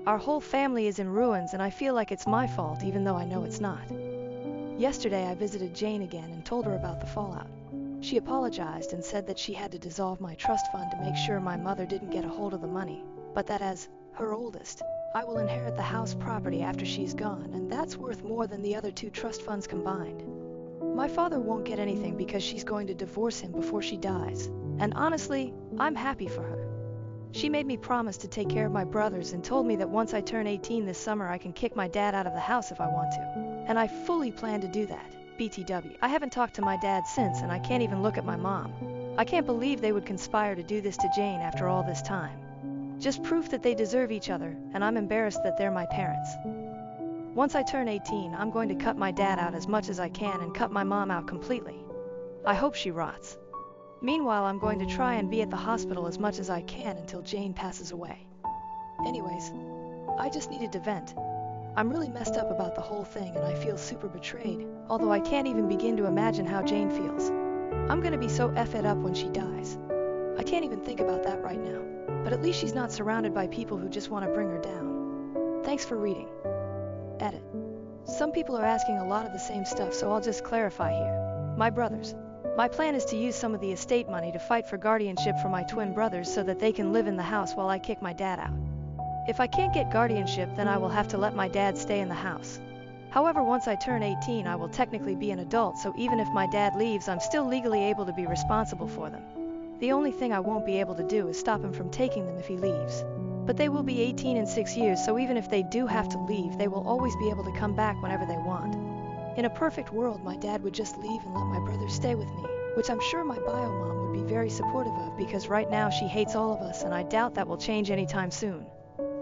Our whole family is in ruins, and I feel like it's my fault even though I know it's not. Yesterday I visited Jane again and told her about the fallout. She apologized and said that she had to dissolve my trust fund to make sure my mother didn't get a hold of the money, but that as her oldest, I will inherit the house property after she's gone, and that's worth more than the other 2 trust funds combined. My father won't get anything because she's going to divorce him before she dies, and honestly, I'm happy for her. She made me promise to take care of my brothers and told me that once I turn 18 this summer I can kick my dad out of the house if I want to, and I fully plan to do that. BTW. I haven't talked to my dad since, and I can't even look at my mom. I can't believe they would conspire to do this to Jane after all this time. Just proof that they deserve each other, and I'm embarrassed that they're my parents. Once I turn 18, I'm going to cut my dad out as much as I can and cut my mom out completely. I hope she rots. Meanwhile, I'm going to try and be at the hospital as much as I can until Jane passes away. Anyways, I just needed to vent. I'm really messed up about the whole thing, and I feel super betrayed, although I can't even begin to imagine how Jane feels. I'm gonna be so effed up when she dies. I can't even think about that right now, but at least she's not surrounded by people who just want to bring her down. Thanks for reading. Edit. Some people are asking a lot of the same stuff, so I'll just clarify here. My brothers. My plan is to use some of the estate money to fight for guardianship for my twin brothers so that they can live in the house while I kick my dad out. If I can't get guardianship, then I will have to let my dad stay in the house. However, once I turn 18, I will technically be an adult, so even if my dad leaves, I'm still legally able to be responsible for them. The only thing I won't be able to do is stop him from taking them if he leaves. But they will be 18 in 6 years, so even if they do have to leave, they will always be able to come back whenever they want. In a perfect world, my dad would just leave and let my brother stay with me, which I'm sure my bio mom would be very supportive of, because right now she hates all of us, and I doubt that will change anytime soon.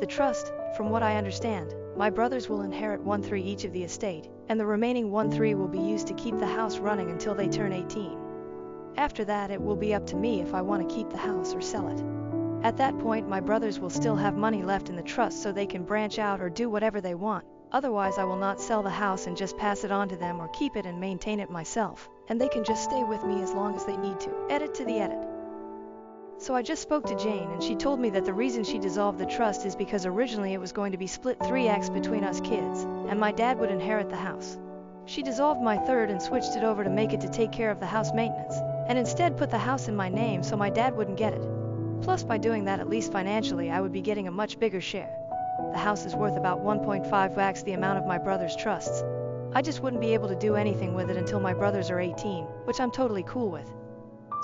The trust, from what I understand, My brothers will inherit 1/3 each of the estate, and the remaining 1/3 will be used to keep the house running until they turn 18. After that, it will be up to me if I want to keep the house or sell it. At that point, my brothers will still have money left in the trust so they can branch out or do whatever they want. Otherwise, I will not sell the house and just pass it on to them or keep it and maintain it myself, and they can just stay with me as long as they need to. Edit to the edit. So I just spoke to Jane and she told me that the reason she dissolved the trust is because originally it was going to be split 3x between us kids, and my dad would inherit the house. She dissolved my third and switched it over to make it to take care of the house maintenance, and instead put the house in my name so my dad wouldn't get it. Plus, by doing that, at least financially, I would be getting a much bigger share. The house is worth about 1.5x the amount of my brother's trusts. I just wouldn't be able to do anything with it until my brothers are 18, which I'm totally cool with.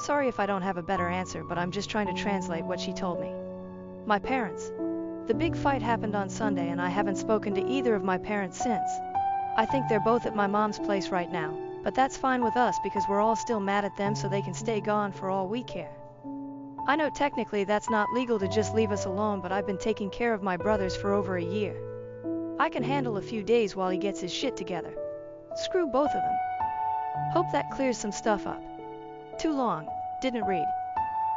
Sorry if I don't have a better answer, but I'm just trying to translate what she told me. My parents. The big fight happened on Sunday and I haven't spoken to either of my parents since. I think they're both at my mom's place right now, but that's fine with us because we're all still mad at them so they can stay gone for all we care. I know technically that's not legal to just leave us alone, but I've been taking care of my brothers for over a year. I can handle a few days while he gets his shit together. Screw both of them. Hope that clears some stuff up. Too long, didn't read.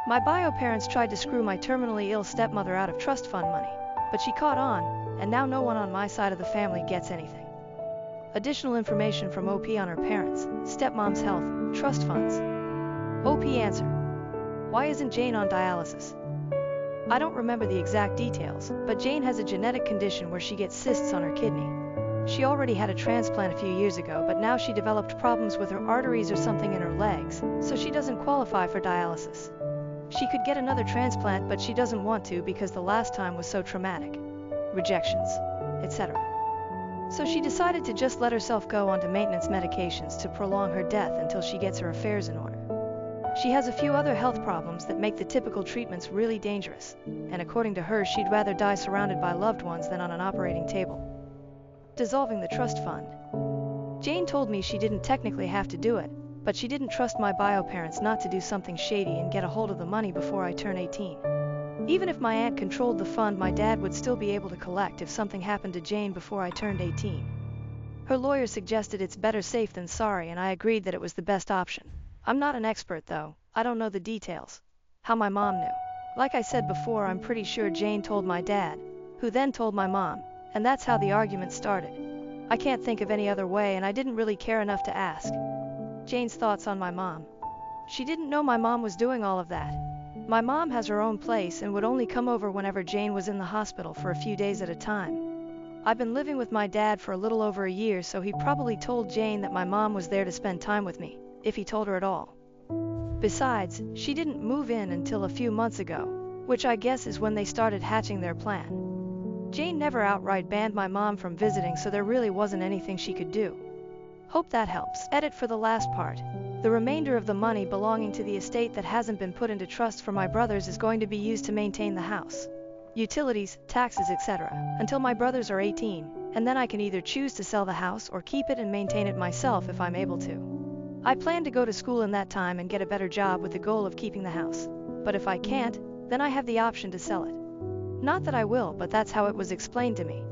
My bio parents tried to screw my terminally ill stepmother out of trust fund money, but she caught on, and now no one on my side of the family gets anything. Additional information from OP on her parents, stepmom's health, trust funds. OP answer. Why isn't Jane on dialysis? I don't remember the exact details, but Jane has a genetic condition where she gets cysts on her kidney. She already had a transplant a few years ago, but now she developed problems with her arteries or something in her legs, so she doesn't qualify for dialysis. She could get another transplant, but she doesn't want to because the last time was so traumatic. Rejections, etc. So she decided to just let herself go onto maintenance medications to prolong her death until she gets her affairs in order. She has a few other health problems that make the typical treatments really dangerous, and according to her, she'd rather die surrounded by loved ones than on an operating table. Dissolving the trust fund. Jane told me she didn't technically have to do it, but she didn't trust my bio parents not to do something shady and get a hold of the money before I turn 18. Even if my aunt controlled the fund, my dad would still be able to collect if something happened to Jane before I turned 18. Her lawyer suggested it's better safe than sorry, and I agreed that it was the best option. I'm not an expert though, I don't know the details. How my mom knew. Like I said before, I'm pretty sure Jane told my dad, who then told my mom, and that's how the argument started. I can't think of any other way, and I didn't really care enough to ask. Jane's thoughts on my mom. She didn't know my mom was doing all of that. My mom has her own place and would only come over whenever Jane was in the hospital for a few days at a time. I've been living with my dad for a little over a year, so he probably told Jane that my mom was there to spend time with me, if he told her at all. Besides, she didn't move in until a few months ago, which I guess is when they started hatching their plan. Jane never outright banned my mom from visiting, so there really wasn't anything she could do. Hope that helps. Edit for the last part. The remainder of the money belonging to the estate that hasn't been put into trust for my brothers is going to be used to maintain the house, utilities, taxes, etc., until my brothers are 18, and then I can either choose to sell the house or keep it and maintain it myself if I'm able to. I plan to go to school in that time and get a better job with the goal of keeping the house, but if I can't, then I have the option to sell it. Not that I will, but that's how it was explained to me.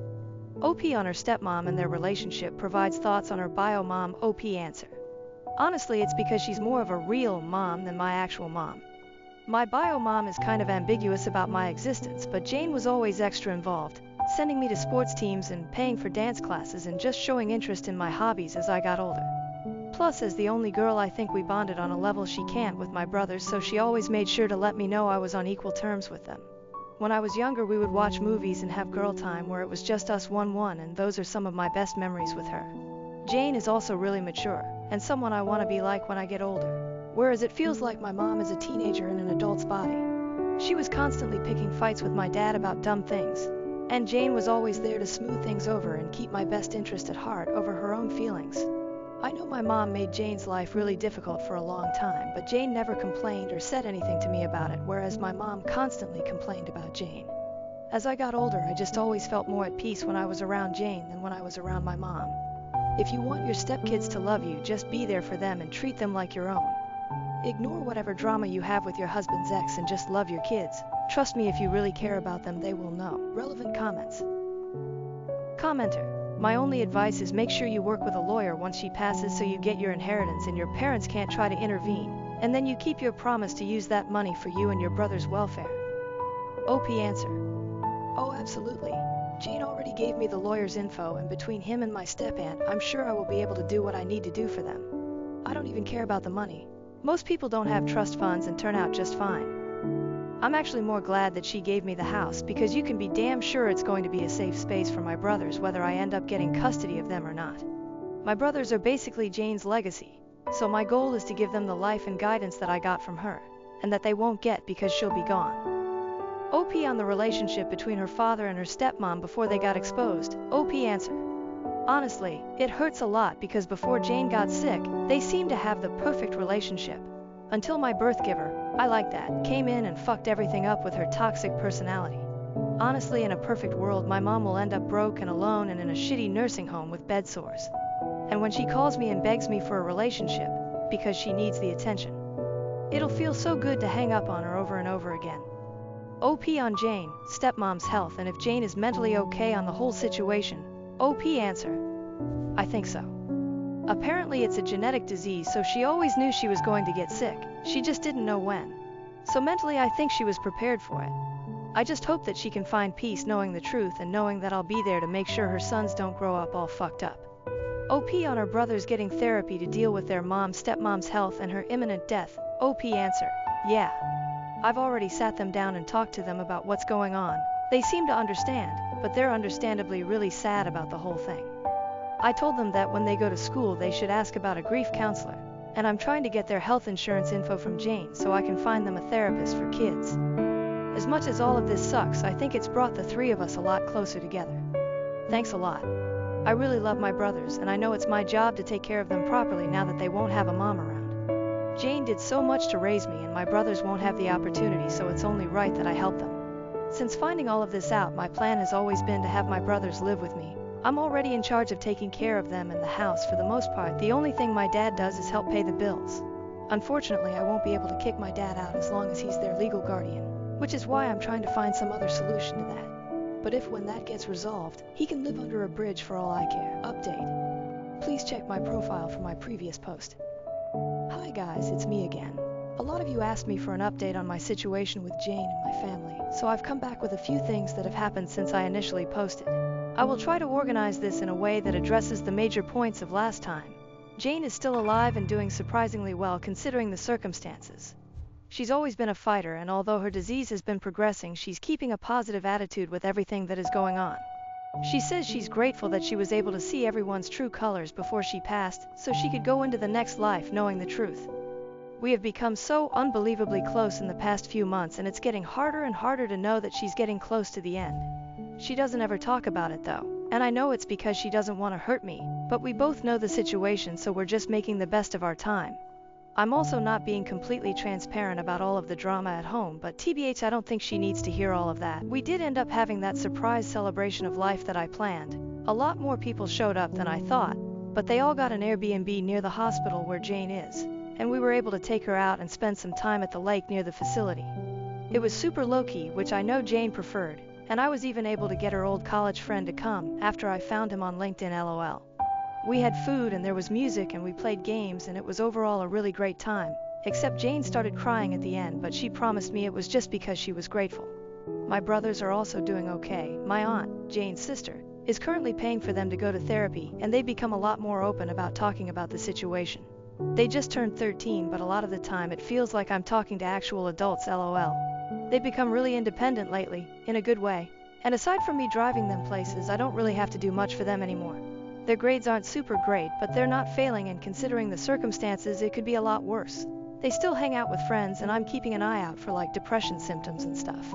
OP on her stepmom and their relationship provides thoughts on her bio mom. OP answer. Honestly, it's because she's more of a real mom than my actual mom. My bio mom is kind of ambiguous about my existence, but Jane was always extra involved, sending me to sports teams and paying for dance classes and just showing interest in my hobbies as I got older. Plus, as the only girl, I think we bonded on a level she can't with my brothers, so she always made sure to let me know I was on equal terms with them. When I was younger, we would watch movies and have girl time where it was just us one-one, and those are some of my best memories with her. Jane is also really mature, and someone I want to be like when I get older. Whereas it feels like my mom is a teenager in an adult's body. She was constantly picking fights with my dad about dumb things, and Jane was always there to smooth things over and keep my best interest at heart over her own feelings. I know my mom made Jane's life really difficult for a long time, but Jane never complained or said anything to me about it, whereas my mom constantly complained about Jane. As I got older, I just always felt more at peace when I was around Jane than when I was around my mom. If you want your stepkids to love you, just be there for them and treat them like your own. Ignore whatever drama you have with your husband's ex and just love your kids. Trust me, if you really care about them, they will know. Relevant comments. Commenter: my only advice is make sure you work with a lawyer once she passes so you get your inheritance and your parents can't try to intervene, and then you keep your promise to use that money for you and your brother's welfare. OP answer: oh, absolutely. Jane already gave me the lawyer's info, and between him and my step-aunt, I'm sure I will be able to do what I need to do for them. I don't even care about the money. Most people don't have trust funds and turn out just fine. I'm actually more glad that she gave me the house, because you can be damn sure it's going to be a safe space for my brothers whether I end up getting custody of them or not. My brothers are basically Jane's legacy, so my goal is to give them the life and guidance that I got from her, and that they won't get because she'll be gone. OP on the relationship between her father and her stepmom before they got exposed. OP answer: honestly, it hurts a lot because before Jane got sick, they seemed to have the perfect relationship. Until my birth giver, I like that, came in and fucked everything up with her toxic personality. Honestly, in a perfect world, my mom will end up broke and alone and in a shitty nursing home with bed sores. And when she calls me and begs me for a relationship, because she needs the attention, it'll feel so good to hang up on her over and over again. OP on Jane, stepmom's health, and if Jane is mentally okay on the whole situation. OP answer: I think so. Apparently it's a genetic disease, so she always knew she was going to get sick, she just didn't know when. So mentally I think she was prepared for it. I just hope that she can find peace knowing the truth and knowing that I'll be there to make sure her sons don't grow up all fucked up. OP on her brothers getting therapy to deal with their stepmom's health and her imminent death. OP answer: yeah. I've already sat them down and talked to them about what's going on. They seem to understand, but they're understandably really sad about the whole thing. I told them that when they go to school they should ask about a grief counselor, and I'm trying to get their health insurance info from Jane so I can find them a therapist for kids. As much as all of this sucks, I think it's brought the three of us a lot closer together. Thanks a lot. I really love my brothers, and I know it's my job to take care of them properly now that they won't have a mom around. Jane did so much to raise me, and my brothers won't have the opportunity, so it's only right that I help them. Since finding all of this out, my plan has always been to have my brothers live with me. I'm already in charge of taking care of them and the house for the most part. The only thing my dad does is help pay the bills. Unfortunately, I won't be able to kick my dad out as long as he's their legal guardian, which is why I'm trying to find some other solution to that. But if when that gets resolved, he can live under a bridge for all I care. Update. Please check my profile for my previous post. Hi guys, it's me again. A lot of you asked me for an update on my situation with Jane and my family, so I've come back with a few things that have happened since I initially posted. I will try to organize this in a way that addresses the major points of last time. Jane is still alive and doing surprisingly well considering the circumstances. She's always been a fighter, and although her disease has been progressing, she's keeping a positive attitude with everything that is going on. She says she's grateful that she was able to see everyone's true colors before she passed, so she could go into the next life knowing the truth. We have become so unbelievably close in the past few months, and it's getting harder and harder to know that she's getting close to the end. She doesn't ever talk about it though, and I know it's because she doesn't want to hurt me, but we both know the situation, so we're just making the best of our time. I'm also not being completely transparent about all of the drama at home, but TBH, I don't think she needs to hear all of that. We did end up having that surprise celebration of life that I planned. A lot more people showed up than I thought, but they all got an Airbnb near the hospital where Jane is, and we were able to take her out and spend some time at the lake near the facility. It was super low-key, which I know Jane preferred, and I was even able to get her old college friend to come after I found him on LinkedIn, LOL. We had food and there was music and we played games, and it was overall a really great time, except Jane started crying at the end, but she promised me it was just because she was grateful. My brothers are also doing okay. My aunt, Jane's sister, is currently paying for them to go to therapy, and they've become a lot more open about talking about the situation. They just turned 13, but a lot of the time it feels like I'm talking to actual adults, LOL. They've become really independent lately, in a good way, and aside from me driving them places, I don't really have to do much for them anymore. Their grades aren't super great, but they're not failing, and considering the circumstances, it could be a lot worse. They still hang out with friends, and I'm keeping an eye out for like depression symptoms and stuff.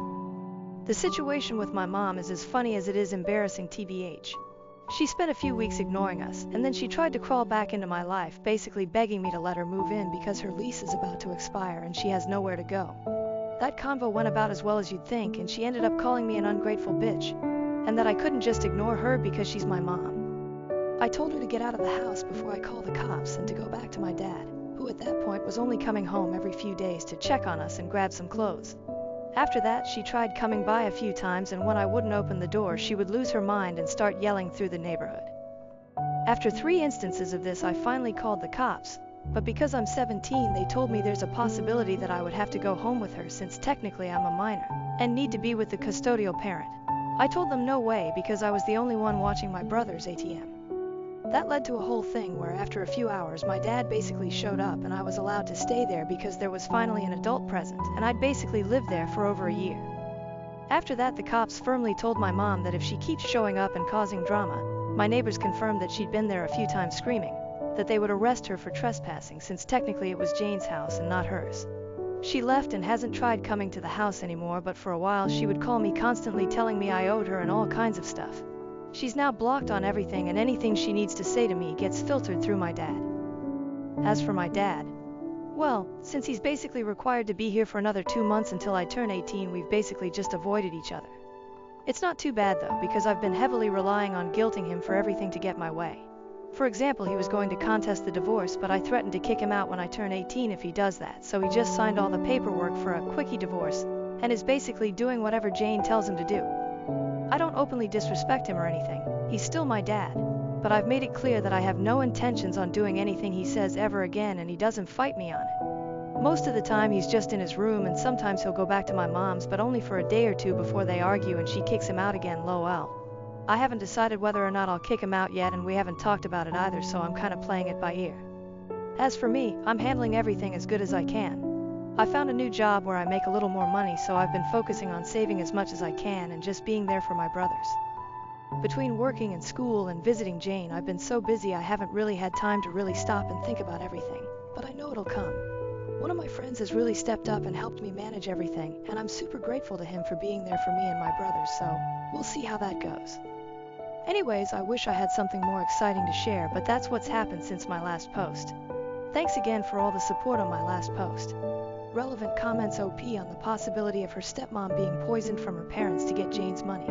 The situation with my mom is as funny as it is embarrassing, TBH. She spent a few weeks ignoring us, and then she tried to crawl back into my life, basically begging me to let her move in because her lease is about to expire and she has nowhere to go. That convo went about as well as you'd think, and she ended up calling me an ungrateful bitch, and that I couldn't just ignore her because she's my mom. I told her to get out of the house before I call the cops and to go back to my dad, who at that point was only coming home every few days to check on us and grab some clothes. After that, she tried coming by a few times, and when I wouldn't open the door, she would lose her mind and start yelling through the neighborhood. After 3 instances of this, I finally called the cops, but because I'm 17, they told me there's a possibility that I would have to go home with her since technically I'm a minor and need to be with the custodial parent. I told them no way because I was the only one watching my brother's ATM. That led to a whole thing where after a few hours my dad basically showed up and I was allowed to stay there because there was finally an adult present, and I'd basically lived there for over a year. After that, the cops firmly told my mom that if she keeps showing up and causing drama, my neighbors confirmed that she'd been there a few times screaming, that they would arrest her for trespassing since technically it was Jane's house and not hers. She left and hasn't tried coming to the house anymore, but for a while she would call me constantly telling me I owed her and all kinds of stuff. She's now blocked on everything, and anything she needs to say to me gets filtered through my dad. As for my dad, well, since he's basically required to be here for another 2 months until I turn 18, we've basically just avoided each other. It's not too bad though, because I've been heavily relying on guilting him for everything to get my way. For example, he was going to contest the divorce, but I threatened to kick him out when I turn 18 if he does that, so he just signed all the paperwork for a quickie divorce and is basically doing whatever Jane tells him to do. I don't openly disrespect him or anything, he's still my dad, but I've made it clear that I have no intentions on doing anything he says ever again, and he doesn't fight me on it. Most of the time he's just in his room, and sometimes he'll go back to my mom's, but only for a day or 2 before they argue and she kicks him out again. Lol. I haven't decided whether or not I'll kick him out yet, and we haven't talked about it either, so I'm kind of playing it by ear. As for me, I'm handling everything as good as I can. I found a new job where I make a little more money, so I've been focusing on saving as much as I can and just being there for my brothers. Between working and school and visiting Jane, I've been so busy I haven't really had time to really stop and think about everything, but I know it'll come. One of my friends has really stepped up and helped me manage everything, and I'm super grateful to him for being there for me and my brothers, so we'll see how that goes. Anyways, I wish I had something more exciting to share, but that's what's happened since my last post. Thanks again for all the support on my last post. Relevant comments. OP on the possibility of her stepmom being poisoned from her parents to get Jane's money.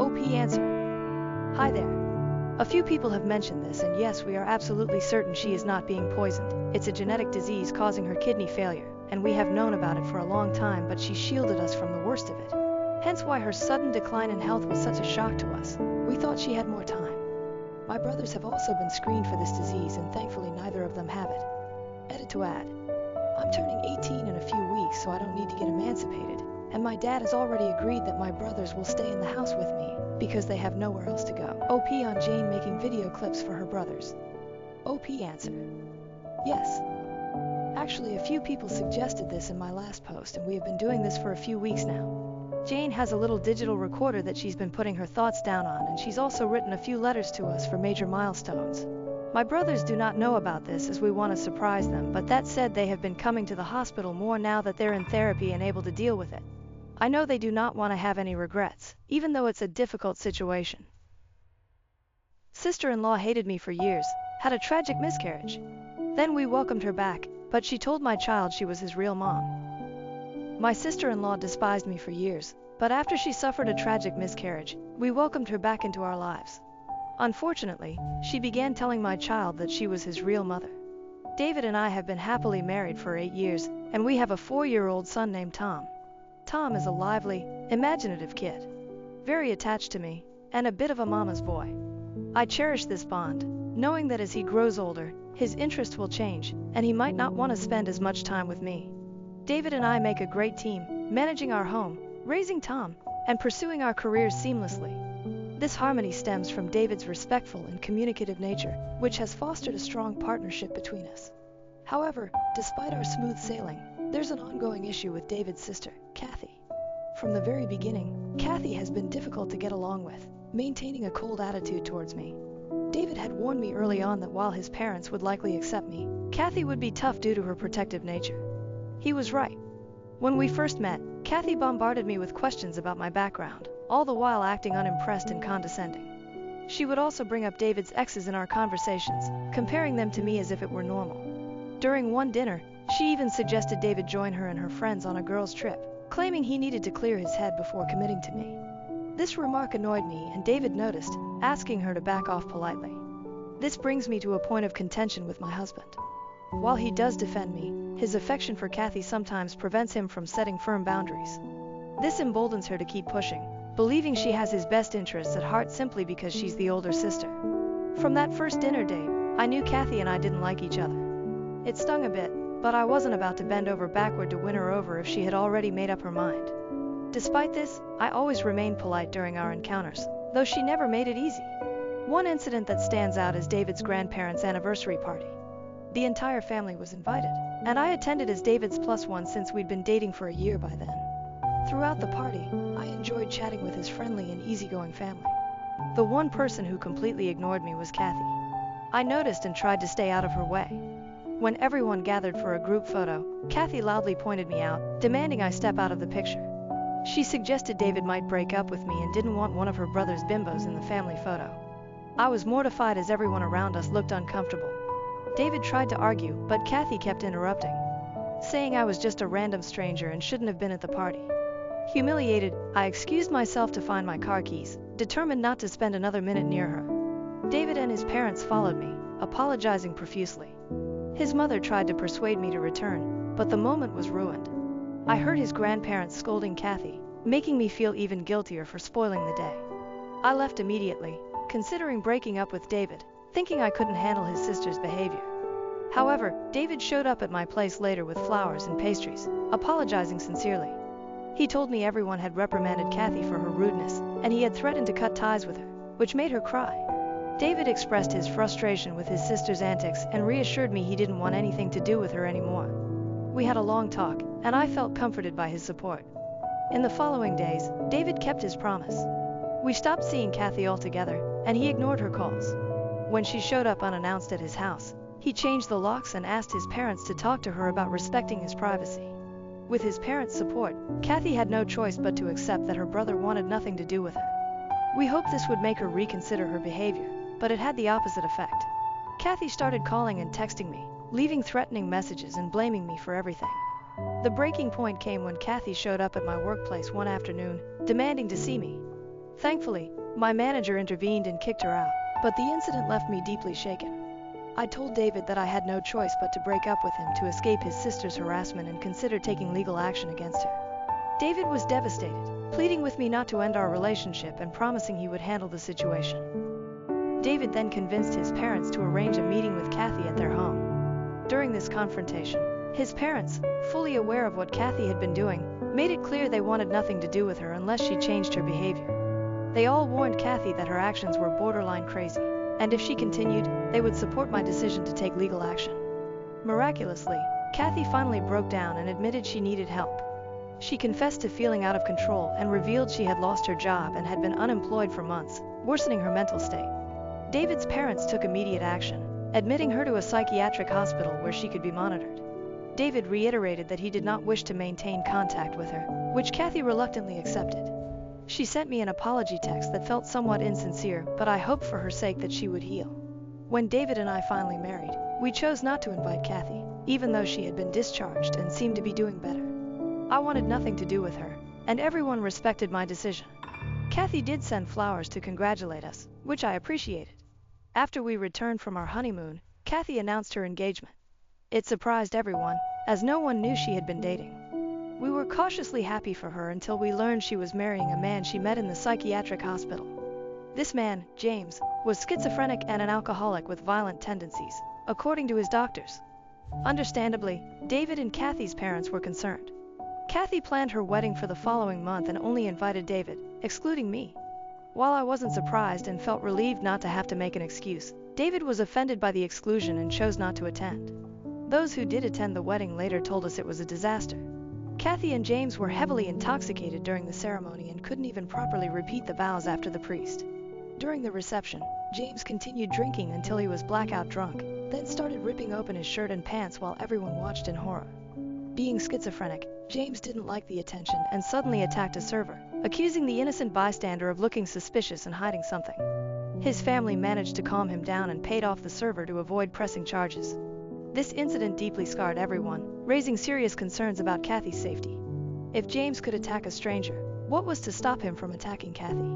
OP answer. Hi there. A few people have mentioned this, and yes, we are absolutely certain she is not being poisoned. It's a genetic disease causing her kidney failure, and we have known about it for a long time, but she shielded us from the worst of it. Hence why her sudden decline in health was such a shock to us. We thought she had more time. My brothers have also been screened for this disease, and thankfully neither of them have it. Edit to add. I'm turning 18 in a few weeks, so I don't need to get emancipated, and my dad has already agreed that my brothers will stay in the house with me because they have nowhere else to go. OP on Jane making video clips for her brothers. OP answer. Yes. Actually, a few people suggested this in my last post, and we have been doing this for a few weeks now. Jane has a little digital recorder that she's been putting her thoughts down on, and she's also written a few letters to us for major milestones. My brothers do not know about this as we want to surprise them, but that said, they have been coming to the hospital more now that they're in therapy and able to deal with it. I know they do not want to have any regrets, even though it's a difficult situation. Sister-in-law hated me for years, had a tragic miscarriage. Then we welcomed her back, but she told my child she was his real mom. My sister-in-law despised me for years, but after she suffered a tragic miscarriage, we welcomed her back into our lives. Unfortunately, she began telling my child that she was his real mother. David and I have been happily married for 8 years, and we have a 4-year-old son named Tom. Tom is a lively, imaginative kid, very attached to me, and a bit of a mama's boy. I cherish this bond, knowing that as he grows older, his interests will change, and he might not want to spend as much time with me. David and I make a great team, managing our home, raising Tom, and pursuing our careers seamlessly. This harmony stems from David's respectful and communicative nature, which has fostered a strong partnership between us. However, despite our smooth sailing, there's an ongoing issue with David's sister, Kathy. From the very beginning, Kathy has been difficult to get along with, maintaining a cold attitude towards me. David had warned me early on that while his parents would likely accept me, Kathy would be tough due to her protective nature. He was right. When we first met, Kathy bombarded me with questions about my background, all the while acting unimpressed and condescending. She would also bring up David's exes in our conversations, comparing them to me as if it were normal. During one dinner, she even suggested David join her and her friends on a girls' trip, claiming he needed to clear his head before committing to me. This remark annoyed me, and David noticed, asking her to back off politely. This brings me to a point of contention with my husband. While he does defend me, his affection for Kathy sometimes prevents him from setting firm boundaries. This emboldens her to keep pushing, believing she has his best interests at heart simply because she's the older sister. From that first dinner date, I knew Kathy and I didn't like each other. It stung a bit, but I wasn't about to bend over backward to win her over if she had already made up her mind. Despite this, I always remained polite during our encounters, though she never made it easy. One incident that stands out is David's grandparents' anniversary party. The entire family was invited, and I attended as David's plus one since we'd been dating for a year by then. Throughout the party, I enjoyed chatting with his friendly and easygoing family. The one person who completely ignored me was Kathy. I noticed and tried to stay out of her way. When everyone gathered for a group photo, Kathy loudly pointed me out, demanding I step out of the picture. She suggested David might break up with me and didn't want one of her brother's bimbos in the family photo. I was mortified as everyone around us looked uncomfortable. David tried to argue, but Kathy kept interrupting, saying I was just a random stranger and shouldn't have been at the party. Humiliated, I excused myself to find my car keys, determined not to spend another minute near her. David and his parents followed me, apologizing profusely. His mother tried to persuade me to return, but the moment was ruined. I heard his grandparents scolding Kathy, making me feel even guiltier for spoiling the day. I left immediately, considering breaking up with David, thinking I couldn't handle his sister's behavior. However, David showed up at my place later with flowers and pastries, apologizing sincerely. He told me everyone had reprimanded Kathy for her rudeness, and he had threatened to cut ties with her, which made her cry. David expressed his frustration with his sister's antics and reassured me he didn't want anything to do with her anymore. We had a long talk, and I felt comforted by his support. In the following days, David kept his promise. We stopped seeing Kathy altogether, and he ignored her calls. When she showed up unannounced at his house, he changed the locks and asked his parents to talk to her about respecting his privacy. With his parents' support, Kathy had no choice but to accept that her brother wanted nothing to do with her. We hoped this would make her reconsider her behavior, but it had the opposite effect. Kathy started calling and texting me, leaving threatening messages and blaming me for everything. The breaking point came when Kathy showed up at my workplace one afternoon, demanding to see me. Thankfully, my manager intervened and kicked her out, but the incident left me deeply shaken. I told David that I had no choice but to break up with him to escape his sister's harassment and consider taking legal action against her. David was devastated, pleading with me not to end our relationship and promising he would handle the situation. David then convinced his parents to arrange a meeting with Kathy at their home. During this confrontation, his parents, fully aware of what Kathy had been doing, made it clear they wanted nothing to do with her unless she changed her behavior. They all warned Kathy that her actions were borderline crazy, and if she continued, they would support my decision to take legal action. Miraculously, Kathy finally broke down and admitted she needed help. She confessed to feeling out of control and revealed she had lost her job and had been unemployed for months, worsening her mental state. David's parents took immediate action, admitting her to a psychiatric hospital where she could be monitored. David reiterated that he did not wish to maintain contact with her, which Kathy reluctantly accepted. She sent me an apology text that felt somewhat insincere, but I hoped for her sake that she would heal. When David and I finally married, we chose not to invite Kathy, even though she had been discharged and seemed to be doing better. I wanted nothing to do with her, and everyone respected my decision. Kathy did send flowers to congratulate us, which I appreciated. After we returned from our honeymoon, Kathy announced her engagement. It surprised everyone, as no one knew she had been dating. We were cautiously happy for her until we learned she was marrying a man she met in the psychiatric hospital. This man, James, was schizophrenic and an alcoholic with violent tendencies, according to his doctors. Understandably, David and Kathy's parents were concerned. Kathy planned her wedding for the following month and only invited David, excluding me. While I wasn't surprised and felt relieved not to have to make an excuse, David was offended by the exclusion and chose not to attend. Those who did attend the wedding later told us it was a disaster. Kathy and James were heavily intoxicated during the ceremony and couldn't even properly repeat the vows after the priest. During the reception, James continued drinking until he was blackout drunk, then started ripping open his shirt and pants while everyone watched in horror. Being schizophrenic, James didn't like the attention and suddenly attacked a server, accusing the innocent bystander of looking suspicious and hiding something. His family managed to calm him down and paid off the server to avoid pressing charges. This incident deeply scarred everyone, raising serious concerns about Kathy's safety. If James could attack a stranger, what was to stop him from attacking Kathy?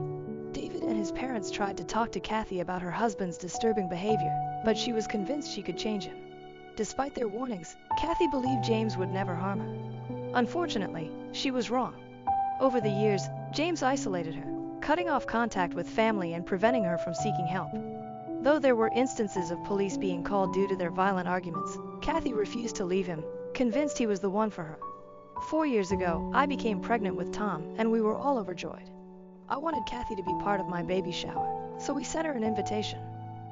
David and his parents tried to talk to Kathy about her husband's disturbing behavior, but she was convinced she could change him. Despite their warnings, Kathy believed James would never harm her. Unfortunately, she was wrong. Over the years, James isolated her, cutting off contact with family and preventing her from seeking help. Though there were instances of police being called due to their violent arguments, Kathy refused to leave him, convinced he was the one for her. 4 years ago, I became pregnant with Tom, and we were all overjoyed. I wanted Kathy to be part of my baby shower, so we sent her an invitation.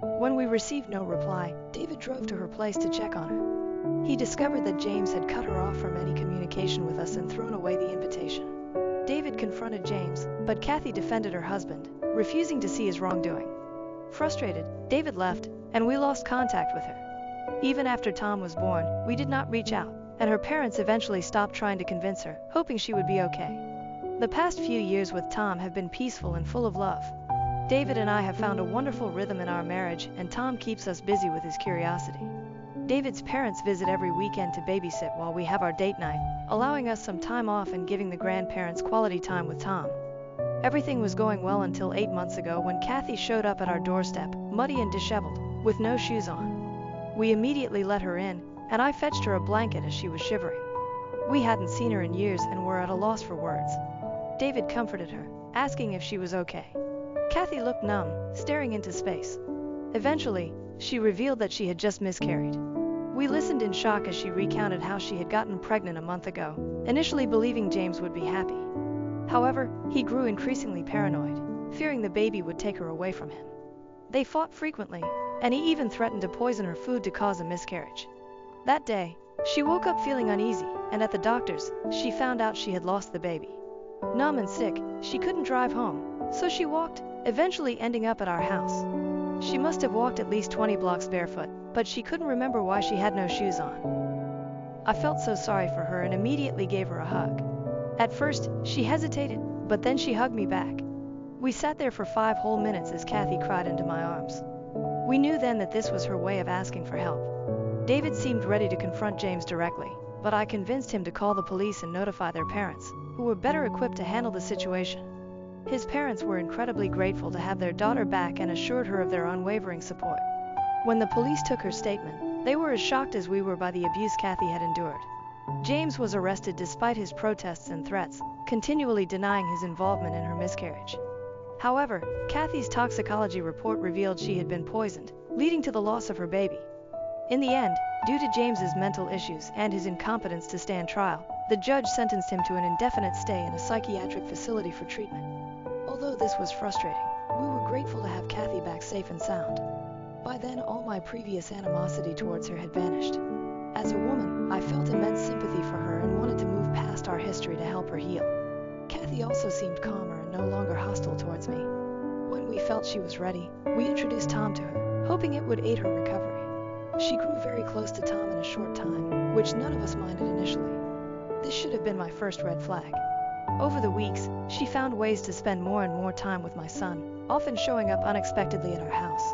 When we received no reply, David drove to her place to check on her. He discovered that James had cut her off from any communication with us and thrown away the invitation. David confronted James, but Kathy defended her husband, refusing to see his wrongdoing. Frustrated, David left, and we lost contact with her. Even after Tom was born, we did not reach out, and her parents eventually stopped trying to convince her, hoping she would be okay. The past few years with Tom have been peaceful and full of love. David and I have found a wonderful rhythm in our marriage, and Tom keeps us busy with his curiosity. David's parents visit every weekend to babysit while we have our date night, allowing us some time off and giving the grandparents quality time with Tom. Everything was going well until 8 months ago when Kathy showed up at our doorstep, muddy and disheveled, with no shoes on. We immediately let her in, and I fetched her a blanket as she was shivering. We hadn't seen her in years and were at a loss for words. David comforted her, asking if she was okay. Kathy looked numb, staring into space. Eventually, she revealed that she had just miscarried. We listened in shock as she recounted how she had gotten pregnant a month ago, initially believing James would be happy. However, he grew increasingly paranoid, fearing the baby would take her away from him. They fought frequently, and he even threatened to poison her food to cause a miscarriage. That day, she woke up feeling uneasy, and at the doctor's, she found out she had lost the baby. Numb and sick, she couldn't drive home, so she walked, eventually ending up at our house. She must have walked at least 20 blocks barefoot, but she couldn't remember why she had no shoes on. I felt so sorry for her and immediately gave her a hug. At first, she hesitated, but then she hugged me back. We sat there for 5 whole minutes as Kathy cried into my arms. We knew then that this was her way of asking for help. David seemed ready to confront James directly, but I convinced him to call the police and notify their parents, who were better equipped to handle the situation. His parents were incredibly grateful to have their daughter back and assured her of their unwavering support. When the police took her statement, they were as shocked as we were by the abuse Kathy had endured. James was arrested despite his protests and threats, continually denying his involvement in her miscarriage. However, Kathy's toxicology report revealed she had been poisoned, leading to the loss of her baby. In the end, due to James's mental issues and his incompetence to stand trial, the judge sentenced him to an indefinite stay in a psychiatric facility for treatment. Although this was frustrating, we were grateful to have Kathy back safe and sound. By then, all my previous animosity towards her had vanished. As a woman, I felt immense sympathy for her and wanted to move past our history to help her heal. Kathy also seemed calmer and no longer hostile towards me. When we felt she was ready, we introduced Tom to her, hoping it would aid her recovery. She grew very close to Tom in a short time, which none of us minded initially. This should have been my first red flag. Over the weeks, she found ways to spend more and more time with my son, often showing up unexpectedly at our house.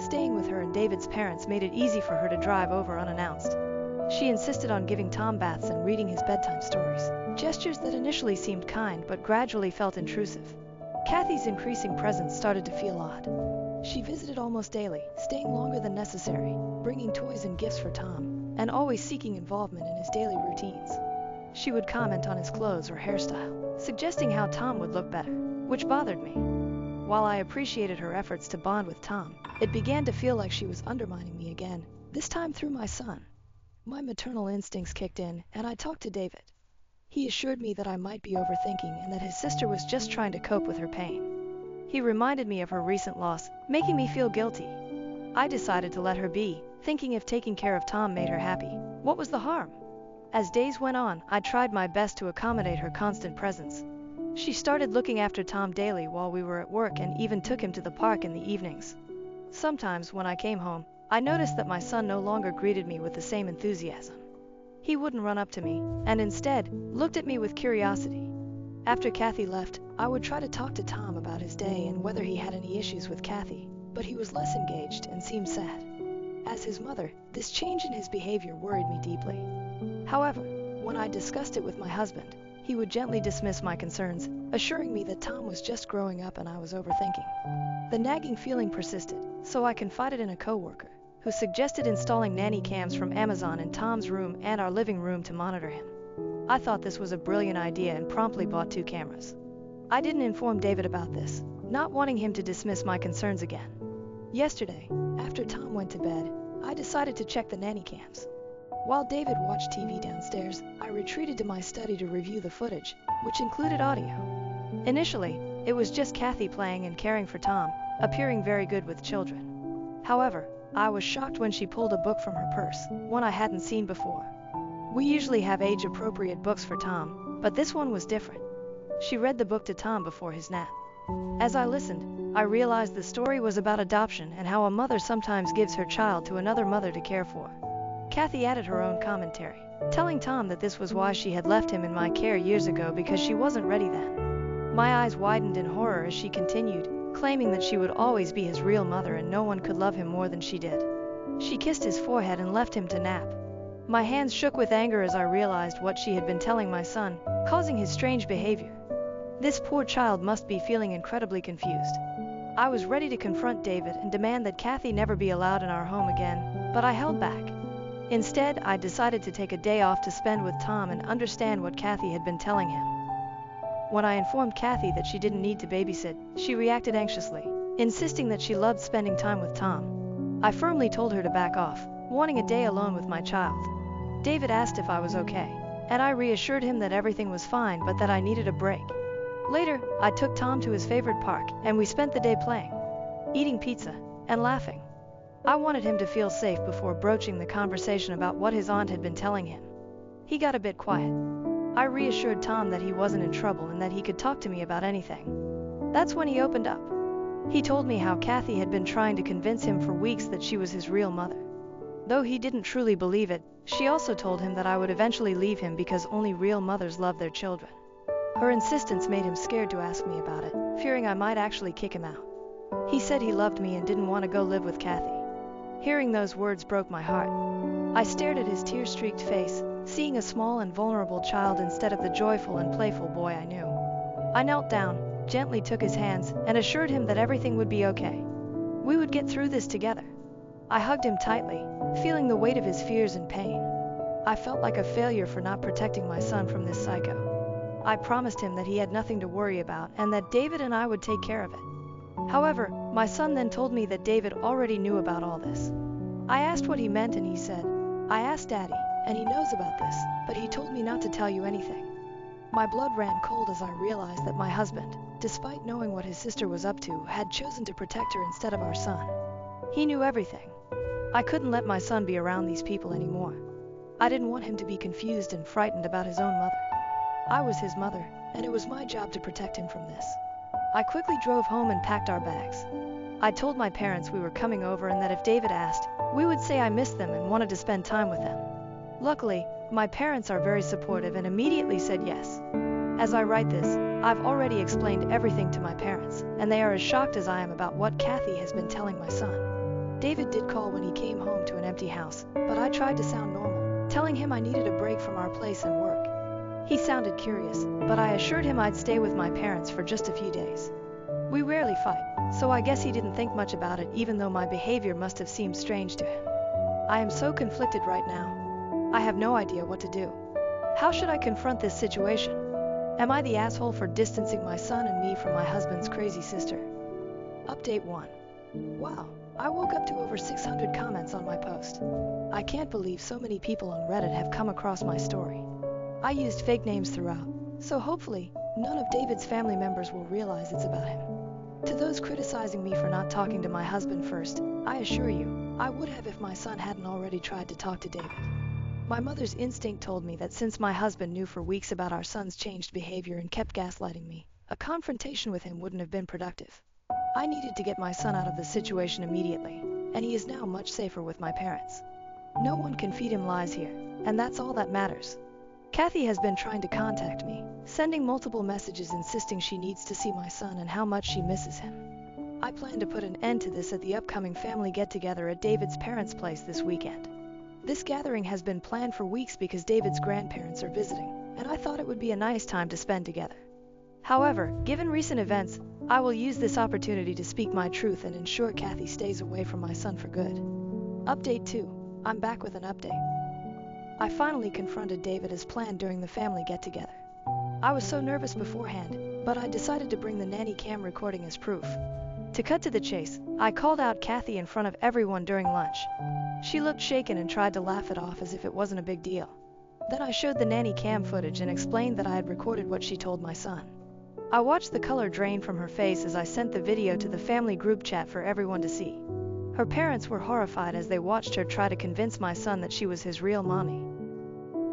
Staying with her and David's parents made it easy for her to drive over unannounced. She insisted on giving Tom baths and reading his bedtime stories, gestures that initially seemed kind but gradually felt intrusive. Kathy's increasing presence started to feel odd. She visited almost daily, staying longer than necessary, bringing toys and gifts for Tom, and always seeking involvement in his daily routines. She would comment on his clothes or hairstyle, suggesting how Tom would look better, which bothered me. While I appreciated her efforts to bond with Tom, it began to feel like she was undermining me again, this time through my son. My maternal instincts kicked in, and I talked to David. He assured me that I might be overthinking and that his sister was just trying to cope with her pain. He reminded me of her recent loss, making me feel guilty. I decided to let her be, thinking if taking care of Tom made her happy, what was the harm? As days went on, I tried my best to accommodate her constant presence. She started looking after Tom daily while we were at work and even took him to the park in the evenings. Sometimes when I came home, I noticed that my son no longer greeted me with the same enthusiasm. He wouldn't run up to me, and instead, looked at me with curiosity. After Kathy left, I would try to talk to Tom about his day and whether he had any issues with Kathy, but he was less engaged and seemed sad. As his mother, this change in his behavior worried me deeply. However, when I discussed it with my husband, he would gently dismiss my concerns, assuring me that Tom was just growing up and I was overthinking. The nagging feeling persisted, so I confided in a coworker, who suggested installing nanny cams from Amazon in Tom's room and our living room to monitor him. I thought this was a brilliant idea and promptly bought 2 cameras. I didn't inform David about this, not wanting him to dismiss my concerns again. Yesterday, after Tom went to bed, I decided to check the nanny cams. While David watched TV downstairs, I retreated to my study to review the footage, which included audio. Initially, it was just Kathy playing and caring for Tom, appearing very good with children. However, I was shocked when she pulled a book from her purse, one I hadn't seen before. We usually have age-appropriate books for Tom, but this one was different. She read the book to Tom before his nap. As I listened, I realized the story was about adoption and how a mother sometimes gives her child to another mother to care for. Kathy added her own commentary, telling Tom that this was why she had left him in my care years ago because she wasn't ready then. My eyes widened in horror as she continued, claiming that she would always be his real mother and no one could love him more than she did. She kissed his forehead and left him to nap. My hands shook with anger as I realized what she had been telling my son, causing his strange behavior. This poor child must be feeling incredibly confused. I was ready to confront David and demand that Kathy never be allowed in our home again, but I held back. Instead, I decided to take a day off to spend with Tom and understand what Kathy had been telling him. When I informed Kathy that she didn't need to babysit, she reacted anxiously, insisting that she loved spending time with Tom. I firmly told her to back off, wanting a day alone with my child. David asked if I was okay, and I reassured him that everything was fine but that I needed a break. Later, I took Tom to his favorite park, and we spent the day playing, eating pizza, and laughing. I wanted him to feel safe before broaching the conversation about what his aunt had been telling him. He got a bit quiet. I reassured Tom that he wasn't in trouble and that he could talk to me about anything. That's when he opened up. He told me how Kathy had been trying to convince him for weeks that she was his real mother. Though he didn't truly believe it, she also told him that I would eventually leave him because only real mothers love their children. Her insistence made him scared to ask me about it, fearing I might actually kick him out. He said he loved me and didn't want to go live with Kathy. Hearing those words broke my heart. I stared at his tear-streaked face, seeing a small and vulnerable child instead of the joyful and playful boy I knew. I knelt down, gently took his hands, and assured him that everything would be okay. We would get through this together. I hugged him tightly, feeling the weight of his fears and pain. I felt like a failure for not protecting my son from this psycho. I promised him that he had nothing to worry about and that David and I would take care of it. However, my son then told me that David already knew about all this. I asked what he meant and he said, "I asked Daddy, and he knows about this, but he told me not to tell you anything." My blood ran cold as I realized that my husband, despite knowing what his sister was up to, had chosen to protect her instead of our son. He knew everything. I couldn't let my son be around these people anymore. I didn't want him to be confused and frightened about his own mother. I was his mother, and it was my job to protect him from this. I quickly drove home and packed our bags. I told my parents we were coming over and that if David asked, we would say I missed them and wanted to spend time with them. Luckily, my parents are very supportive and immediately said yes. As I write this, I've already explained everything to my parents, and they are as shocked as I am about what Kathy has been telling my son. David did call when he came home to an empty house, but I tried to sound normal, telling him I needed a break from our place and work. He sounded curious, but I assured him I'd stay with my parents for just a few days. We rarely fight, so I guess he didn't think much about it even though my behavior must have seemed strange to him. I am so conflicted right now. I have no idea what to do. How should I confront this situation? Am I the asshole for distancing my son and me from my husband's crazy sister? Update 1. Wow, I woke up to over 600 comments on my post. I can't believe so many people on Reddit have come across my story. I used fake names throughout, so hopefully, none of David's family members will realize it's about him. To those criticizing me for not talking to my husband first, I assure you, I would have if my son hadn't already tried to talk to David. My mother's instinct told me that since my husband knew for weeks about our son's changed behavior and kept gaslighting me, a confrontation with him wouldn't have been productive. I needed to get my son out of the situation immediately, and he is now much safer with my parents. No one can feed him lies here, and that's all that matters. Kathy has been trying to contact me, sending multiple messages insisting she needs to see my son and how much she misses him. I plan to put an end to this at the upcoming family get-together at David's parents' place this weekend. This gathering has been planned for weeks because David's grandparents are visiting, and I thought it would be a nice time to spend together. However, given recent events, I will use this opportunity to speak my truth and ensure Kathy stays away from my son for good. Update 2. I'm back with an update. I finally confronted David as planned during the family get-together. I was so nervous beforehand, but I decided to bring the nanny cam recording as proof. To cut to the chase, I called out Kathy in front of everyone during lunch. She looked shaken and tried to laugh it off as if it wasn't a big deal. Then I showed the nanny cam footage and explained that I had recorded what she told my son. I watched the color drain from her face as I sent the video to the family group chat for everyone to see. Her parents were horrified as they watched her try to convince my son that she was his real mommy.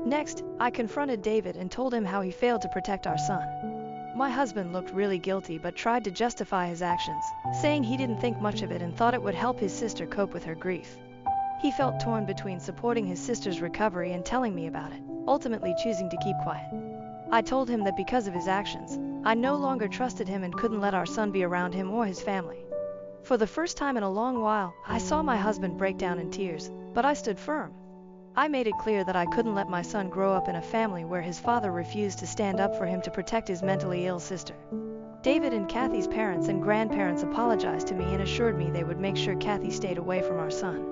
Next, I confronted David and told him how he failed to protect our son. My husband looked really guilty but tried to justify his actions, saying he didn't think much of it and thought it would help his sister cope with her grief. He felt torn between supporting his sister's recovery and telling me about it, ultimately choosing to keep quiet. I told him that because of his actions, I no longer trusted him and couldn't let our son be around him or his family. For the first time in a long while, I saw my husband break down in tears, but I stood firm. I made it clear that I couldn't let my son grow up in a family where his father refused to stand up for him to protect his mentally ill sister. David and Kathy's parents and grandparents apologized to me and assured me they would make sure Kathy stayed away from our son.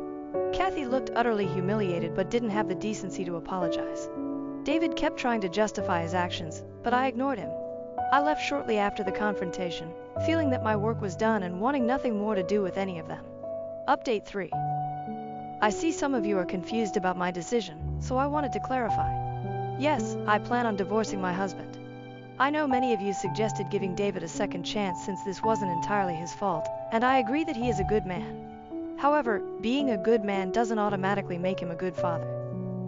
Kathy looked utterly humiliated but didn't have the decency to apologize. David kept trying to justify his actions, but I ignored him. I left shortly after the confrontation, feeling that my work was done and wanting nothing more to do with any of them. Update 3. I see some of you are confused about my decision, so I wanted to clarify. Yes, I plan on divorcing my husband. I know many of you suggested giving David a second chance since this wasn't entirely his fault, and I agree that he is a good man. However, being a good man doesn't automatically make him a good father.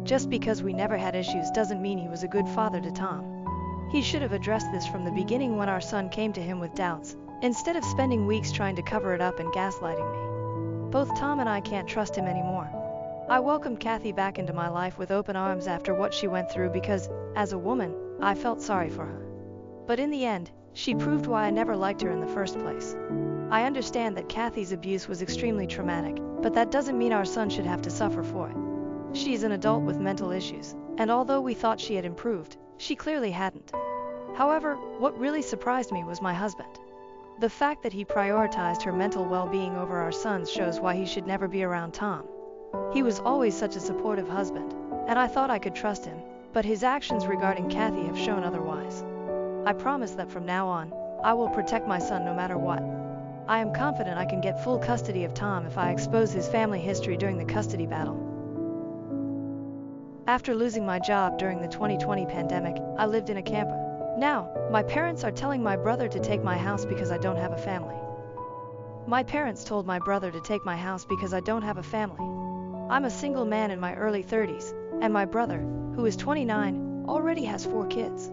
Just because we never had issues doesn't mean he was a good father to Tom. He should have addressed this from the beginning when our son came to him with doubts, instead of spending weeks trying to cover it up and gaslighting me. Both Tom and I can't trust him anymore. I welcomed Kathy back into my life with open arms after what she went through because, as a woman, I felt sorry for her. But in the end, she proved why I never liked her in the first place. I understand that Kathy's abuse was extremely traumatic, but that doesn't mean our son should have to suffer for it. She's an adult with mental issues, and although we thought she had improved, she clearly hadn't. However, what really surprised me was my husband. The fact that he prioritized her mental well-being over our son's shows why he should never be around Tom. He was always such a supportive husband, and I thought I could trust him, but his actions regarding Kathy have shown otherwise. I promise that from now on, I will protect my son no matter what. I am confident I can get full custody of Tom if I expose his family history during the custody battle. After losing my job during the 2020 pandemic, I lived in a camper. Now, my parents are telling my brother to take my house because I don't have a family. My parents told my brother to take my house because I don't have a family. I'm a single man in my early 30s, and my brother, who is 29, already has 4 kids.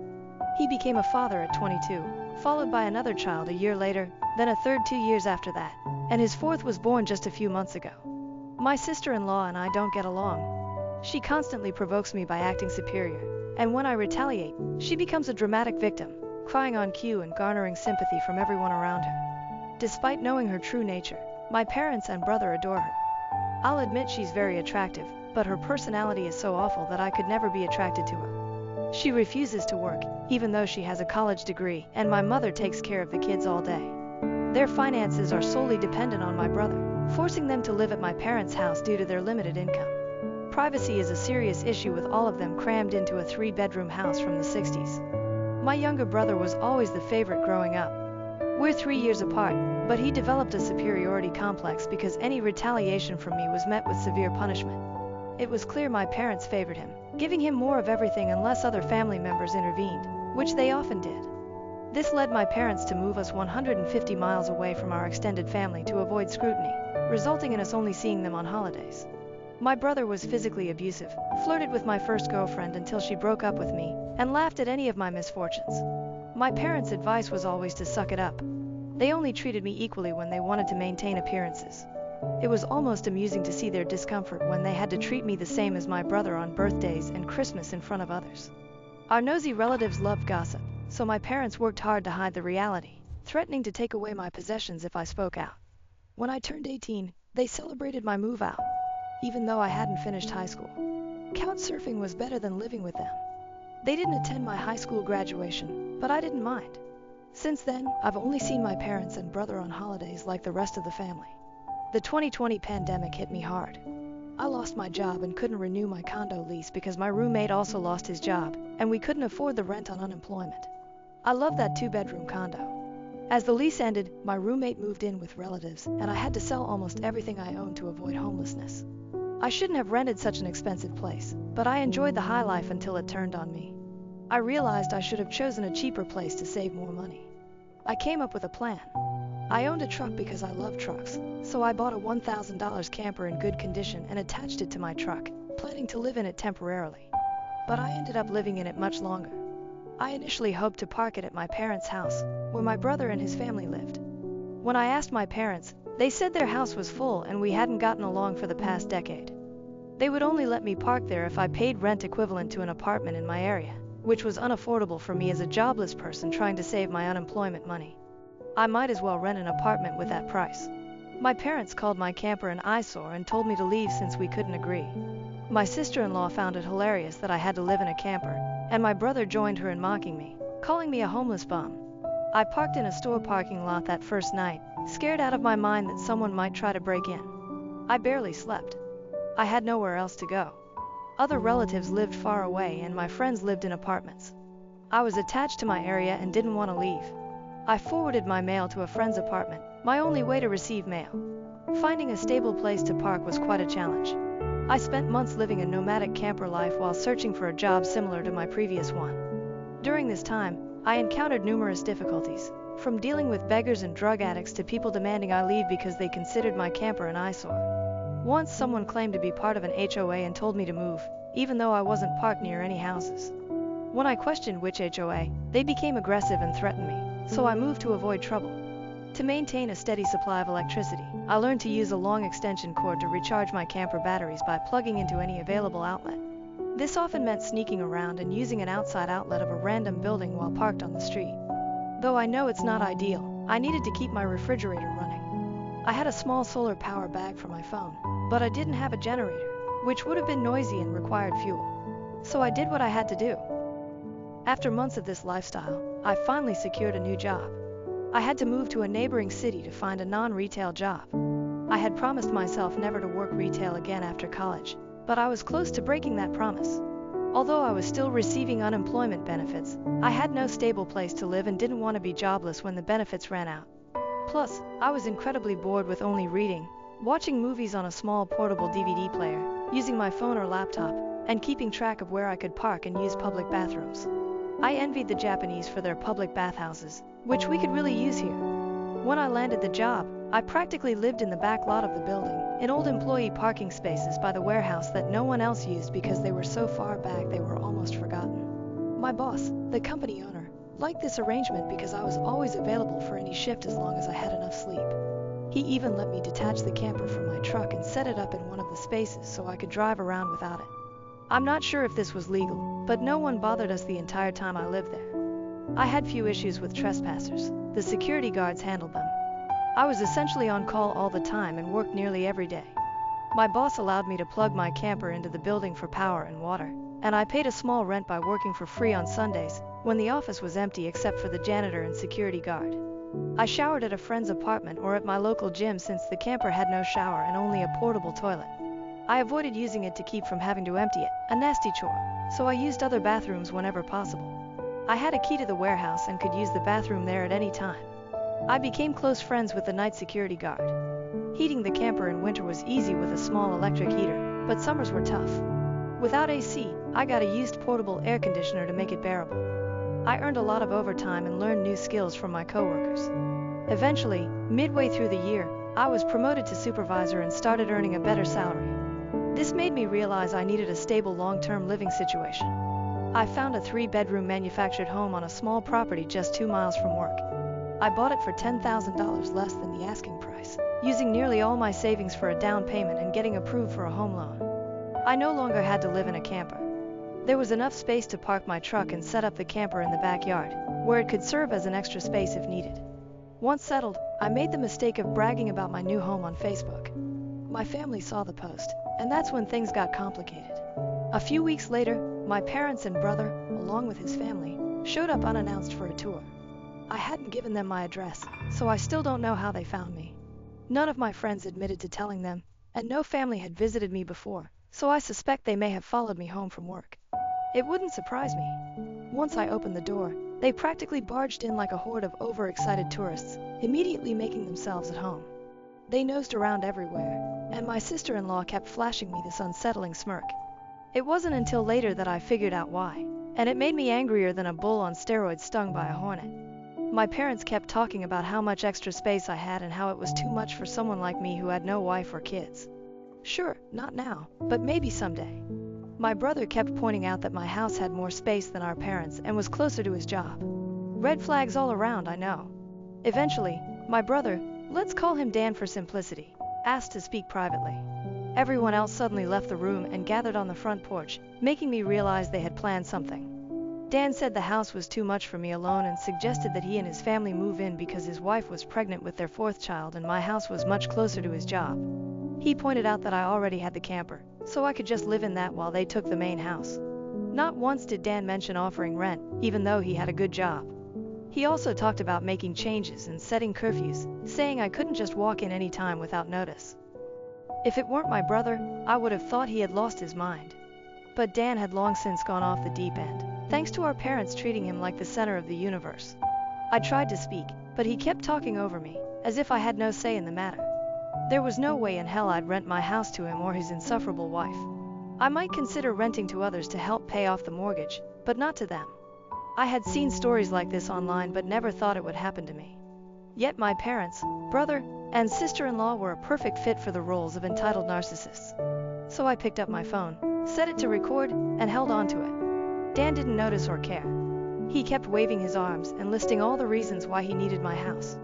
He became a father at 22, followed by another child a year later, then a third 2 years after that, and his 4th was born just a few months ago. My sister-in-law and I don't get along. She constantly provokes me by acting superior, and when I retaliate, she becomes a dramatic victim, crying on cue and garnering sympathy from everyone around her. Despite knowing her true nature, my parents and brother adore her. I'll admit she's very attractive, but her personality is so awful that I could never be attracted to her. She refuses to work, even though she has a college degree, and my mother takes care of the kids all day. Their finances are solely dependent on my brother, forcing them to live at my parents' house due to their limited income. Privacy is a serious issue with all of them crammed into a 3-bedroom house from the 60s. My younger brother was always the favorite growing up. We're 3 years apart, but he developed a superiority complex because any retaliation from me was met with severe punishment. It was clear my parents favored him, giving him more of everything unless other family members intervened, which they often did. This led my parents to move us 150 miles away from our extended family to avoid scrutiny, resulting in us only seeing them on holidays. My brother was physically abusive, flirted with my first girlfriend until she broke up with me, and laughed at any of my misfortunes. My parents' advice was always to suck it up. They only treated me equally when they wanted to maintain appearances. It was almost amusing to see their discomfort when they had to treat me the same as my brother on birthdays and Christmas in front of others. Our nosy relatives loved gossip, so my parents worked hard to hide the reality, threatening to take away my possessions if I spoke out. When I turned 18, they celebrated my move out, even though I hadn't finished high school. Couch surfing was better than living with them. They didn't attend my high school graduation, but I didn't mind. Since then, I've only seen my parents and brother on holidays like the rest of the family. The 2020 pandemic hit me hard. I lost my job and couldn't renew my condo lease because my roommate also lost his job, and we couldn't afford the rent on unemployment. I loved that two-bedroom condo. As the lease ended, my roommate moved in with relatives, and I had to sell almost everything I owned to avoid homelessness. I shouldn't have rented such an expensive place, but I enjoyed the high life until it turned on me. I realized I should have chosen a cheaper place to save more money. I came up with a plan. I owned a truck because I love trucks, so I bought a $1,000 camper in good condition and attached it to my truck, planning to live in it temporarily. But I ended up living in it much longer. I initially hoped to park it at my parents' house, where my brother and his family lived. When I asked my parents, they said their house was full and we hadn't gotten along for the past decade. They would only let me park there if I paid rent equivalent to an apartment in my area, which was unaffordable for me as a jobless person trying to save my unemployment money. I might as well rent an apartment with that price. My parents called my camper an eyesore and told me to leave since we couldn't agree. My sister-in-law found it hilarious that I had to live in a camper, and my brother joined her in mocking me, calling me a homeless bum. I parked in a store parking lot that first night, scared out of my mind that someone might try to break in. I barely slept. I had nowhere else to go. Other relatives lived far away and my friends lived in apartments. I was attached to my area and didn't want to leave. I forwarded my mail to a friend's apartment, my only way to receive mail. Finding a stable place to park was quite a challenge. I spent months living a nomadic camper life while searching for a job similar to my previous one. During this time, I encountered numerous difficulties, from dealing with beggars and drug addicts to people demanding I leave because they considered my camper an eyesore. Once someone claimed to be part of an HOA and told me to move, even though I wasn't parked near any houses. When I questioned which HOA, they became aggressive and threatened me, so I moved to avoid trouble. To maintain a steady supply of electricity, I learned to use a long extension cord to recharge my camper batteries by plugging into any available outlet. This often meant sneaking around and using an outside outlet of a random building while parked on the street. Though I know it's not ideal, I needed to keep my refrigerator running. I had a small solar power bag for my phone, but I didn't have a generator, which would have been noisy and required fuel. So I did what I had to do. After months of this lifestyle, I finally secured a new job. I had to move to a neighboring city to find a non-retail job. I had promised myself never to work retail again after college, but I was close to breaking that promise. Although I was still receiving unemployment benefits, I had no stable place to live and didn't want to be jobless when the benefits ran out. Plus, I was incredibly bored with only reading, watching movies on a small portable DVD player, using my phone or laptop, and keeping track of where I could park and use public bathrooms. I envied the Japanese for their public bathhouses, which we could really use here. When I landed the job, I practically lived in the back lot of the building, in old employee parking spaces by the warehouse that no one else used because they were so far back they were almost forgotten. My boss, the company owner, liked this arrangement because I was always available for any shift as long as I had enough sleep. He even let me detach the camper from my truck and set it up in one of the spaces so I could drive around without it. I'm not sure if this was legal, but no one bothered us the entire time I lived there. I had few issues with trespassers. The security guards handled them. I was essentially on call all the time and worked nearly every day. My boss allowed me to plug my camper into the building for power and water, and I paid a small rent by working for free on Sundays, when the office was empty except for the janitor and security guard. I showered at a friend's apartment or at my local gym since the camper had no shower and only a portable toilet. I avoided using it to keep from having to empty it, a nasty chore, so I used other bathrooms whenever possible. I had a key to the warehouse and could use the bathroom there at any time. I became close friends with the night security guard. Heating the camper in winter was easy with a small electric heater, but summers were tough. Without AC, I got a used portable air conditioner to make it bearable. I earned a lot of overtime and learned new skills from my coworkers. Eventually, midway through the year, I was promoted to supervisor and started earning a better salary. This made me realize I needed a stable long-term living situation. I found a 3-bedroom manufactured home on a small property just 2 miles from work. I bought it for $10,000 less than the asking price, using nearly all my savings for a down payment and getting approved for a home loan. I no longer had to live in a camper. There was enough space to park my truck and set up the camper in the backyard, where it could serve as an extra space if needed. Once settled, I made the mistake of bragging about my new home on Facebook. My family saw the post, and that's when things got complicated. A few weeks later, my parents and brother, along with his family, showed up unannounced for a tour. I hadn't given them my address, so I still don't know how they found me. None of my friends admitted to telling them, and no family had visited me before, so I suspect they may have followed me home from work. It wouldn't surprise me. Once I opened the door, they practically barged in like a horde of overexcited tourists, immediately making themselves at home. They nosed around everywhere, and my sister-in-law kept flashing me this unsettling smirk. It wasn't until later that I figured out why, and it made me angrier than a bull on steroids stung by a hornet. My parents kept talking about how much extra space I had and how it was too much for someone like me who had no wife or kids. Sure, not now, but maybe someday. My brother kept pointing out that my house had more space than our parents and was closer to his job. Red flags all around, I know. Eventually, my brother, let's call him Dan for simplicity, asked to speak privately. Everyone else suddenly left the room and gathered on the front porch, making me realize they had planned something. Dan said the house was too much for me alone and suggested that he and his family move in because his wife was pregnant with their fourth child and my house was much closer to his job. He pointed out that I already had the camper, so I could just live in that while they took the main house. Not once did Dan mention offering rent, even though he had a good job. He also talked about making changes and setting curfews, saying I couldn't just walk in any time without notice. If it weren't my brother, I would have thought he had lost his mind. But Dan had long since gone off the deep end, thanks to our parents treating him like the center of the universe. I tried to speak, but he kept talking over me, as if I had no say in the matter. There was no way in hell I'd rent my house to him or his insufferable wife. I might consider renting to others to help pay off the mortgage, but not to them. I had seen stories like this online but never thought it would happen to me. Yet my parents, brother, and sister-in-law were a perfect fit for the roles of entitled narcissists. So I picked up my phone, set it to record, and held on to it. Dan didn't notice or care. He kept waving his arms and listing all the reasons why he needed my house.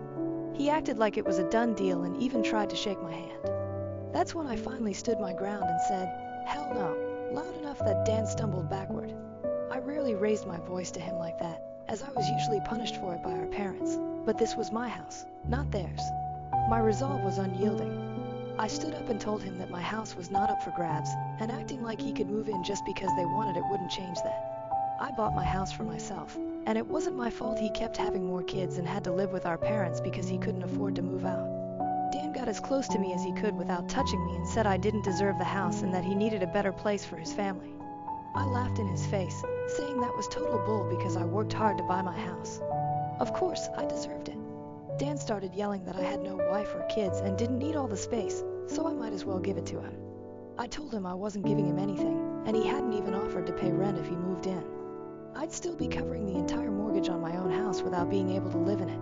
He acted like it was a done deal and even tried to shake my hand. That's when I finally stood my ground and said, "Hell no," loud enough that Dan stumbled backward. I rarely raised my voice to him like that, as I was usually punished for it by our parents, but this was my house, not theirs. My resolve was unyielding. I stood up and told him that my house was not up for grabs, and acting like he could move in just because they wanted it wouldn't change that. I bought my house for myself, and it wasn't my fault he kept having more kids and had to live with our parents because he couldn't afford to move out. Dan got as close to me as he could without touching me and said I didn't deserve the house and that he needed a better place for his family. I laughed in his face, saying that was total bull because I worked hard to buy my house. Of course, I deserved it. Dan started yelling that I had no wife or kids and didn't need all the space, so I might as well give it to him. I told him I wasn't giving him anything, and he hadn't even offered to pay rent if he moved in. I'd still be covering the entire mortgage on my own house without being able to live in it.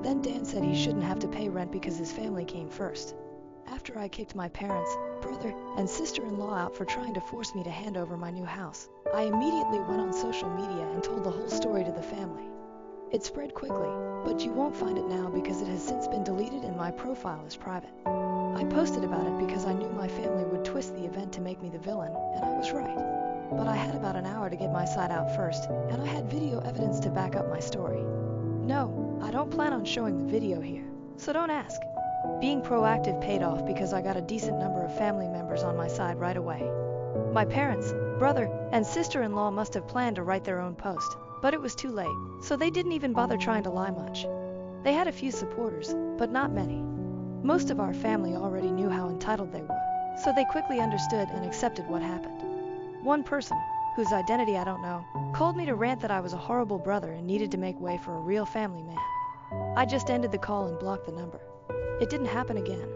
Then Dan said he shouldn't have to pay rent because his family came first. After I kicked my parents, brother, and sister-in-law out for trying to force me to hand over my new house, I immediately went on social media and told the whole story to the family. It spread quickly, but you won't find it now because it has since been deleted and my profile is private. I posted about it because I knew my family would twist the event to make me the villain, and I was right. But I had about an hour to get my side out first, and I had video evidence to back up my story. No, I don't plan on showing the video here, so don't ask. Being proactive paid off because I got a decent number of family members on my side right away. My parents, brother, and sister-in-law must have planned to write their own post, but it was too late, so they didn't even bother trying to lie much. They had a few supporters, but not many. Most of our family already knew how entitled they were, so they quickly understood and accepted what happened. One person, whose identity I don't know, called me to rant that I was a horrible brother and needed to make way for a real family man. I just ended the call and blocked the number. It didn't happen again.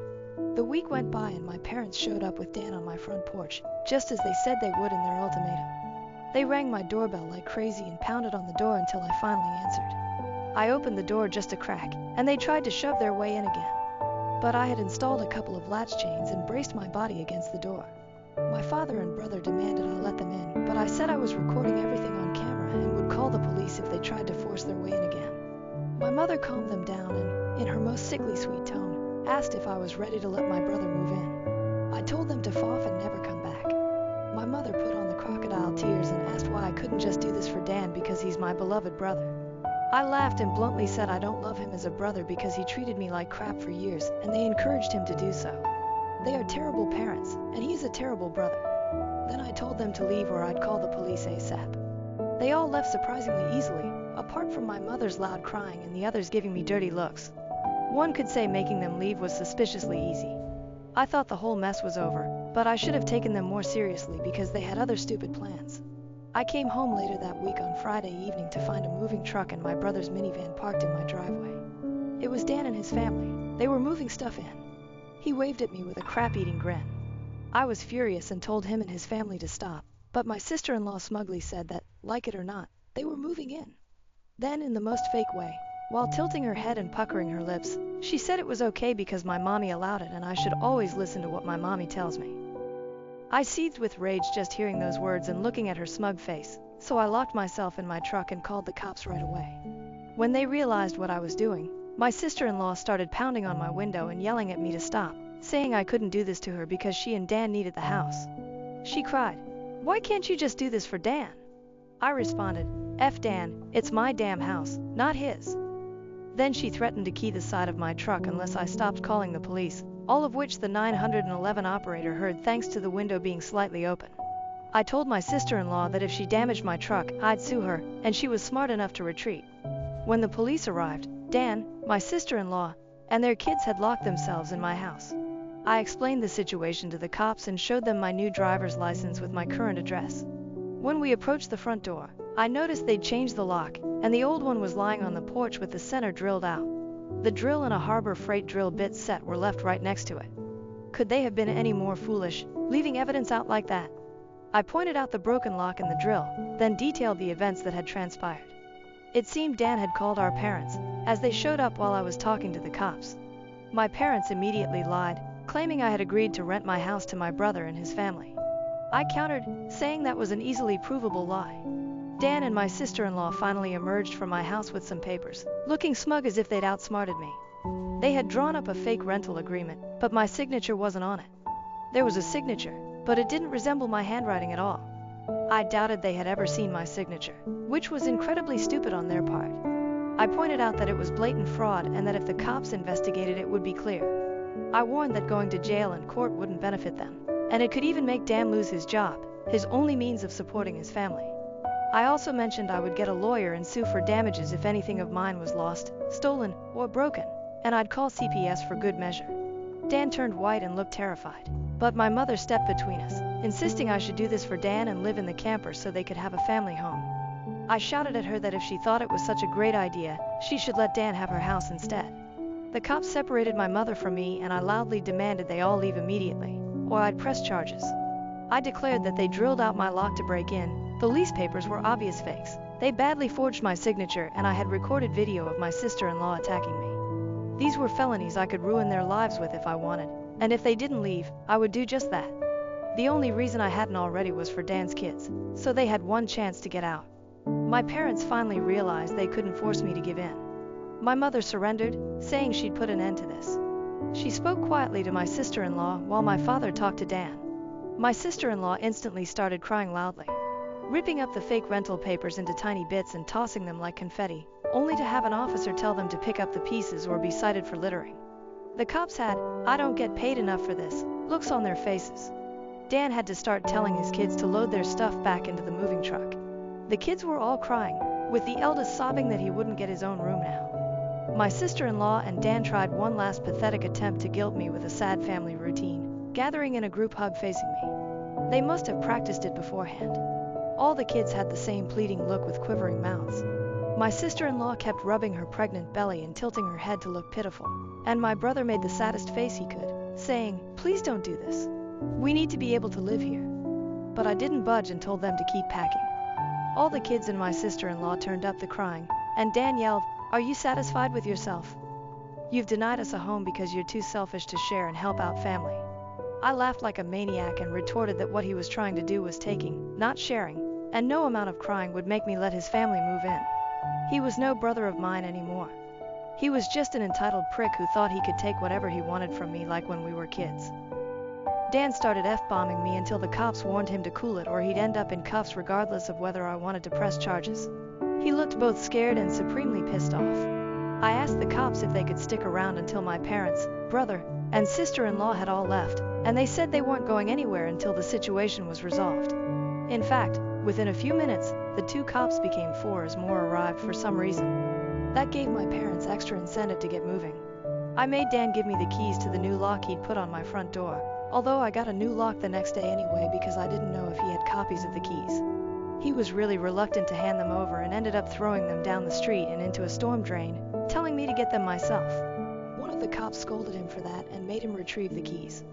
The week went by and my parents showed up with Dan on my front porch, just as they said they would in their ultimatum. They rang my doorbell like crazy and pounded on the door until I finally answered. I opened the door just a crack, and they tried to shove their way in again. But I had installed a couple of latch chains and braced my body against the door. My father and brother demanded I let them in, but I said I was recording everything on camera and would call the police if they tried to force their way in again. My mother calmed them down and, in her most sickly sweet tone, asked if I was ready to let my brother move in. I told them to f off and never come back. My mother put on the crocodile tears and asked why I couldn't just do this for Dan because he's my beloved brother. I laughed and bluntly said I don't love him as a brother because he treated me like crap for years and they encouraged him to do so. They are terrible parents, and he is a terrible brother. Then I told them to leave or I'd call the police ASAP. They all left surprisingly easily, apart from my mother's loud crying and the others giving me dirty looks. One could say making them leave was suspiciously easy. I thought the whole mess was over, but I should have taken them more seriously because they had other stupid plans. I came home later that week on Friday evening to find a moving truck and my brother's minivan parked in my driveway. It was Dan and his family. They were moving stuff in. He waved at me with a crap-eating grin. I was furious and told him and his family to stop, but my sister-in-law smugly said that, like it or not, they were moving in. Then, in the most fake way, while tilting her head and puckering her lips, she said it was okay because my mommy allowed it and I should always listen to what my mommy tells me. I seethed with rage just hearing those words and looking at her smug face, so I locked myself in my truck and called the cops right away. When they realized what I was doing, my sister-in-law started pounding on my window and yelling at me to stop, saying I couldn't do this to her because she and Dan needed the house. She cried, "Why can't you just do this for Dan?" I responded, "F Dan, it's my damn house, not his." Then she threatened to key the side of my truck unless I stopped calling the police, all of which the 911 operator heard thanks to the window being slightly open. I told my sister-in-law that if she damaged my truck, I'd sue her, and she was smart enough to retreat. When the police arrived, Dan, my sister-in-law, and their kids had locked themselves in my house. I explained the situation to the cops and showed them my new driver's license with my current address. When we approached the front door, I noticed they'd changed the lock, and the old one was lying on the porch with the center drilled out. The drill and a Harbor Freight drill bit set were left right next to it. Could they have been any more foolish, leaving evidence out like that? I pointed out the broken lock and the drill, then detailed the events that had transpired. It seemed Dan had called our parents, as they showed up while I was talking to the cops. My parents immediately lied, claiming I had agreed to rent my house to my brother and his family. I countered, saying that was an easily provable lie. Dan and my sister-in-law finally emerged from my house with some papers, looking smug as if they'd outsmarted me. They had drawn up a fake rental agreement, but my signature wasn't on it. There was a signature, but it didn't resemble my handwriting at all. I doubted they had ever seen my signature, which was incredibly stupid on their part. I pointed out that it was blatant fraud and that if the cops investigated it would be clear. I warned that going to jail and court wouldn't benefit them, and it could even make Dan lose his job, his only means of supporting his family. I also mentioned I would get a lawyer and sue for damages if anything of mine was lost, stolen, or broken, and I'd call CPS for good measure. Dan turned white and looked terrified, but my mother stepped between us, insisting I should do this for Dan and live in the camper so they could have a family home. I shouted at her that if she thought it was such a great idea, she should let Dan have her house instead. The cops separated my mother from me and I loudly demanded they all leave immediately, or I'd press charges. I declared that they drilled out my lock to break in. The lease papers were obvious fakes. They badly forged my signature and I had recorded video of my sister-in-law attacking me. These were felonies I could ruin their lives with if I wanted, and if they didn't leave, I would do just that. The only reason I hadn't already was for Dan's kids, so they had one chance to get out. My parents finally realized they couldn't force me to give in. My mother surrendered, saying she'd put an end to this. She spoke quietly to my sister-in-law while my father talked to Dan. My sister-in-law instantly started crying loudly, ripping up the fake rental papers into tiny bits and tossing them like confetti, only to have an officer tell them to pick up the pieces or be cited for littering. The cops had, "I don't get paid enough for this," looks on their faces. Dan had to start telling his kids to load their stuff back into the moving truck. The kids were all crying, with the eldest sobbing that he wouldn't get his own room now. My sister-in-law and Dan tried one last pathetic attempt to guilt me with a sad family routine, gathering in a group hug facing me. They must have practiced it beforehand. All the kids had the same pleading look with quivering mouths. My sister-in-law kept rubbing her pregnant belly and tilting her head to look pitiful, and my brother made the saddest face he could, saying, "Please don't do this. We need to be able to live here." But I didn't budge and told them to keep packing. All the kids and my sister-in-law turned up the crying, and Dan yelled, "Are you satisfied with yourself? You've denied us a home because you're too selfish to share and help out family." I laughed like a maniac and retorted that what he was trying to do was taking, not sharing, and no amount of crying would make me let his family move in. He was no brother of mine anymore. He was just an entitled prick who thought he could take whatever he wanted from me like when we were kids. Dan started F-bombing me until the cops warned him to cool it or he'd end up in cuffs regardless of whether I wanted to press charges. He looked both scared and supremely pissed off. I asked the cops if they could stick around until my parents, brother, and sister-in-law had all left, and they said they weren't going anywhere until the situation was resolved. In fact, within a few minutes, the 2 cops became 4 as more arrived for some reason. That gave my parents extra incentive to get moving. I made Dan give me the keys to the new lock he'd put on my front door, although I got a new lock the next day anyway because I didn't know if he had copies of the keys. He was really reluctant to hand them over and ended up throwing them down the street and into a storm drain, telling me to get them myself. One of the cops scolded him for that and made him retrieve the keys.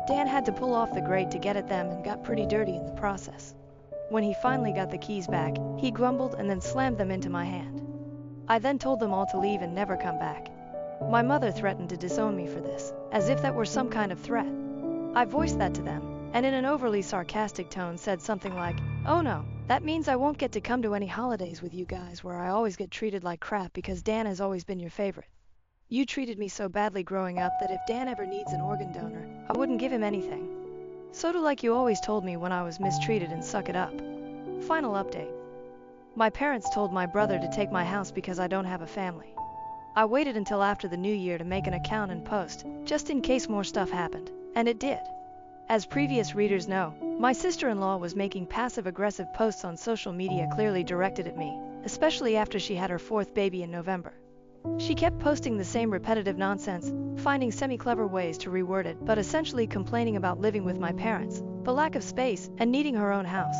Dan had to pull off the grate to get at them and got pretty dirty in the process. When he finally got the keys back, he grumbled and then slammed them into my hand. I then told them all to leave and never come back. My mother threatened to disown me for this, as if that were some kind of threat. I voiced that to them, and in an overly sarcastic tone said something like, "Oh no, that means I won't get to come to any holidays with you guys where I always get treated like crap because Dan has always been your favorite. You treated me so badly growing up that if Dan ever needs an organ donor, I wouldn't give him anything. So do like you always told me when I was mistreated and suck it up." Final update. My parents told my brother to take my house because I don't have a family. I waited until after the new year to make an account and post, just in case more stuff happened, and it did. As previous readers know, my sister-in-law was making passive-aggressive posts on social media clearly directed at me, especially after she had her fourth baby in November. She kept posting the same repetitive nonsense, finding semi-clever ways to reword it, but essentially complaining about living with my parents, the lack of space, and needing her own house.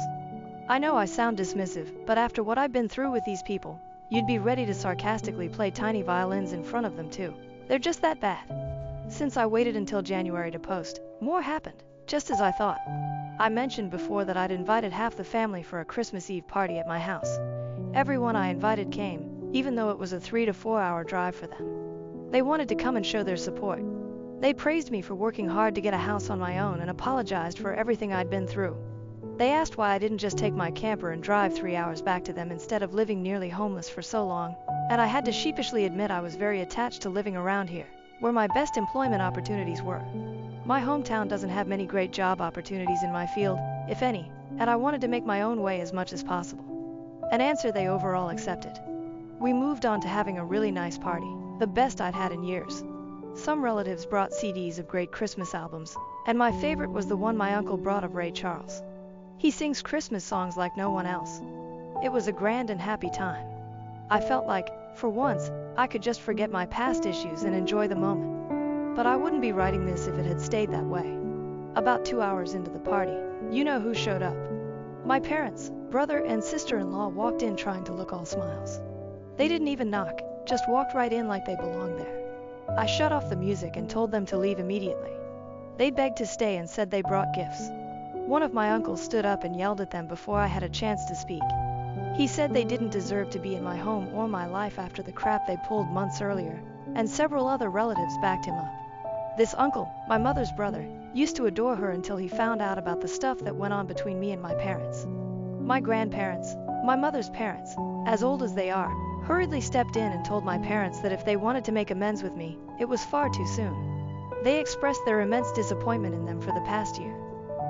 I know I sound dismissive, but after what I've been through with these people, you'd be ready to sarcastically play tiny violins in front of them too. They're just that bad. Since I waited until January to post, more happened, just as I thought. I mentioned before that I'd invited half the family for a Christmas Eve party at my house. Everyone I invited came, even though it was a 3 to 4 hour drive for them. They wanted to come and show their support. They praised me for working hard to get a house on my own and apologized for everything I'd been through. They asked why I didn't just take my camper and drive 3 hours back to them instead of living nearly homeless for so long, and I had to sheepishly admit I was very attached to living around here, where my best employment opportunities were. My hometown doesn't have many great job opportunities in my field, if any, and I wanted to make my own way as much as possible. An answer they overall accepted. We moved on to having a really nice party, the best I'd had in years. Some relatives brought CDs of great Christmas albums, and my favorite was the one my uncle brought of Ray Charles. He sings Christmas songs like no one else. It was a grand and happy time. I felt like, for once, I could just forget my past issues and enjoy the moment. But I wouldn't be writing this if it had stayed that way. About 2 hours into the party, you know who showed up. My parents, brother, and sister-in-law walked in trying to look all smiles. They didn't even knock, just walked right in like they belonged there. I shut off the music and told them to leave immediately. They begged to stay and said they brought gifts. One of my uncles stood up and yelled at them before I had a chance to speak. He said they didn't deserve to be in my home or my life after the crap they pulled months earlier, and several other relatives backed him up. This uncle, my mother's brother, used to adore her until he found out about the stuff that went on between me and my parents. My grandparents, my mother's parents, as old as they are, hurriedly stepped in and told my parents that if they wanted to make amends with me, it was far too soon. They expressed their immense disappointment in them for the past year.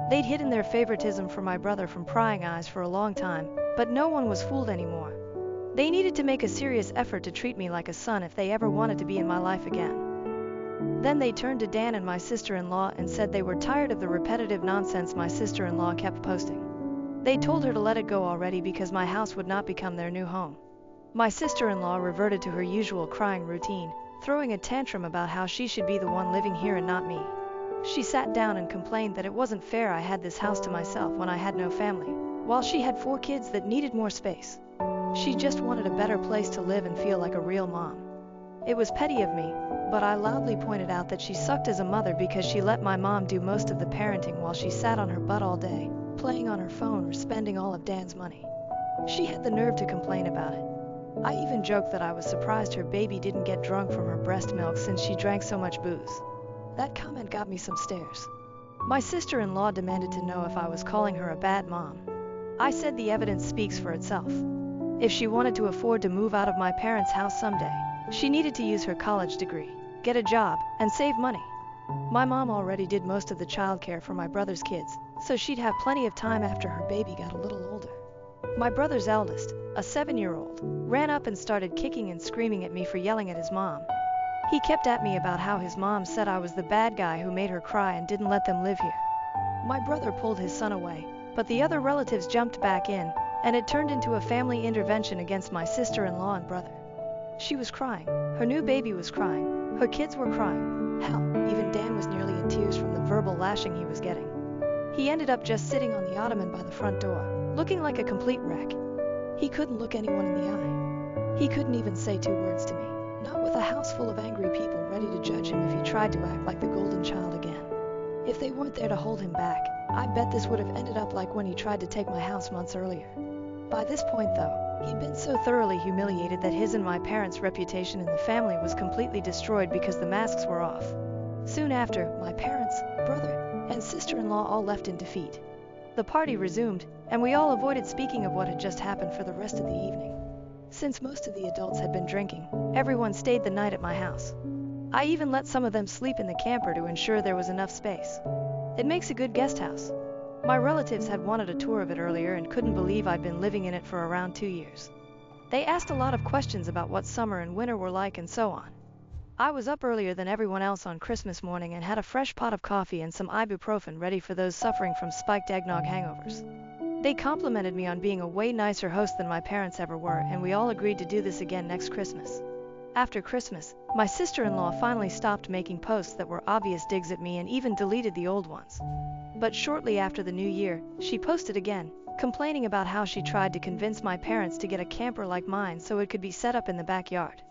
They'd hidden their favoritism for my brother from prying eyes for a long time, but no one was fooled anymore. They needed to make a serious effort to treat me like a son if they ever wanted to be in my life again. Then they turned to Dan and my sister-in-law and said they were tired of the repetitive nonsense my sister-in-law kept posting. They told her to let it go already because my house would not become their new home. My sister-in-law reverted to her usual crying routine, throwing a tantrum about how she should be the one living here and not me. She sat down and complained that it wasn't fair I had this house to myself when I had no family, while she had 4 kids that needed more space. She just wanted a better place to live and feel like a real mom. It was petty of me, but I loudly pointed out that she sucked as a mother because she let my mom do most of the parenting while she sat on her butt all day, playing on her phone or spending all of Dan's money. She had the nerve to complain about it. I even joked that I was surprised her baby didn't get drunk from her breast milk since she drank so much booze. That comment got me some stares. My sister-in-law demanded to know if I was calling her a bad mom. I said the evidence speaks for itself. If she wanted to afford to move out of my parents' house someday, she needed to use her college degree, get a job, and save money. My mom already did most of the childcare for my brother's kids, so she'd have plenty of time after her baby got a little older. My brother's eldest, a 7-year-old, ran up and started kicking and screaming at me for yelling at his mom. He kept at me about how his mom said I was the bad guy who made her cry and didn't let them live here. My brother pulled his son away, but the other relatives jumped back in, and it turned into a family intervention against my sister-in-law and brother. She was crying, her new baby was crying, Her kids were crying. Hell, even Dan was nearly in tears from the verbal lashing he was getting. He ended up just sitting on the ottoman by the front door, looking like a complete wreck. He couldn't look anyone in the eye. He couldn't even say 2 words to me, not with a house full of angry people ready to judge him if he tried to act like the golden child again. If they weren't there to hold him back, I bet this would have ended up like when he tried to take my house months earlier. By this point, though, he'd been so thoroughly humiliated that his and my parents' reputation in the family was completely destroyed because the masks were off. Soon after, my parents, brother, and sister-in-law all left in defeat. The party resumed, and we all avoided speaking of what had just happened for the rest of the evening. Since most of the adults had been drinking, everyone stayed the night at my house. I even let some of them sleep in the camper to ensure there was enough space. It makes a good guest house. My relatives had wanted a tour of it earlier and couldn't believe I'd been living in it for around 2 years. They asked a lot of questions about what summer and winter were like and so on. I was up earlier than everyone else on Christmas morning and had a fresh pot of coffee and some ibuprofen ready for those suffering from spiked eggnog hangovers. They complimented me on being a way nicer host than my parents ever were, and we all agreed to do this again next Christmas. After Christmas, my sister-in-law finally stopped making posts that were obvious digs at me and even deleted the old ones. But shortly after the new year, she posted again, complaining about how she tried to convince my parents to get a camper like mine so it could be set up in the backyard.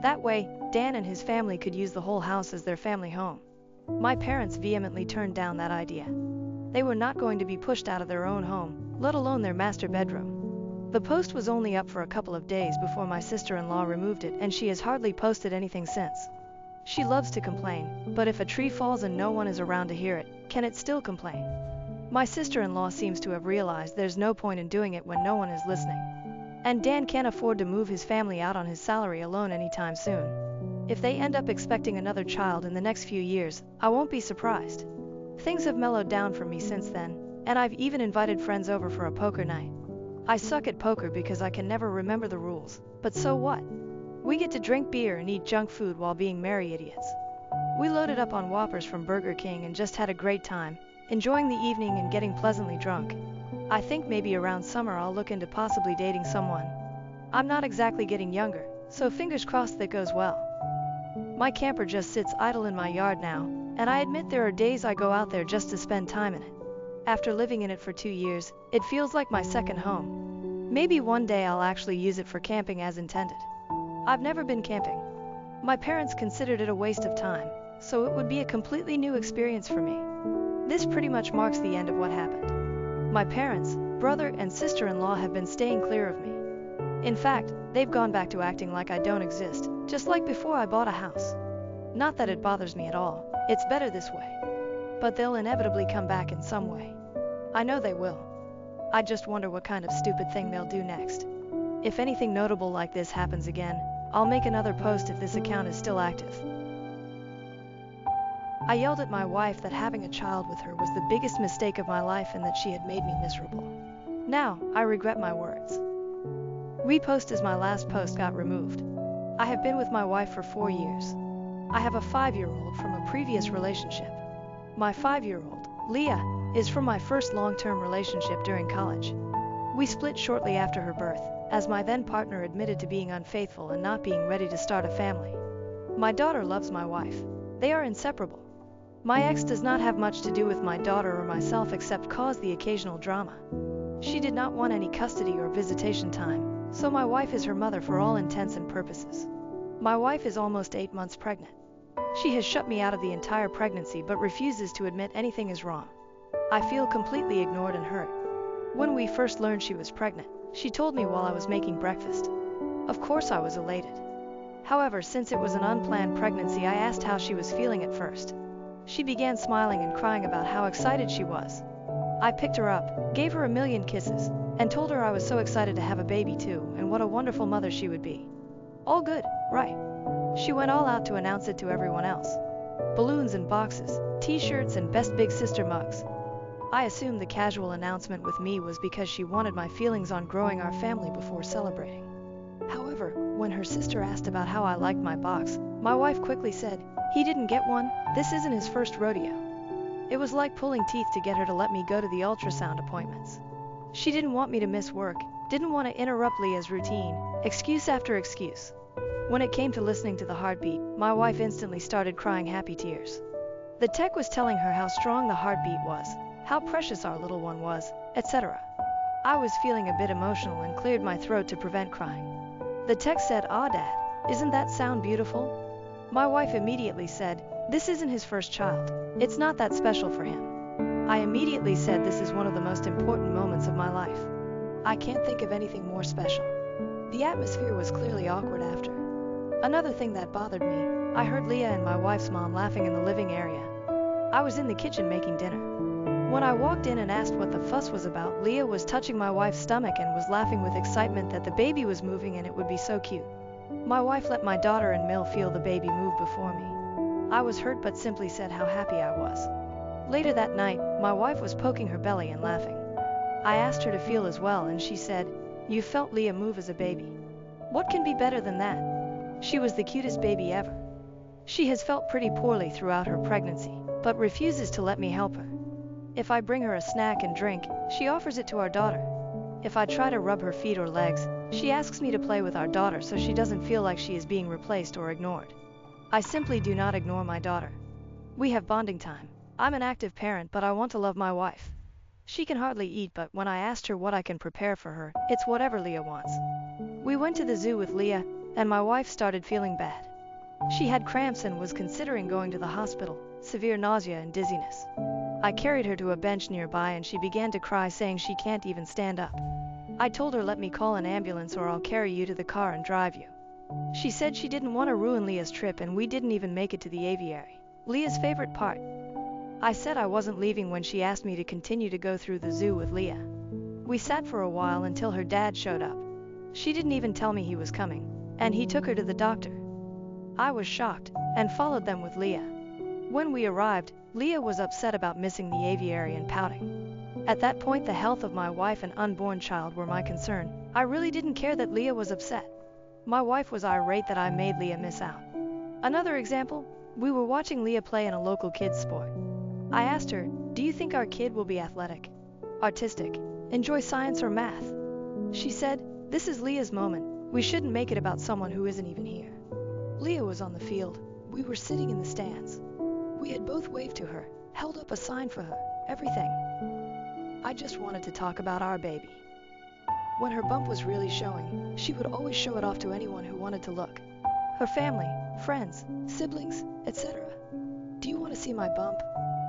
That way, Dan and his family could use the whole house as their family home. My parents vehemently turned down that idea. They were not going to be pushed out of their own home, let alone their master bedroom. The post was only up for a couple of days before my sister-in-law removed it, and she has hardly posted anything since. She loves to complain, but if a tree falls and no one is around to hear it, can it still complain? My sister-in-law seems to have realized there's no point in doing it when no one is listening. And Dan can't afford to move his family out on his salary alone anytime soon. If they end up expecting another child in the next few years, I won't be surprised. Things have mellowed down for me since then, and I've even invited friends over for a poker night. I suck at poker because I can never remember the rules, but so what? We get to drink beer and eat junk food while being merry idiots. We loaded up on Whoppers from Burger King and just had a great time, enjoying the evening and getting pleasantly drunk. I think maybe around summer I'll look into possibly dating someone. I'm not exactly getting younger, so fingers crossed that goes well. My camper just sits idle in my yard now, and I admit there are days I go out there just to spend time in it. After living in it for 2 years, it feels like my second home. Maybe one day I'll actually use it for camping as intended. I've never been camping. My parents considered it a waste of time, so it would be a completely new experience for me. This pretty much marks the end of what happened. My parents, brother, and sister-in-law have been staying clear of me. In fact, they've gone back to acting like I don't exist, just like before I bought a house. Not that it bothers me at all, it's better this way. But they'll inevitably come back in some way. I know they will. I just wonder what kind of stupid thing they'll do next. If anything notable like this happens again, I'll make another post if this account is still active. I yelled at my wife that having a child with her was the biggest mistake of my life and that she had made me miserable. Now, I regret my words. Repost as my last post got removed. I have been with my wife for 4 years. I have a 5-year-old from a previous relationship. My 5-year-old, Leah, is from my first long-term relationship during college. We split shortly after her birth, as my then partner admitted to being unfaithful and not being ready to start a family. My daughter loves my wife. They are inseparable. My ex does not have much to do with my daughter or myself except cause the occasional drama. She did not want any custody or visitation time, so my wife is her mother for all intents and purposes. My wife is almost 8 months pregnant. She has shut me out of the entire pregnancy but refuses to admit anything is wrong. I feel completely ignored and hurt. When we first learned she was pregnant, she told me while I was making breakfast. Of course I was elated. However, since it was an unplanned pregnancy, I asked how she was feeling at first. She began smiling and crying about how excited she was. I picked her up, gave her a million kisses, and told her I was so excited to have a baby too, and what a wonderful mother she would be. All good, right? She went all out to announce it to everyone else. Balloons and boxes, t-shirts and best big sister mugs. I assumed the casual announcement with me was because she wanted my feelings on growing our family before celebrating. However, when her sister asked about how I liked my box, my wife quickly said, "He didn't get one, this isn't his first rodeo." It was like pulling teeth to get her to let me go to the ultrasound appointments. She didn't want me to miss work, didn't want to interrupt Leah's routine, excuse after excuse. When it came to listening to the heartbeat, my wife instantly started crying happy tears. The tech was telling her how strong the heartbeat was, how precious our little one was, etc. I was feeling a bit emotional and cleared my throat to prevent crying. The tech said, "Ah, Dad, isn't that sound beautiful?" My wife immediately said, "This isn't his first child. It's not that special for him." I immediately said, "This is one of the most important moments of my life. I can't think of anything more special." The atmosphere was clearly awkward after. Another thing that bothered me, I heard Leah and my wife's mom laughing in the living area. I was in the kitchen making dinner. When I walked in and asked what the fuss was about, Leah was touching my wife's stomach and was laughing with excitement that the baby was moving and it would be so cute. My wife let my daughter and Mill feel the baby move before me. I was hurt but simply said how happy I was. Later that night, my wife was poking her belly and laughing. I asked her to feel as well and she said, "You felt Leah move as a baby. What can be better than that? She was the cutest baby ever." She has felt pretty poorly throughout her pregnancy, but refuses to let me help her. If I bring her a snack and drink, she offers it to our daughter. If I try to rub her feet or legs, she asks me to play with our daughter so she doesn't feel like she is being replaced or ignored. I simply do not ignore my daughter. We have bonding time. I'm an active parent, but I want to love my wife. She can hardly eat, but when I asked her what I can prepare for her, it's whatever Leah wants. We went to the zoo with Leah, and my wife started feeling bad. She had cramps and was considering going to the hospital, severe nausea and dizziness. I carried her to a bench nearby and she began to cry, saying she can't even stand up. I told her, "Let me call an ambulance or I'll carry you to the car and drive you." She said she didn't want to ruin Leah's trip and we didn't even make it to the aviary, Leah's favorite part. I said I wasn't leaving when she asked me to continue to go through the zoo with Leah. We sat for a while until her dad showed up. She didn't even tell me he was coming, and he took her to the doctor. I was shocked and followed them with Leah. When we arrived, Leah was upset about missing the aviary and pouting. At that point, the health of my wife and unborn child were my concern. I really didn't care that Leah was upset. My wife was irate that I made Leah miss out. Another example, we were watching Leah play in a local kids sport. I asked her, "Do you think our kid will be athletic, artistic, enjoy science or math?" She said, "This is Leah's moment. We shouldn't make it about someone who isn't even here." Leah was on the field. We were sitting in the stands. We had both waved to her, held up a sign for her, everything. I just wanted to talk about our baby. When her bump was really showing, she would always show it off to anyone who wanted to look. Her family, friends, siblings, etc. "Do you want to see my bump?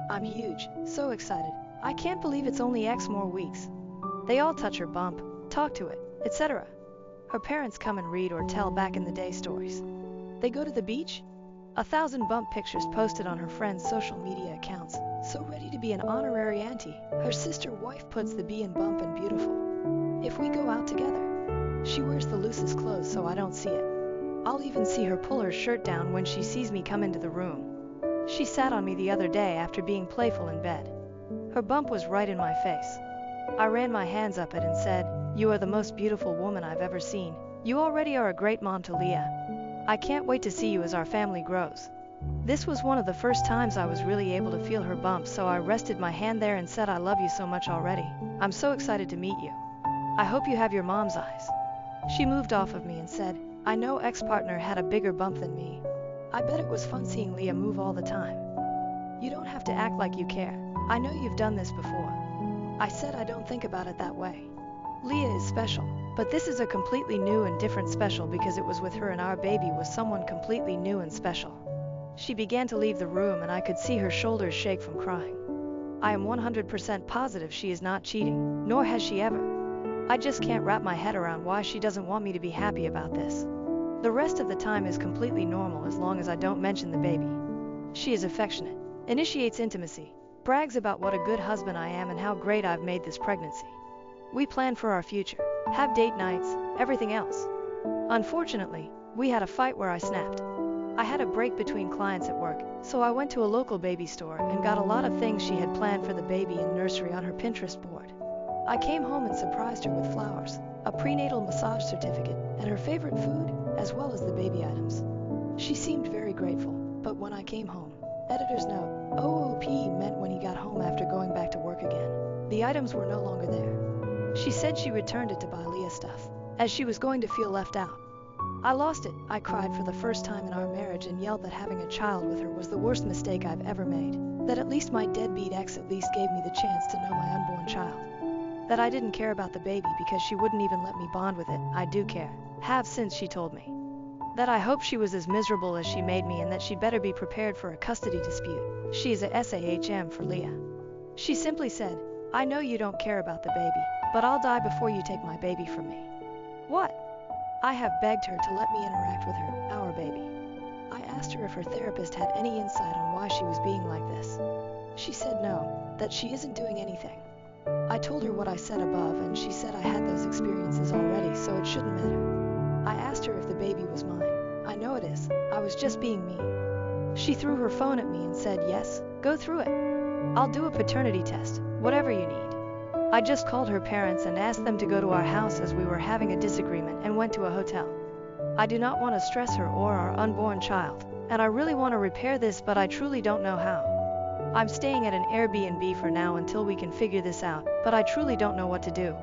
I'm huge, so excited. I can't believe it's only X more weeks." They all touch her bump, talk to it, etc. Her parents come and read or tell back in the day stories. They go to the beach. 1,000 bump pictures posted on her friends' social media accounts, so ready to be an honorary auntie. Her sister wife puts the B in bump and beautiful. If we go out together, she wears the loosest clothes so I don't see it. I'll even see her pull her shirt down when she sees me come into the room. She sat on me the other day after being playful in bed. Her bump was right in my face. I ran my hands up it and said, "You are the most beautiful woman I've ever seen. You already are a great mom to Leah. I can't wait to see you as our family grows." This was one of the first times I was really able to feel her bump, so I rested my hand there and said, "I love you so much already. I'm so excited to meet you. I hope you have your mom's eyes." She moved off of me and said, "I know ex-partner had a bigger bump than me. I bet it was fun seeing Leah move all the time. You don't have to act like you care. I know you've done this before." I said, "I don't think about it that way. Leah is special, but this is a completely new and different special because it was with her and our baby was someone completely new and special." She began to leave the room and I could see her shoulders shake from crying. I am 100% positive she is not cheating, nor has she ever. I just can't wrap my head around why she doesn't want me to be happy about this. The rest of the time is completely normal as long as I don't mention the baby. She is affectionate, initiates intimacy, brags about what a good husband I am and how great I've made this pregnancy. We plan for our future, have date nights, everything else. Unfortunately, we had a fight where I snapped. I had a break between clients at work, so I went to a local baby store and got a lot of things she had planned for the baby and nursery on her Pinterest board. I came home and surprised her with flowers, a prenatal massage certificate, and her favorite food, as well as the baby items. She seemed very grateful, but when I came home, editor's note, OOP meant when he got home after going back to work again. The items were no longer there. She said she returned it to buy Leah stuff, as she was going to feel left out. I lost it. I cried for the first time in our marriage and yelled that having a child with her was the worst mistake I've ever made. That at least my deadbeat ex at least gave me the chance to know my unborn child. That I didn't care about the baby because she wouldn't even let me bond with it. I do care. Have since she told me. That I hope she was as miserable as she made me and that she'd better be prepared for a custody dispute. She is a SAHM for Leah. She simply said, I know you don't care about the baby, but I'll die before you take my baby from me. What? I have begged her to let me interact with her, our baby. I asked her if her therapist had any insight on why she was being like this. She said no, that she isn't doing anything. I told her what I said above and she said I had those experiences already, so it shouldn't matter. I asked her if the baby was mine. I know it is. I was just being mean. She threw her phone at me and said, yes, go through it. I'll do a paternity test, whatever you need. I just called her parents and asked them to go to our house as we were having a disagreement and went to a hotel. I do not want to stress her or our unborn child, and I really want to repair this, but I truly don't know how. I'm staying at an Airbnb for now until we can figure this out, but I truly don't know what to do.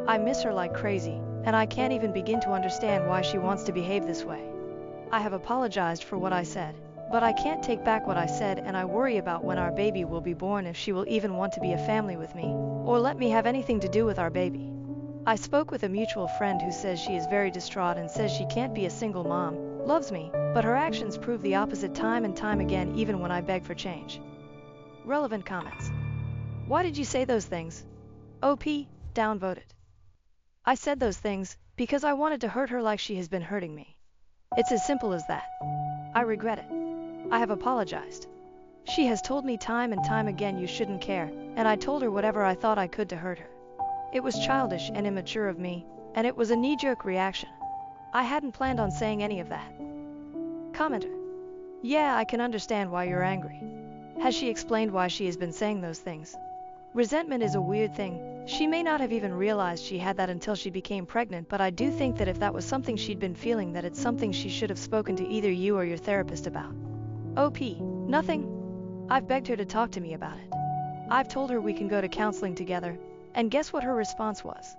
I miss her like crazy, and I can't even begin to understand why she wants to behave this way. I have apologized for what I said, but I can't take back what I said, and I worry about when our baby will be born, if she will even want to be a family with me, or let me have anything to do with our baby. I spoke with a mutual friend who says she is very distraught and says she can't be a single mom, loves me, but her actions prove the opposite time and time again, even when I beg for change. Relevant comments. Why did you say those things? OP, downvoted. I said those things because I wanted to hurt her like she has been hurting me. It's as simple as that. I regret it. I have apologized. She has told me time and time again you shouldn't care, and I told her whatever I thought I could to hurt her. It was childish and immature of me, and it was a knee-jerk reaction. I hadn't planned on saying any of that. Commenter. Yeah, I can understand why you're angry. Has she explained why she has been saying those things? Resentment is a weird thing. She may not have even realized she had that until she became pregnant, but I do think that if that was something she'd been feeling, that it's something she should have spoken to either you or your therapist about. OP. Nothing. I've begged her to talk to me about it. I've told her we can go to counseling together, and guess what her response was?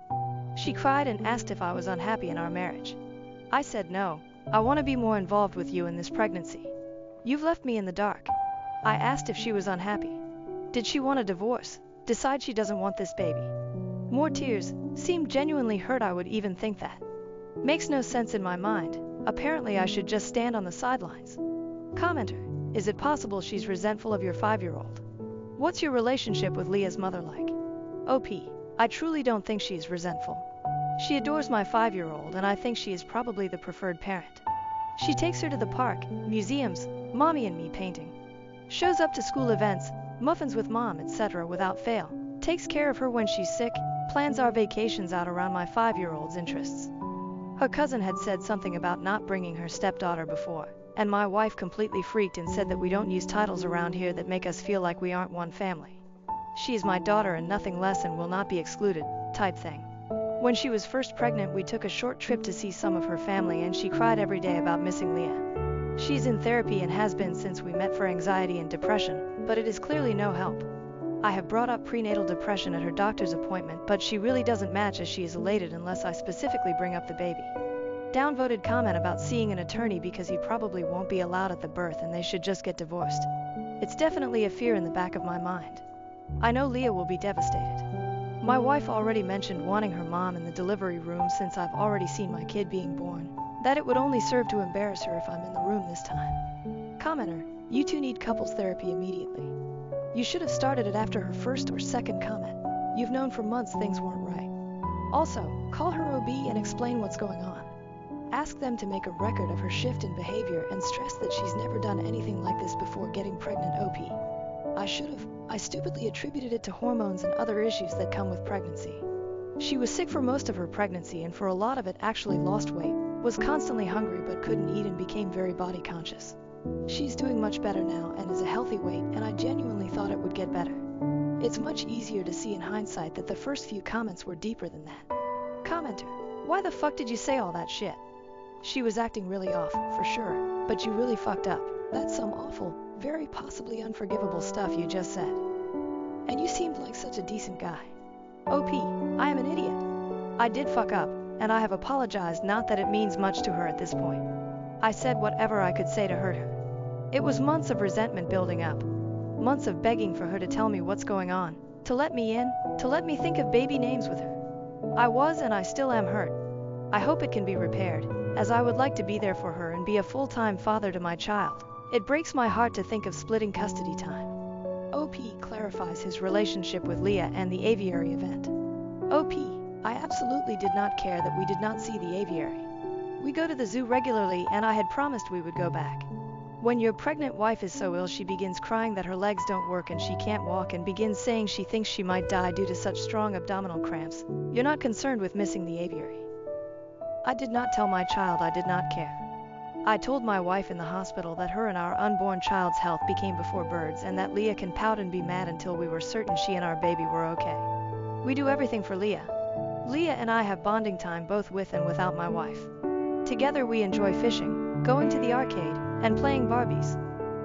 She cried and asked if I was unhappy in our marriage. I said no, I want to be more involved with you in this pregnancy. You've left me in the dark. I asked if she was unhappy. Did she want a divorce? Decide she doesn't want this baby? More tears. Seemed genuinely hurt. I would even think that. Makes no sense in my mind. Apparently I should just stand on the sidelines. Commenter. Is it possible she's resentful of your 5-year-old? What's your relationship with Leah's mother like? OP. I truly don't think she's resentful. She adores my 5-year-old, and I think she is probably the preferred parent. She takes her to the park, museums, mommy and me painting. Shows up to school events, muffins with mom, etc. without fail. Takes care of her when she's sick, plans our vacations out around my 5-year-old's interests. Her cousin had said something about not bringing her stepdaughter before, and my wife completely freaked and said that we don't use titles around here that make us feel like we aren't one family. She is my daughter and nothing less and will not be excluded, type thing. When she was first pregnant, we took a short trip to see some of her family and she cried every day about missing Leah. She's in therapy and has been since we met for anxiety and depression, but it is clearly no help. I have brought up prenatal depression at her doctor's appointment, but she really doesn't match, as she is elated unless I specifically bring up the baby. Downvoted comment about seeing an attorney because he probably won't be allowed at the birth and they should just get divorced. It's definitely a fear in the back of my mind. I know Leah will be devastated. My wife already mentioned wanting her mom in the delivery room since I've already seen my kid being born, that it would only serve to embarrass her if I'm in the room this time. Commenter. You two need couples therapy immediately. You should have started it after her first or second comment. You've known for months things weren't right. Also, call her OB and explain what's going on. Ask them to make a record of her shift in behavior and stress that she's never done anything like this before getting pregnant. OP. I stupidly attributed it to hormones and other issues that come with pregnancy. She was sick for most of her pregnancy and for a lot of it actually lost weight, was constantly hungry but couldn't eat and became very body conscious. She's doing much better now and is a healthy weight, and I genuinely thought it would get better. It's much easier to see in hindsight that the first few comments were deeper than that. Commenter. Why the fuck did you say all that shit? She was acting really off, for sure, but you really fucked up. That's some awful, very possibly unforgivable stuff you just said. And you seemed like such a decent guy. OP. I am an idiot. I did fuck up, and I have apologized, not that it means much to her at this point. I said whatever I could say to hurt her. It was months of resentment building up. Months of begging for her to tell me what's going on, to let me in, to let me think of baby names with her. I was and I still am hurt. I hope it can be repaired, as I would like to be there for her and be a full-time father to my child. It breaks my heart to think of splitting custody time. OP clarifies his relationship with Leah and the aviary event. OP, I absolutely did not care that we did not see the aviary. We go to the zoo regularly and I had promised we would go back. When your pregnant wife is so ill she begins crying that her legs don't work and she can't walk and begins saying she thinks she might die due to such strong abdominal cramps, you're not concerned with missing the aviary. I did not tell my child I did not care. I told my wife in the hospital that her and our unborn child's health became before birds and that Leah can pout and be mad until we were certain she and our baby were okay. We do everything for Leah. Leah and I have bonding time both with and without my wife. Together we enjoy fishing, going to the arcade, and playing Barbies.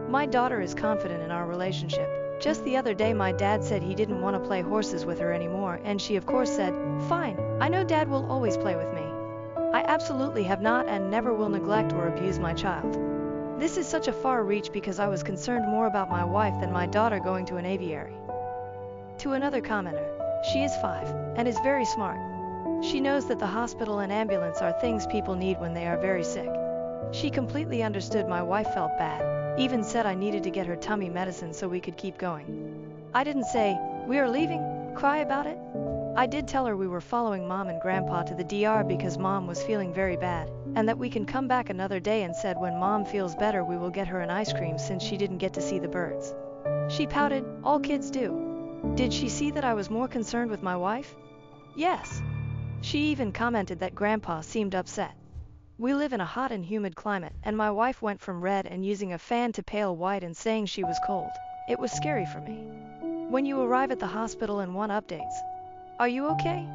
My daughter is confident in our relationship. Just the other day my dad said he didn't want to play horses with her anymore and she of course said, "Fine, I know Dad will always play with me." I absolutely have not and never will neglect or abuse my child. This is such a far reach because I was concerned more about my wife than my daughter going to an aviary. To another commenter, she is 5 and is very smart. She knows that the hospital and ambulance are things people need when they are very sick. She completely understood my wife felt bad, even said I needed to get her tummy medicine so we could keep going. I didn't say, "We are leaving," cry about it. I did tell her we were following Mom and Grandpa to the DR because Mom was feeling very bad, and that we can come back another day, and said when Mom feels better we will get her an ice cream since she didn't get to see the birds. She pouted, all kids do. Did she see that I was more concerned with my wife? Yes. She even commented that Grandpa seemed upset. We live in a hot and humid climate, and my wife went from red and using a fan to pale white and saying she was cold. It was scary for me. When you arrive at the hospital and want updates. Are you okay?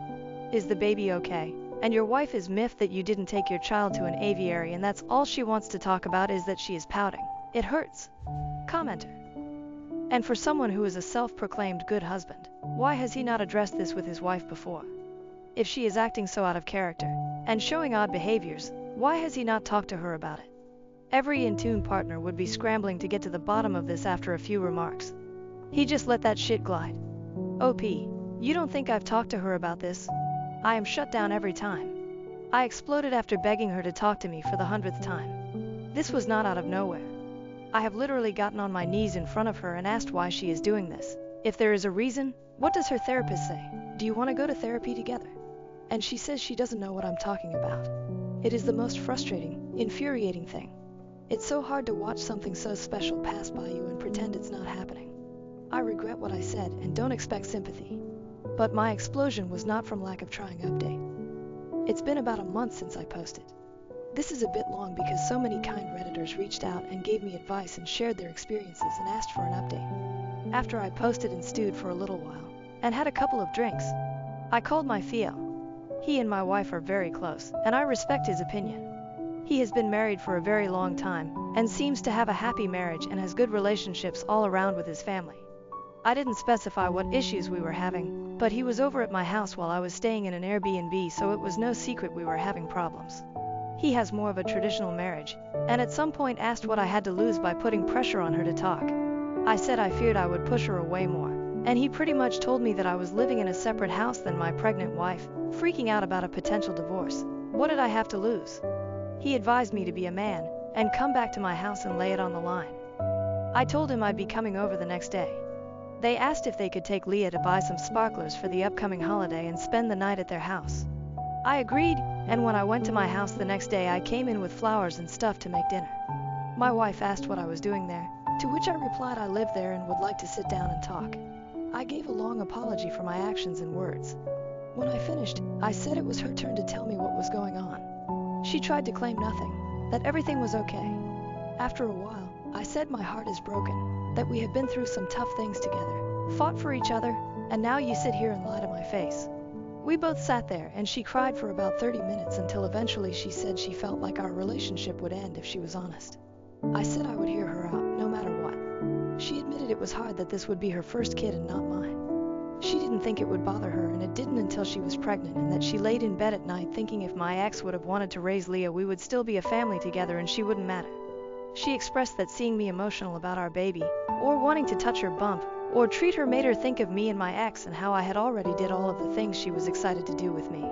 Is the baby okay? And your wife is miffed that you didn't take your child to an aviary and that's all she wants to talk about is that she is pouting. It hurts. Commenter. And for someone who is a self-proclaimed good husband, why has he not addressed this with his wife before? If she is acting so out of character and showing odd behaviors, why has he not talked to her about it? Every in-tune partner would be scrambling to get to the bottom of this after a few remarks. He just let that shit glide. OP, you don't think I've talked to her about this? I am shut down every time. I exploded after begging her to talk to me for the 100th time. This was not out of nowhere. I have literally gotten on my knees in front of her and asked why she is doing this. If there is a reason, what does her therapist say? Do you want to go to therapy together? And she says she doesn't know what I'm talking about. It is the most frustrating, infuriating thing. It's so hard to watch something so special pass by you and pretend it's not happening. I regret what I said and don't expect sympathy. But my explosion was not from lack of trying update. It's been about a month since I posted. This is a bit long because so many kind Redditors reached out and gave me advice and shared their experiences and asked for an update. After I posted and stewed for a little while, and had a couple of drinks, I called my Theo. He and my wife are very close, and I respect his opinion. He has been married for a very long time, and seems to have a happy marriage and has good relationships all around with his family. I didn't specify what issues we were having, but he was over at my house while I was staying in an Airbnb, so it was no secret we were having problems. He has more of a traditional marriage, and at some point asked what I had to lose by putting pressure on her to talk. I said I feared I would push her away more, and he pretty much told me that I was living in a separate house than my pregnant wife, freaking out about a potential divorce. What did I have to lose? He advised me to be a man, and come back to my house and lay it on the line. I told him I'd be coming over the next day. They asked if they could take Leah to buy some sparklers for the upcoming holiday and spend the night at their house. I agreed, and when I went to my house the next day I came in with flowers and stuff to make dinner. My wife asked what I was doing there, to which I replied I live there and would like to sit down and talk. I gave a long apology for my actions and words. When I finished, I said it was her turn to tell me what was going on. She tried to claim nothing, that everything was okay. After a while, I said my heart is broken, that we have been through some tough things together, fought for each other, and now you sit here and lie to my face. We both sat there and she cried for about 30 minutes until eventually she said she felt like our relationship would end if she was honest. I said I would hear her out, no matter what. She admitted it was hard that this would be her first kid and not mine. She didn't think it would bother her, and it didn't until she was pregnant, and that she laid in bed at night thinking if my ex would have wanted to raise Leah, we would still be a family together and she wouldn't matter. She expressed that seeing me emotional about our baby, or wanting to touch her bump, or treat her made her think of me and my ex and how I had already did all of the things she was excited to do with me.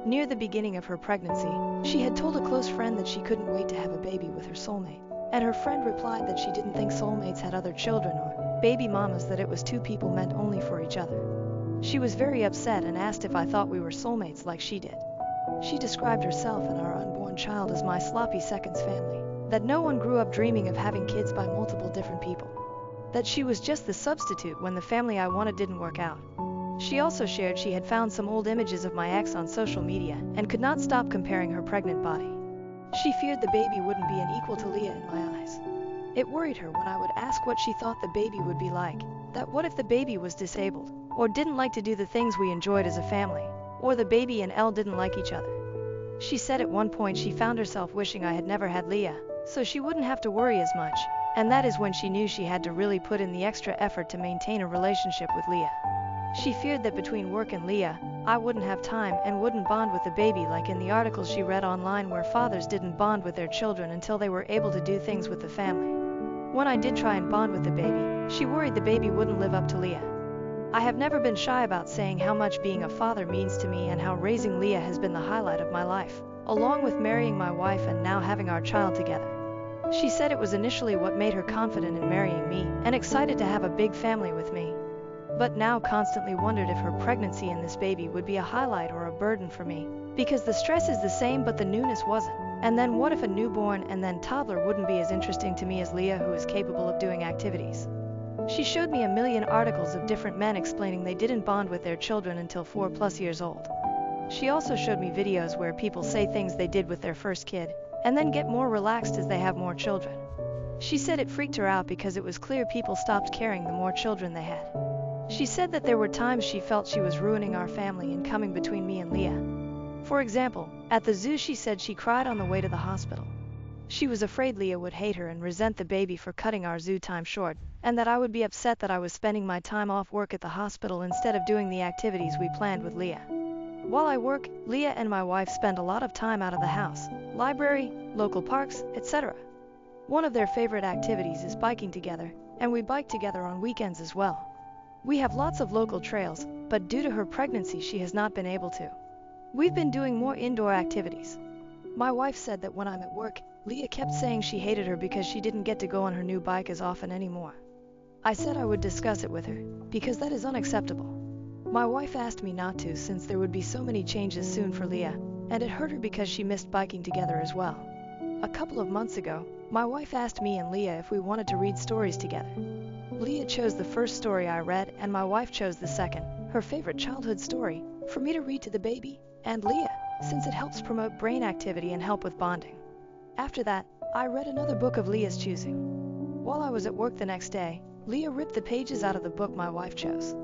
Near the beginning of her pregnancy, she had told a close friend that she couldn't wait to have a baby with her soulmate, and her friend replied that she didn't think soulmates had other children or baby mamas, that it was two people meant only for each other. She was very upset and asked if I thought we were soulmates like she did. She described herself and our unborn child as my sloppy seconds family, that no one grew up dreaming of having kids by multiple different people, that she was just the substitute when the family I wanted didn't work out. She also shared she had found some old images of my ex on social media and could not stop comparing her pregnant body. She feared the baby wouldn't be an equal to Leah in my eyes. It worried her when I would ask what she thought the baby would be like, that what if the baby was disabled, or didn't like to do the things we enjoyed as a family, or the baby and Elle didn't like each other. She said at one point she found herself wishing I had never had Leah, so she wouldn't have to worry as much, and that is when she knew she had to really put in the extra effort to maintain a relationship with Leah. She feared that between work and Leah, I wouldn't have time and wouldn't bond with the baby like in the articles she read online where fathers didn't bond with their children until they were able to do things with the family. When I did try and bond with the baby, she worried the baby wouldn't live up to Leah. I have never been shy about saying how much being a father means to me and how raising Leah has been the highlight of my life, along with marrying my wife and now having our child together. She said it was initially what made her confident in marrying me and excited to have a big family with me, but now constantly wondered if her pregnancy and this baby would be a highlight or a burden for me, because the stress is the same but the newness wasn't. And then what if a newborn and then toddler wouldn't be as interesting to me as Leah, who is capable of doing activities? She showed me a million articles of different men explaining they didn't bond with their children until 4+ years old. She also showed me videos where people say things they did with their first kid, and then get more relaxed as they have more children. She said it freaked her out because it was clear people stopped caring the more children they had. She said that there were times she felt she was ruining our family and coming between me and Leah. For example, at the zoo she said she cried on the way to the hospital. She was afraid Leah would hate her and resent the baby for cutting our zoo time short, and that I would be upset that I was spending my time off work at the hospital instead of doing the activities we planned with Leah. While I work, Leah and my wife spend a lot of time out of the house, library, local parks, etc. One of their favorite activities is biking together, and we bike together on weekends as well. We have lots of local trails, but due to her pregnancy she has not been able to. We've been doing more indoor activities. My wife said that when I'm at work, Leah kept saying she hated her because she didn't get to go on her new bike as often anymore. I said I would discuss it with her, because that is unacceptable. My wife asked me not to since there would be so many changes soon for Leah, and it hurt her because she missed biking together as well. A couple of months ago, my wife asked me and Leah if we wanted to read stories together. Leah chose the first story I read and my wife chose the second, her favorite childhood story, for me to read to the baby and Leah, since it helps promote brain activity and help with bonding. After that, I read another book of Leah's choosing. While I was at work the next day, Leah ripped the pages out of the book my wife chose.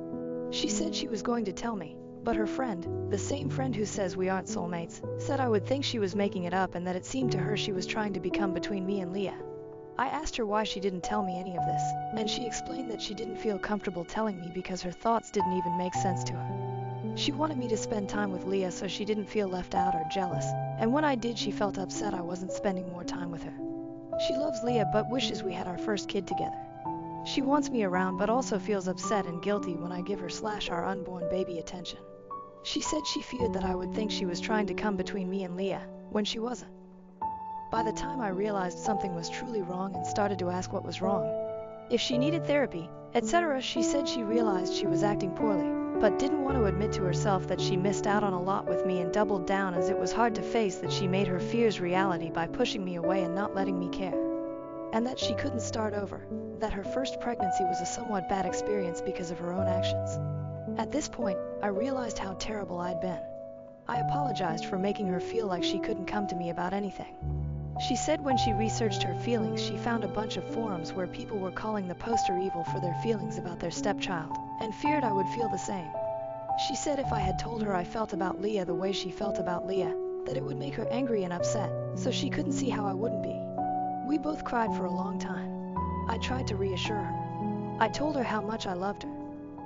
She said she was going to tell me, but her friend, the same friend who says we aren't soulmates, said I would think she was making it up and that it seemed to her she was trying to become between me and Leah. I asked her why she didn't tell me any of this, and she explained that she didn't feel comfortable telling me because her thoughts didn't even make sense to her. She wanted me to spend time with Leah so she didn't feel left out or jealous, and when I did she felt upset I wasn't spending more time with her. She loves Leah but wishes we had our first kid together. She wants me around but also feels upset and guilty when I give her/our unborn baby attention. She said she feared that I would think she was trying to come between me and Leah, when she wasn't. By the time I realized something was truly wrong and started to ask what was wrong, if she needed therapy, etc., she said she realized she was acting poorly, but didn't want to admit to herself that she missed out on a lot with me and doubled down as it was hard to face that she made her fears reality by pushing me away and not letting me care. And that she couldn't start over, that her first pregnancy was a somewhat bad experience because of her own actions. At this point, I realized how terrible I'd been. I apologized for making her feel like she couldn't come to me about anything. She said when she researched her feelings she found a bunch of forums where people were calling the poster evil for their feelings about their stepchild, and feared I would feel the same. She said if I had told her I felt about Leah the way she felt about Leah, that it would make her angry and upset, so she couldn't see how I wouldn't be. We both cried for a long time. I tried to reassure her. I told her how much I loved her.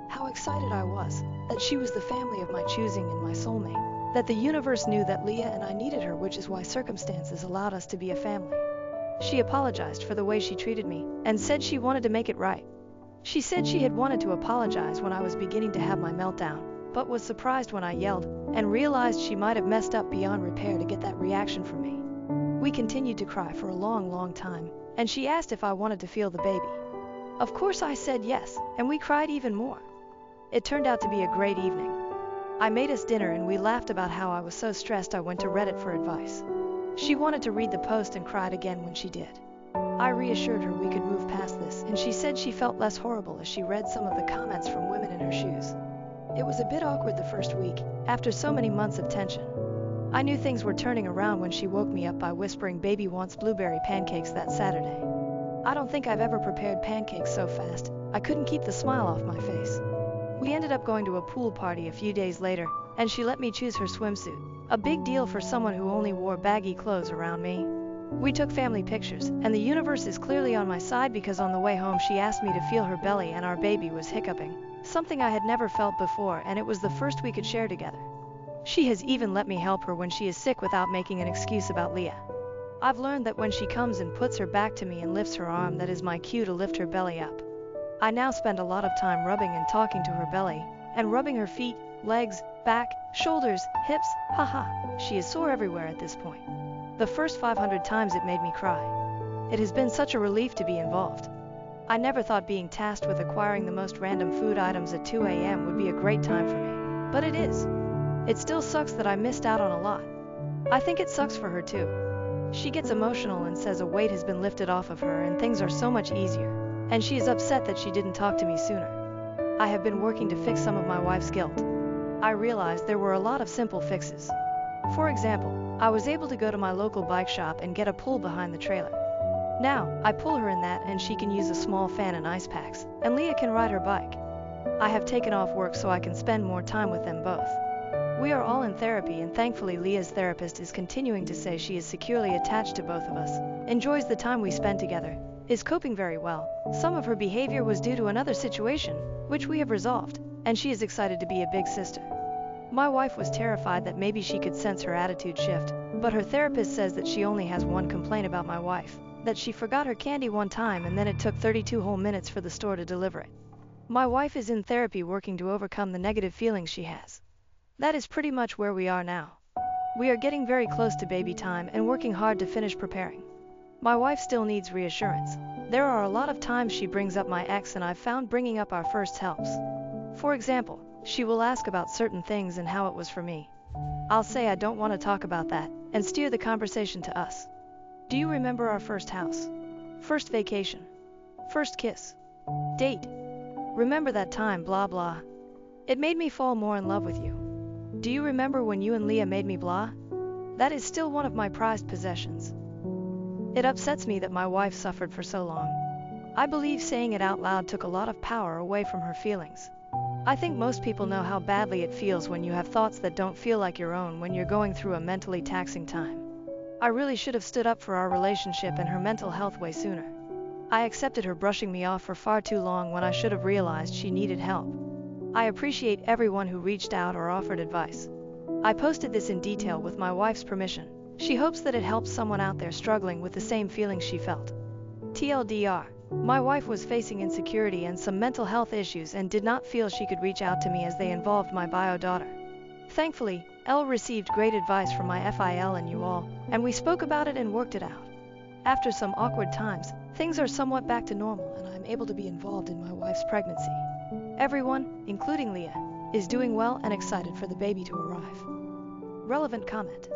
How excited I was that she was the family of my choosing and my soulmate, that the universe knew that Leah and I needed her, which is why circumstances allowed us to be a family. She apologized for the way she treated me and said she wanted to make it right. She said she had wanted to apologize when I was beginning to have my meltdown, but was surprised when I yelled and realized she might have messed up beyond repair to get that reaction from me. We continued to cry for a long time, and she asked if I wanted to feel the baby. Of course I said yes, and we cried even more. It turned out to be a great evening. I made us dinner and we laughed about how I was so stressed I went to Reddit for advice. She wanted to read the post and cried again when she did. I reassured her we could move past this, and she said she felt less horrible as she read some of the comments from women in her shoes. It was a bit awkward the first week, after so many months of tension. I knew things were turning around when she woke me up by whispering baby wants blueberry pancakes that Saturday. I don't think I've ever prepared pancakes so fast, I couldn't keep the smile off my face. We ended up going to a pool party a few days later, and she let me choose her swimsuit, a big deal for someone who only wore baggy clothes around me. We took family pictures, and the universe is clearly on my side because on the way home she asked me to feel her belly and our baby was hiccuping, something I had never felt before, and it was the first we could share together. She has even let me help her when she is sick without making an excuse about Leah. I've learned that when she comes and puts her back to me and lifts her arm, that is my cue to lift her belly up. I now spend a lot of time rubbing and talking to her belly, and rubbing her feet, legs, back, shoulders, hips, haha. She is sore everywhere at this point. The first 500 times it made me cry. It has been such a relief to be involved. I never thought being tasked with acquiring the most random food items at 2 a.m. would be a great time for me, but it is. It still sucks that I missed out on a lot. I think it sucks for her too. She gets emotional and says a weight has been lifted off of her and things are so much easier, and she is upset that she didn't talk to me sooner. I have been working to fix some of my wife's guilt. I realized there were a lot of simple fixes. For example, I was able to go to my local bike shop and get a pull behind the trailer. Now, I pull her in that and she can use a small fan and ice packs, and Leah can ride her bike. I have taken off work so I can spend more time with them both. We are all in therapy, and thankfully Leah's therapist is continuing to say she is securely attached to both of us, enjoys the time we spend together, is coping very well. Some of her behavior was due to another situation, which we have resolved, and she is excited to be a big sister. My wife was terrified that maybe she could sense her attitude shift, but her therapist says that she only has one complaint about my wife, that she forgot her candy one time and then it took 32 whole minutes for the store to deliver it. My wife is in therapy working to overcome the negative feelings she has. That is pretty much where we are now. We are getting very close to baby time and working hard to finish preparing. My wife still needs reassurance. There are a lot of times she brings up my ex, and I've found bringing up our first helps. For example, she will ask about certain things and how it was for me. I'll say I don't want to talk about that, and steer the conversation to us. Do you remember our first house? First vacation? First kiss? Date? Remember that time, blah blah. It made me fall more in love with you. Do you remember when you and Leah made me blah? That is still one of my prized possessions. It upsets me that my wife suffered for so long. I believe saying it out loud took a lot of power away from her feelings. I think most people know how badly it feels when you have thoughts that don't feel like your own when you're going through a mentally taxing time. I really should have stood up for our relationship and her mental health way sooner. I accepted her brushing me off for far too long when I should have realized she needed help. I appreciate everyone who reached out or offered advice. I posted this in detail with my wife's permission. She hopes that it helps someone out there struggling with the same feelings she felt. TLDR, my wife was facing insecurity and some mental health issues and did not feel she could reach out to me as they involved my bio daughter. Thankfully, Elle received great advice from my FIL and you all, and we spoke about it and worked it out. After some awkward times, things are somewhat back to normal and I'm able to be involved in my wife's pregnancy. Everyone, including Leah, is doing well and excited for the baby to arrive. Relevant comment.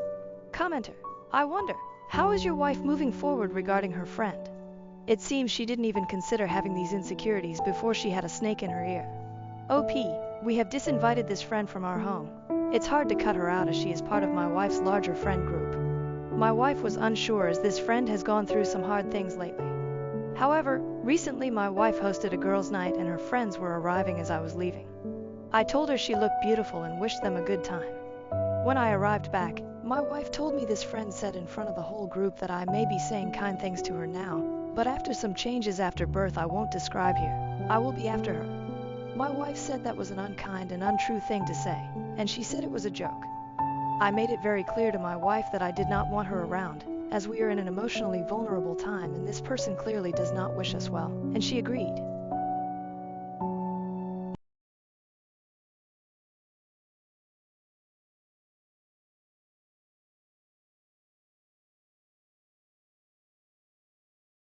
Commenter, I wonder, how is your wife moving forward regarding her friend? It seems she didn't even consider having these insecurities before she had a snake in her ear. OP, we have disinvited this friend from our home. It's hard to cut her out as she is part of my wife's larger friend group. My wife was unsure as this friend has gone through some hard things lately. However, recently my wife hosted a girls' night and her friends were arriving as I was leaving. I told her she looked beautiful and wished them a good time. When I arrived back, my wife told me this friend said in front of the whole group that I may be saying kind things to her now, but after some changes after birth I won't describe here. I will be after her. My wife said that was an unkind and untrue thing to say, and she said it was a joke. I made it very clear to my wife that I did not want her around, as we are in an emotionally vulnerable time and this person clearly does not wish us well, and she agreed.